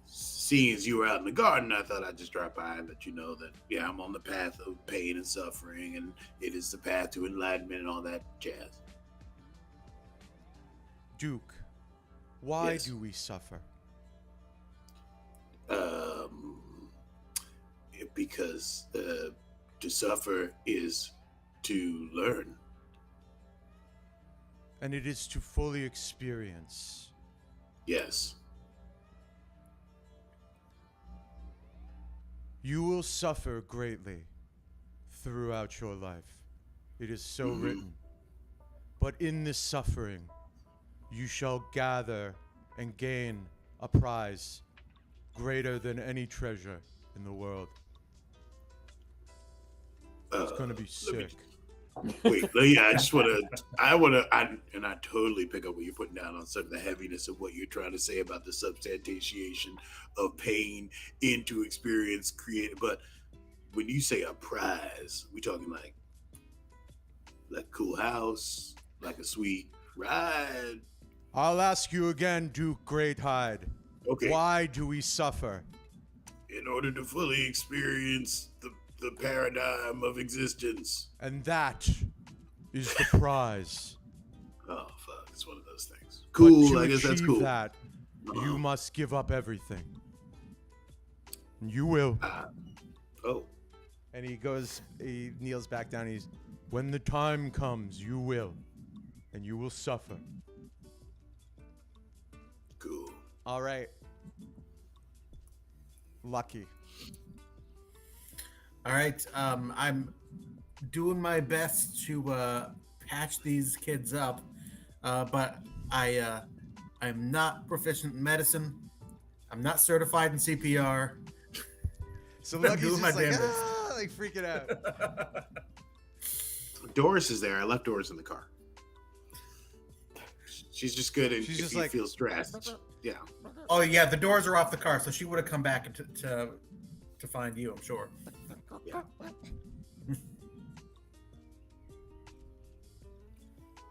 seeing as you were out in the garden, I thought I'd just drop by and let you know that, yeah, I'm on the path of pain and suffering, and it is the path to enlightenment and all that jazz. Duke, why Yes. do we suffer? Because to suffer is to learn. And it is to fully experience. Yes. You will suffer greatly throughout your life. It is so written. But in this suffering, you shall gather and gain a prize greater than any treasure in the world. It's going to be sick. Wait, yeah, I totally pick up what you're putting down on some of the heaviness of what you're trying to say about the substantiation of pain into experience created. But when you say a prize, we talking like a cool house, like a sweet ride. I'll ask you again, Duke Greathide. Okay. Why do we suffer? In order to fully experience the paradigm of existence. And that is the prize. Oh, fuck. It's one of those things. But Cool. to I guess that's achieve cool. that, you must give up everything. And you will. Oh. And he kneels back down. When the time comes, you will. And you will suffer. Cool. All right. Lucky. All right, I'm doing my best to patch these kids up, but I'm not proficient in medicine. I'm not certified in CPR. So I'm Lucky's doing just my like, damn best. like freaking out. Doris is there. I left Doris in the car. She's just good, and She's if just you like- feel stressed, yeah. Oh yeah, the doors are off the car, so she would have come back to find you, I'm sure. Yeah.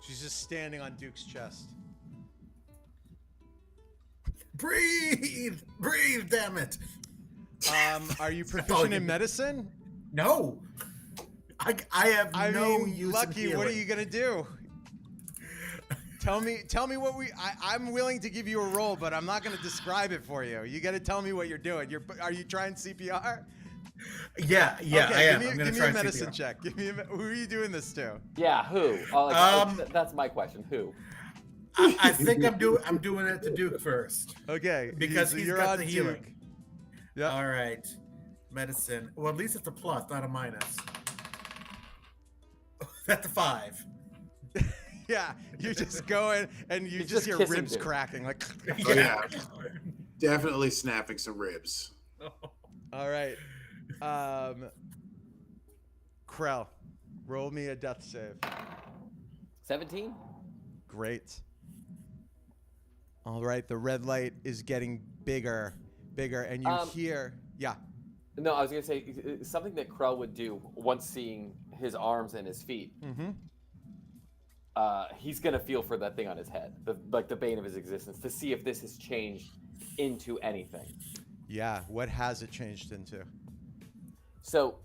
She's just standing on Duke's chest. Breathe, damn it! Are you all proficient you in do. medicine? No, I have no use in Lucky, what are healing. you gonna do? Tell me what I'm willing to give you a roll, but I'm not gonna describe it for you. You gotta tell me what you're doing. Are you trying CPR? Yeah, Okay, I am. I'm give gonna me try a medicine CPR. check. Who are you doing this to? Yeah, who? That's my question. Who? I think I'm doing it to Duke first. Okay, Because so he's you're got on the Duke. healing. Yeah. All right, medicine. Well, at least it's a plus, not a minus. That's a 5. Yeah, you're just going and you He's just just hear kissing ribs Duke. cracking like. Oh, yeah. Definitely snapping some ribs. All right. Krell, roll me a death save. 17. Great. All right, the red light is getting bigger, and you hear, yeah. No, I was gonna say something that Krell would do once seeing his arms and his feet. Mm-hmm. He's gonna feel for that thing on his head, the bane of his existence, to see if this has changed into anything. Yeah, what has it changed into? So,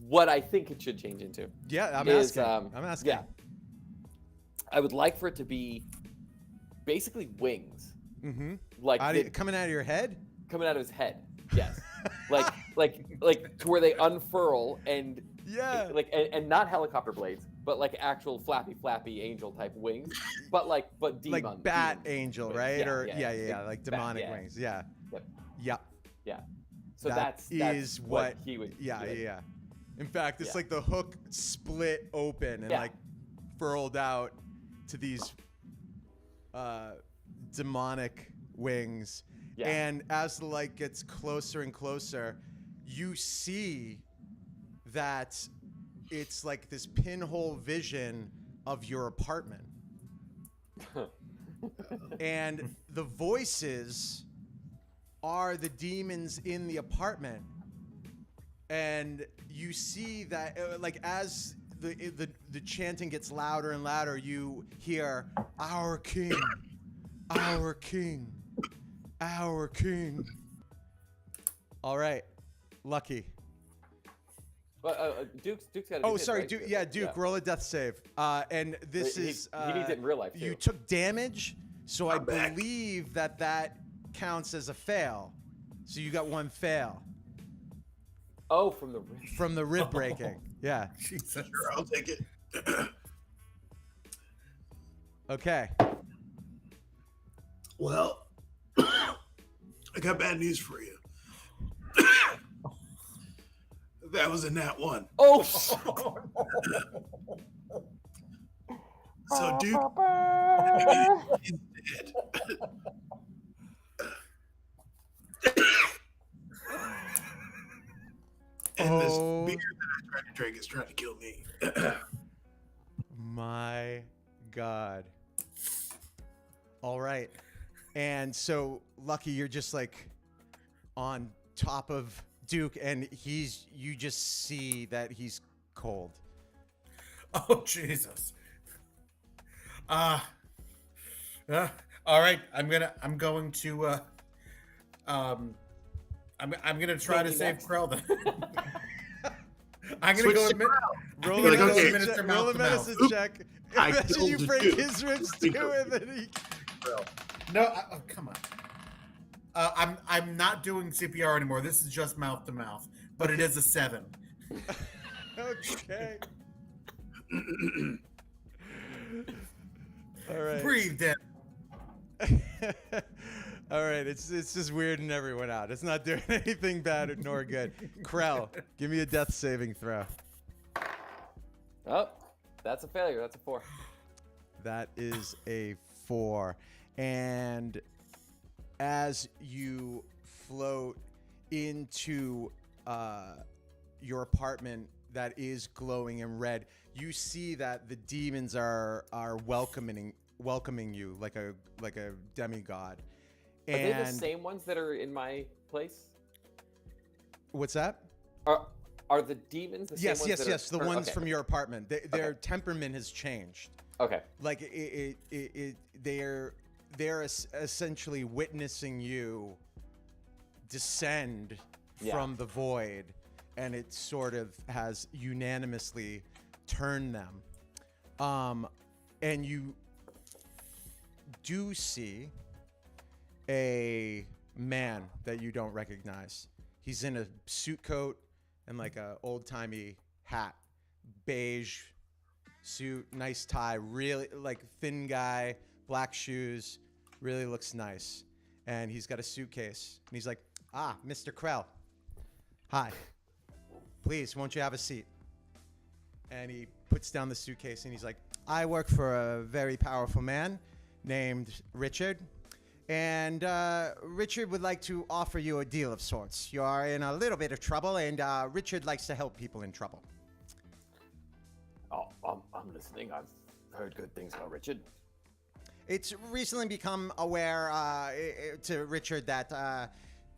what I think it should change into. Yeah, I'm is, asking. I'm asking. Yeah, I would like for it to be basically wings. Mm-hmm. Like coming out of your head? Coming out of his head. Yes. like to where they unfurl and and not helicopter blades, but like actual flappy angel type wings, but demon, like bat demon angel, wings. right? Yeah, like demonic wings. Yeah. Yep. Yeah. So that's what he would. Yeah. In fact, it's like the hook split open and like furled out to these demonic wings. Yeah. And as the light gets closer and closer, you see that it's like this pinhole vision of your apartment. And the voices are the demons in the apartment. And you see that like as the chanting gets louder and louder, you hear, "Our king, our king, our king." All right, Lucky. Well, Duke's got to. Oh, sorry, Duke. Yeah, Duke. Roll a death save. And this is. He needs it in real life too. You took damage, so I believe that counts as a fail. So you got one fail. Oh, from the rib. From the rib breaking. Yeah. Jesus. Sure, I'll take it. Okay. Well, I got bad news for you. That was a nat 1. Oh. So, Duke is dead. And this beer that I tried to drink is trying to kill me. My God. All right. And so, Lucky, you're just like on top of Duke, and you just see that he's cold. Oh, Jesus. All right. I'm going to try to save Krell then. I'm gonna go with roll a medicine check. Imagine you break his ribs too, and then he. No, come on. I'm not doing CPR anymore. This is just mouth to mouth, but it is a 7. Okay. All right. Breathe in. All right, it's just weirding everyone out. It's not doing anything bad nor good. Krell, give me a death saving throw. Oh, that's a failure. That's a 4. That is a 4. And as you float into your apartment that is glowing in red, you see that the demons are welcoming you like a demigod. Are they the same ones that are in my place? What's that? Are the demons the same ones? Yes. The ones from your apartment. Their temperament has changed. Okay. Like they're essentially witnessing you descend from the void, and it sort of has unanimously turned them. And you do see a man that you don't recognize. He's in a suit coat and like a old-timey hat, beige suit, nice tie, really like thin guy, black shoes, really looks nice. And he's got a suitcase. And he's like, Mr. Krell. Hi. Please, won't you have a seat? And he puts down the suitcase and he's like, I work for a very powerful man named Richard. And Richard would like to offer you a deal of sorts. You are in a little bit of trouble, and Richard likes to help people in trouble. Oh, I'm listening. I've heard good things about Richard. It's recently become aware to Richard that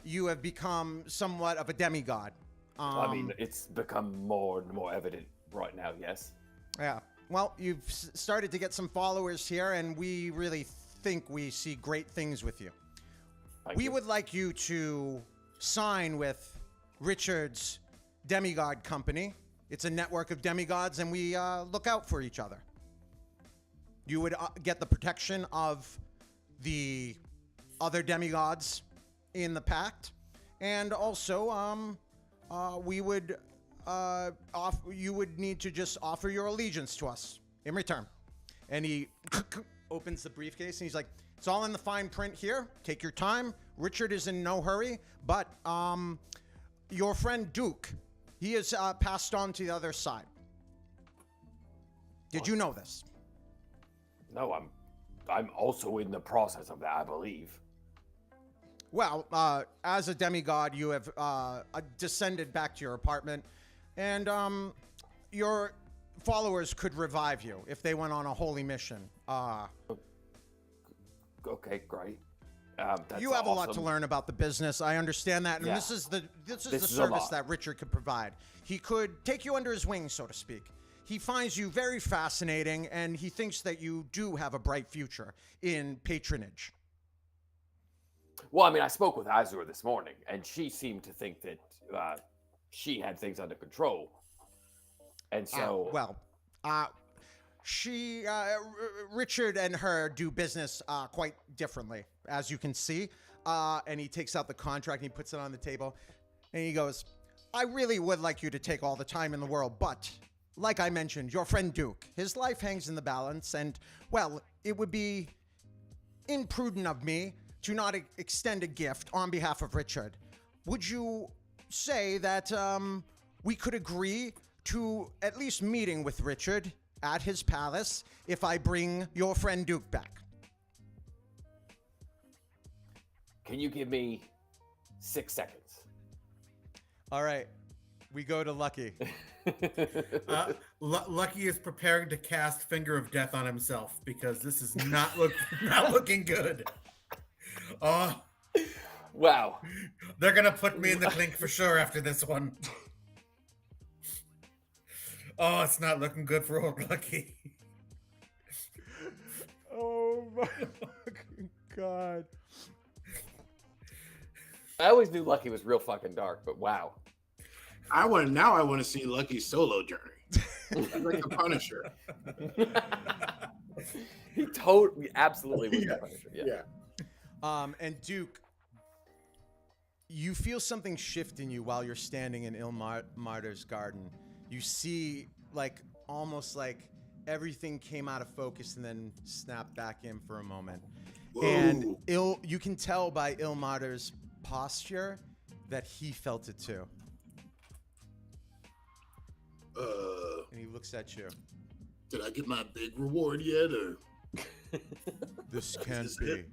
you have become somewhat of a demigod. I mean, it's become more and more evident right now, yes. Yeah. Well, you've started to get some followers here, and we really think we see great things with you. We would like you to sign with Richard's demigod company. It's a network of demigods, and we look out for each other. You would get the protection of the other demigods in the pact, and also we would you would need to just offer your allegiance to us in return. And he opens the briefcase and he's like, it's all in the fine print here. Take your time. Richard is in no hurry, but your friend Duke, he is passed on to the other side. Did you know this? No, I'm also in the process of that, I believe. Well, as a demigod, you have descended back to your apartment, and your followers could revive you if they went on a holy mission. Okay, great. You have a lot to learn about the business. I understand that, and Yeah. this is the service that Richard could provide. He could take you under his wing, so to speak. He finds you very fascinating, and he thinks that you do have a bright future in patronage. Well, I mean, I spoke with Azure this morning, and she seemed to think that she had things under control. And so... Richard and her do business quite differently, as you can see. And he takes out the contract and he puts it on the table. And he goes, I really would like you to take all the time in the world, but like I mentioned, your friend Duke, his life hangs in the balance. And, well, it would be imprudent of me to not extend a gift on behalf of Richard. Would you say that we could agree to at least meeting with Richard at his palace if I bring your friend Duke back? Can you give me 6 seconds? All right. We go to Lucky. Lucky is preparing to cast Finger of Death on himself because this is not looking good. Wow. They're going to put me in the clink for sure after this one. Oh, it's not looking good for old Lucky. Oh my fucking God. I always knew Lucky was real fucking dark, but wow. I want to see Lucky's solo journey. Like the Punisher. He totally, absolutely was the Punisher. Yeah. And Duke, you feel something shift in you while you're standing in Ilmarter's garden. You see, like, almost like everything came out of focus and then snapped back in for a moment. Whoa. And you can tell by Ilmarter's posture that he felt it too. And he looks at you. Did I get my big reward yet, or This can't Is be. it?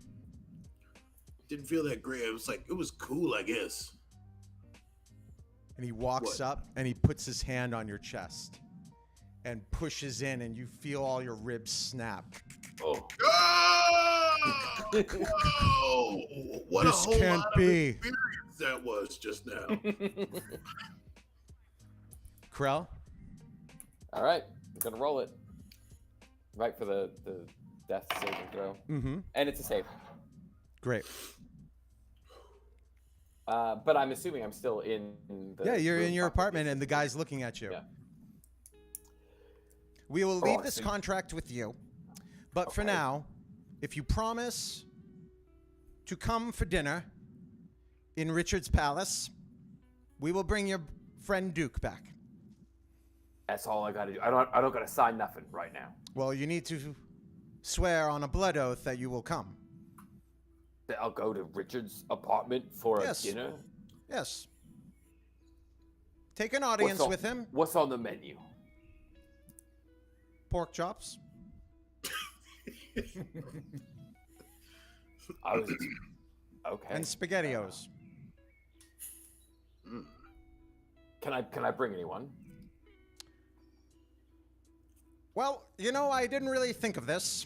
Didn't feel that great. It was like, it was cool, I guess. And he walks What? up and he puts his hand on your chest and pushes in, and you feel all your ribs snap. Oh. Oh! Whoa! What This a whole can't lot be. of experience that was just now. Krell? All right, I'm gonna roll it. Right for the death saving throw, Mm-hmm. and it's a save. Great. But I'm assuming I'm still in the. Yeah, you're in room your talking to apartment you. and the guy's looking at you. Yeah. We will Oh, leave I this see. contract with you. But for Okay. now, if you promise to come for dinner in Richard's palace, we will bring your friend Duke back. That's all I gotta do. I don't gotta sign nothing right now. Well, you need to swear on a blood oath that you will come. I'll go to Richard's apartment for Yes. a dinner. Yes. Take an audience with him. What's on the menu? Pork chops. I was okay. And SpaghettiOs. Can I bring anyone? Well, I didn't really think of this,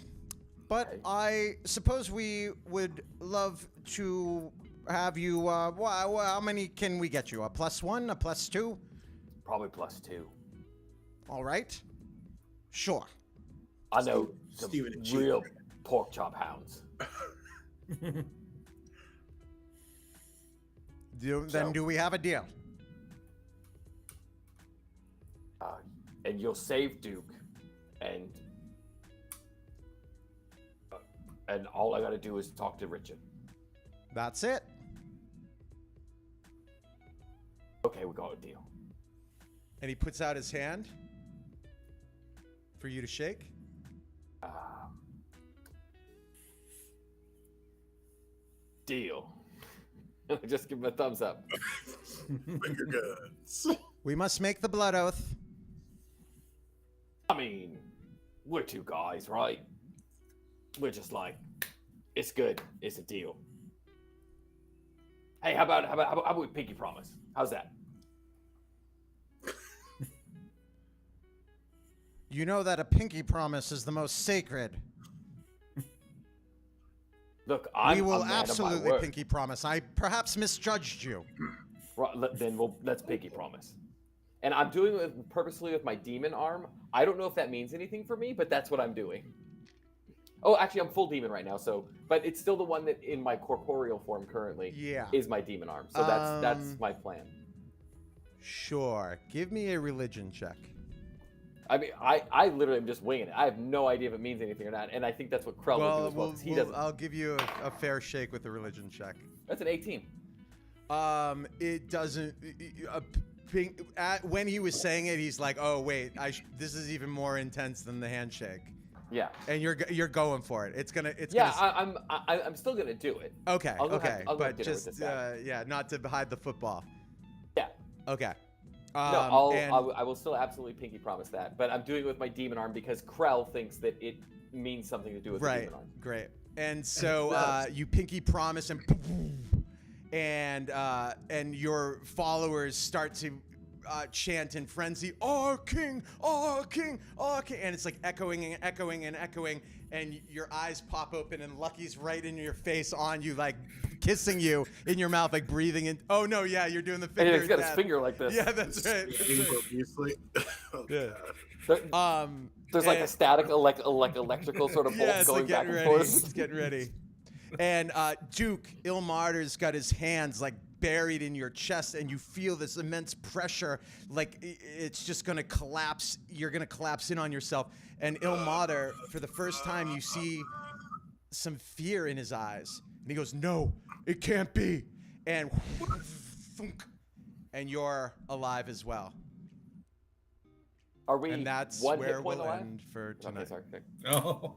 but Okay. I suppose we would love to have you. How many can we get you? A +1, a +2? Probably +2. All right. Sure. I know some Steven and real Cheever. pork chop hounds. Then do we have a deal? And you'll save Duke, and all I gotta do is talk to Richard. That's it. Okay, we got a deal. And he puts out his hand for you to shake. Deal. Just give him a thumbs up. Finger guns. We must make the blood oath. I mean, we're two guys, right? We're just like, it's good. It's a deal. Hey, how about we pinky promise? How's that? You know that a pinky promise is the most sacred. Look, I'm We a will man of my absolutely word. pinky promise. I perhaps misjudged you. Right, then let's pinky promise. And I'm doing it purposely with my demon arm. I don't know if that means anything for me, but that's what I'm doing. Oh, actually, I'm full demon right now, but it's still the one that in my corporeal form currently Yeah. is my demon arm. So that's my plan. Sure. Give me a religion check. I mean, I literally am just winging it. I have no idea if it means anything or not, and I think that's what Krell would do as well. 'Cause he doesn't. I'll give you a fair shake with the religion check. That's an 18. It doesn't. When he was saying it, he's like, "Oh wait, this is even more intense than the handshake." Yeah. And you're going for it. It's gonna. I'm still gonna do it. Okay. I'll go Okay. have- I'll go But have dinner with just this guy. not to hide the football. Yeah. Okay. No, and- I will still absolutely pinky promise that, but I'm doing it with my demon arm because Krell thinks that it means something to do with the Right. demon arm. Great. And so you pinky promise and your followers start to chant in frenzy, "Our king, our king, our king," and it's like echoing and echoing and echoing, and your eyes pop open and Lucky's right in your face on you, like kissing you in your mouth, like breathing in. Oh no, yeah, you're doing the And finger. he's got his death. finger like this. Yeah, that's right. Obviously. Oh, Yeah. God. There's like a and- static, electrical sort of bolt Yeah, it's going like back getting and ready. forth. It's getting ready. And Duke Ilmarter's got his hands like buried in your chest, and you feel this immense pressure, like it's just gonna collapse. You're gonna collapse in on yourself. And Ilmater, for the first time, you see some fear in his eyes, and he goes, "No, it can't be." And and you're alive as well. Are we And that's one where hit point we'll alive? end for tonight. Okay, sorry. Okay. Oh.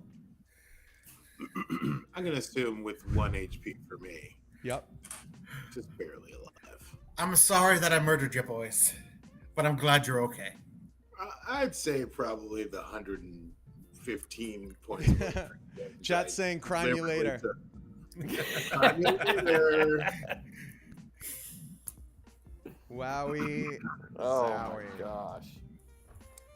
I'm gonna assume with 1 HP for me, Yep. just barely alive. I'm sorry that I murdered you boys, but I'm glad you're okay. I'd say probably the 115 points. Chat's saying, "Crime you later." Crime you later. Wowie. Oh Zowie. my gosh.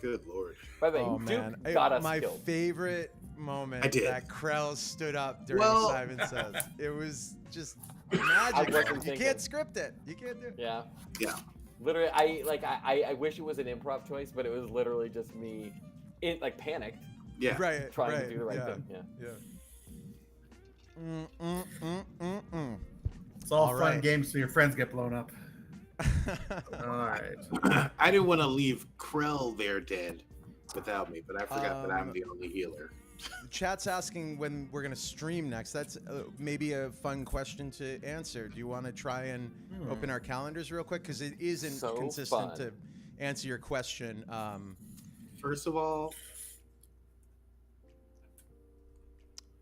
Good lord. By the way, Oh Duke man, got us my killed. favorite moment I did. that Krell stood up during Well- Simon Says. It was just magic. wasn't You thinking. can't script it. You can't do it. Yeah. Yeah. Literally, I wish it was an improv choice, but it was literally just me, panicked, Yeah. Right. trying right, to do the right yeah, thing. Yeah. Yeah. It's all All fun right. games so your friends get blown up. All right. I didn't want to leave Krell there dead without me, but I forgot that I'm the only healer. Chat's asking when we're gonna stream next. That's maybe a fun question to answer. Do you want to try and open our calendars real quick? Because it isn't So consistent fun. to answer your question. First of all,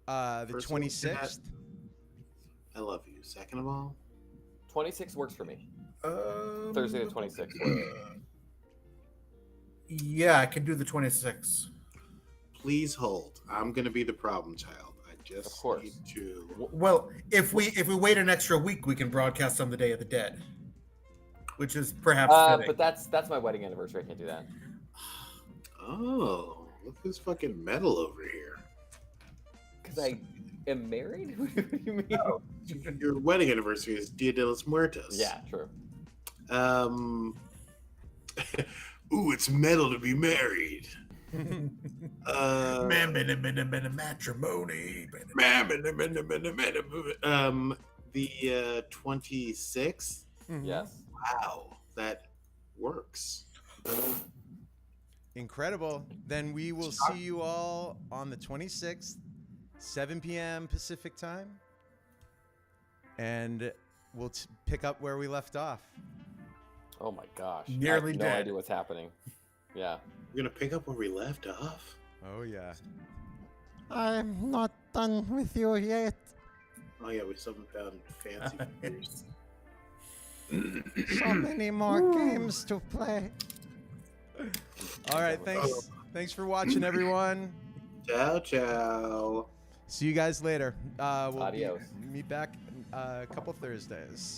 The First of all, 26th. I love you. Second of all, 26 works for me. Thursday the 26th. Yeah, I can do the 26. please hold. I'm gonna be the problem child. I just Of course. need to. Well, if we wait an extra week, we can broadcast on the Day of the Dead, which is perhaps fitting. But that's my wedding anniversary. I can't do that. Oh, look who's fucking metal over here. Because I am married? What do you mean? Oh, your wedding anniversary is Dia de los Muertos. Yeah, true. Ooh, it's metal to be married. Matrimony. The 26th. Yes. Wow, that works. Incredible. Then we will see you all on the 26th, 7 p.m. Pacific time. And we'll pick up where we left off. Oh my gosh. Nearly I have dead. no idea what's happening. Yeah. We're gonna pick up where we left off. Oh, yeah. I'm not done with you yet. Oh yeah, we still haven't found fancy figures. So many more games to play. All right. Thanks. Thanks for watching, everyone. Ciao, ciao. See you guys later. We'll Adios. meet back a couple Thursdays.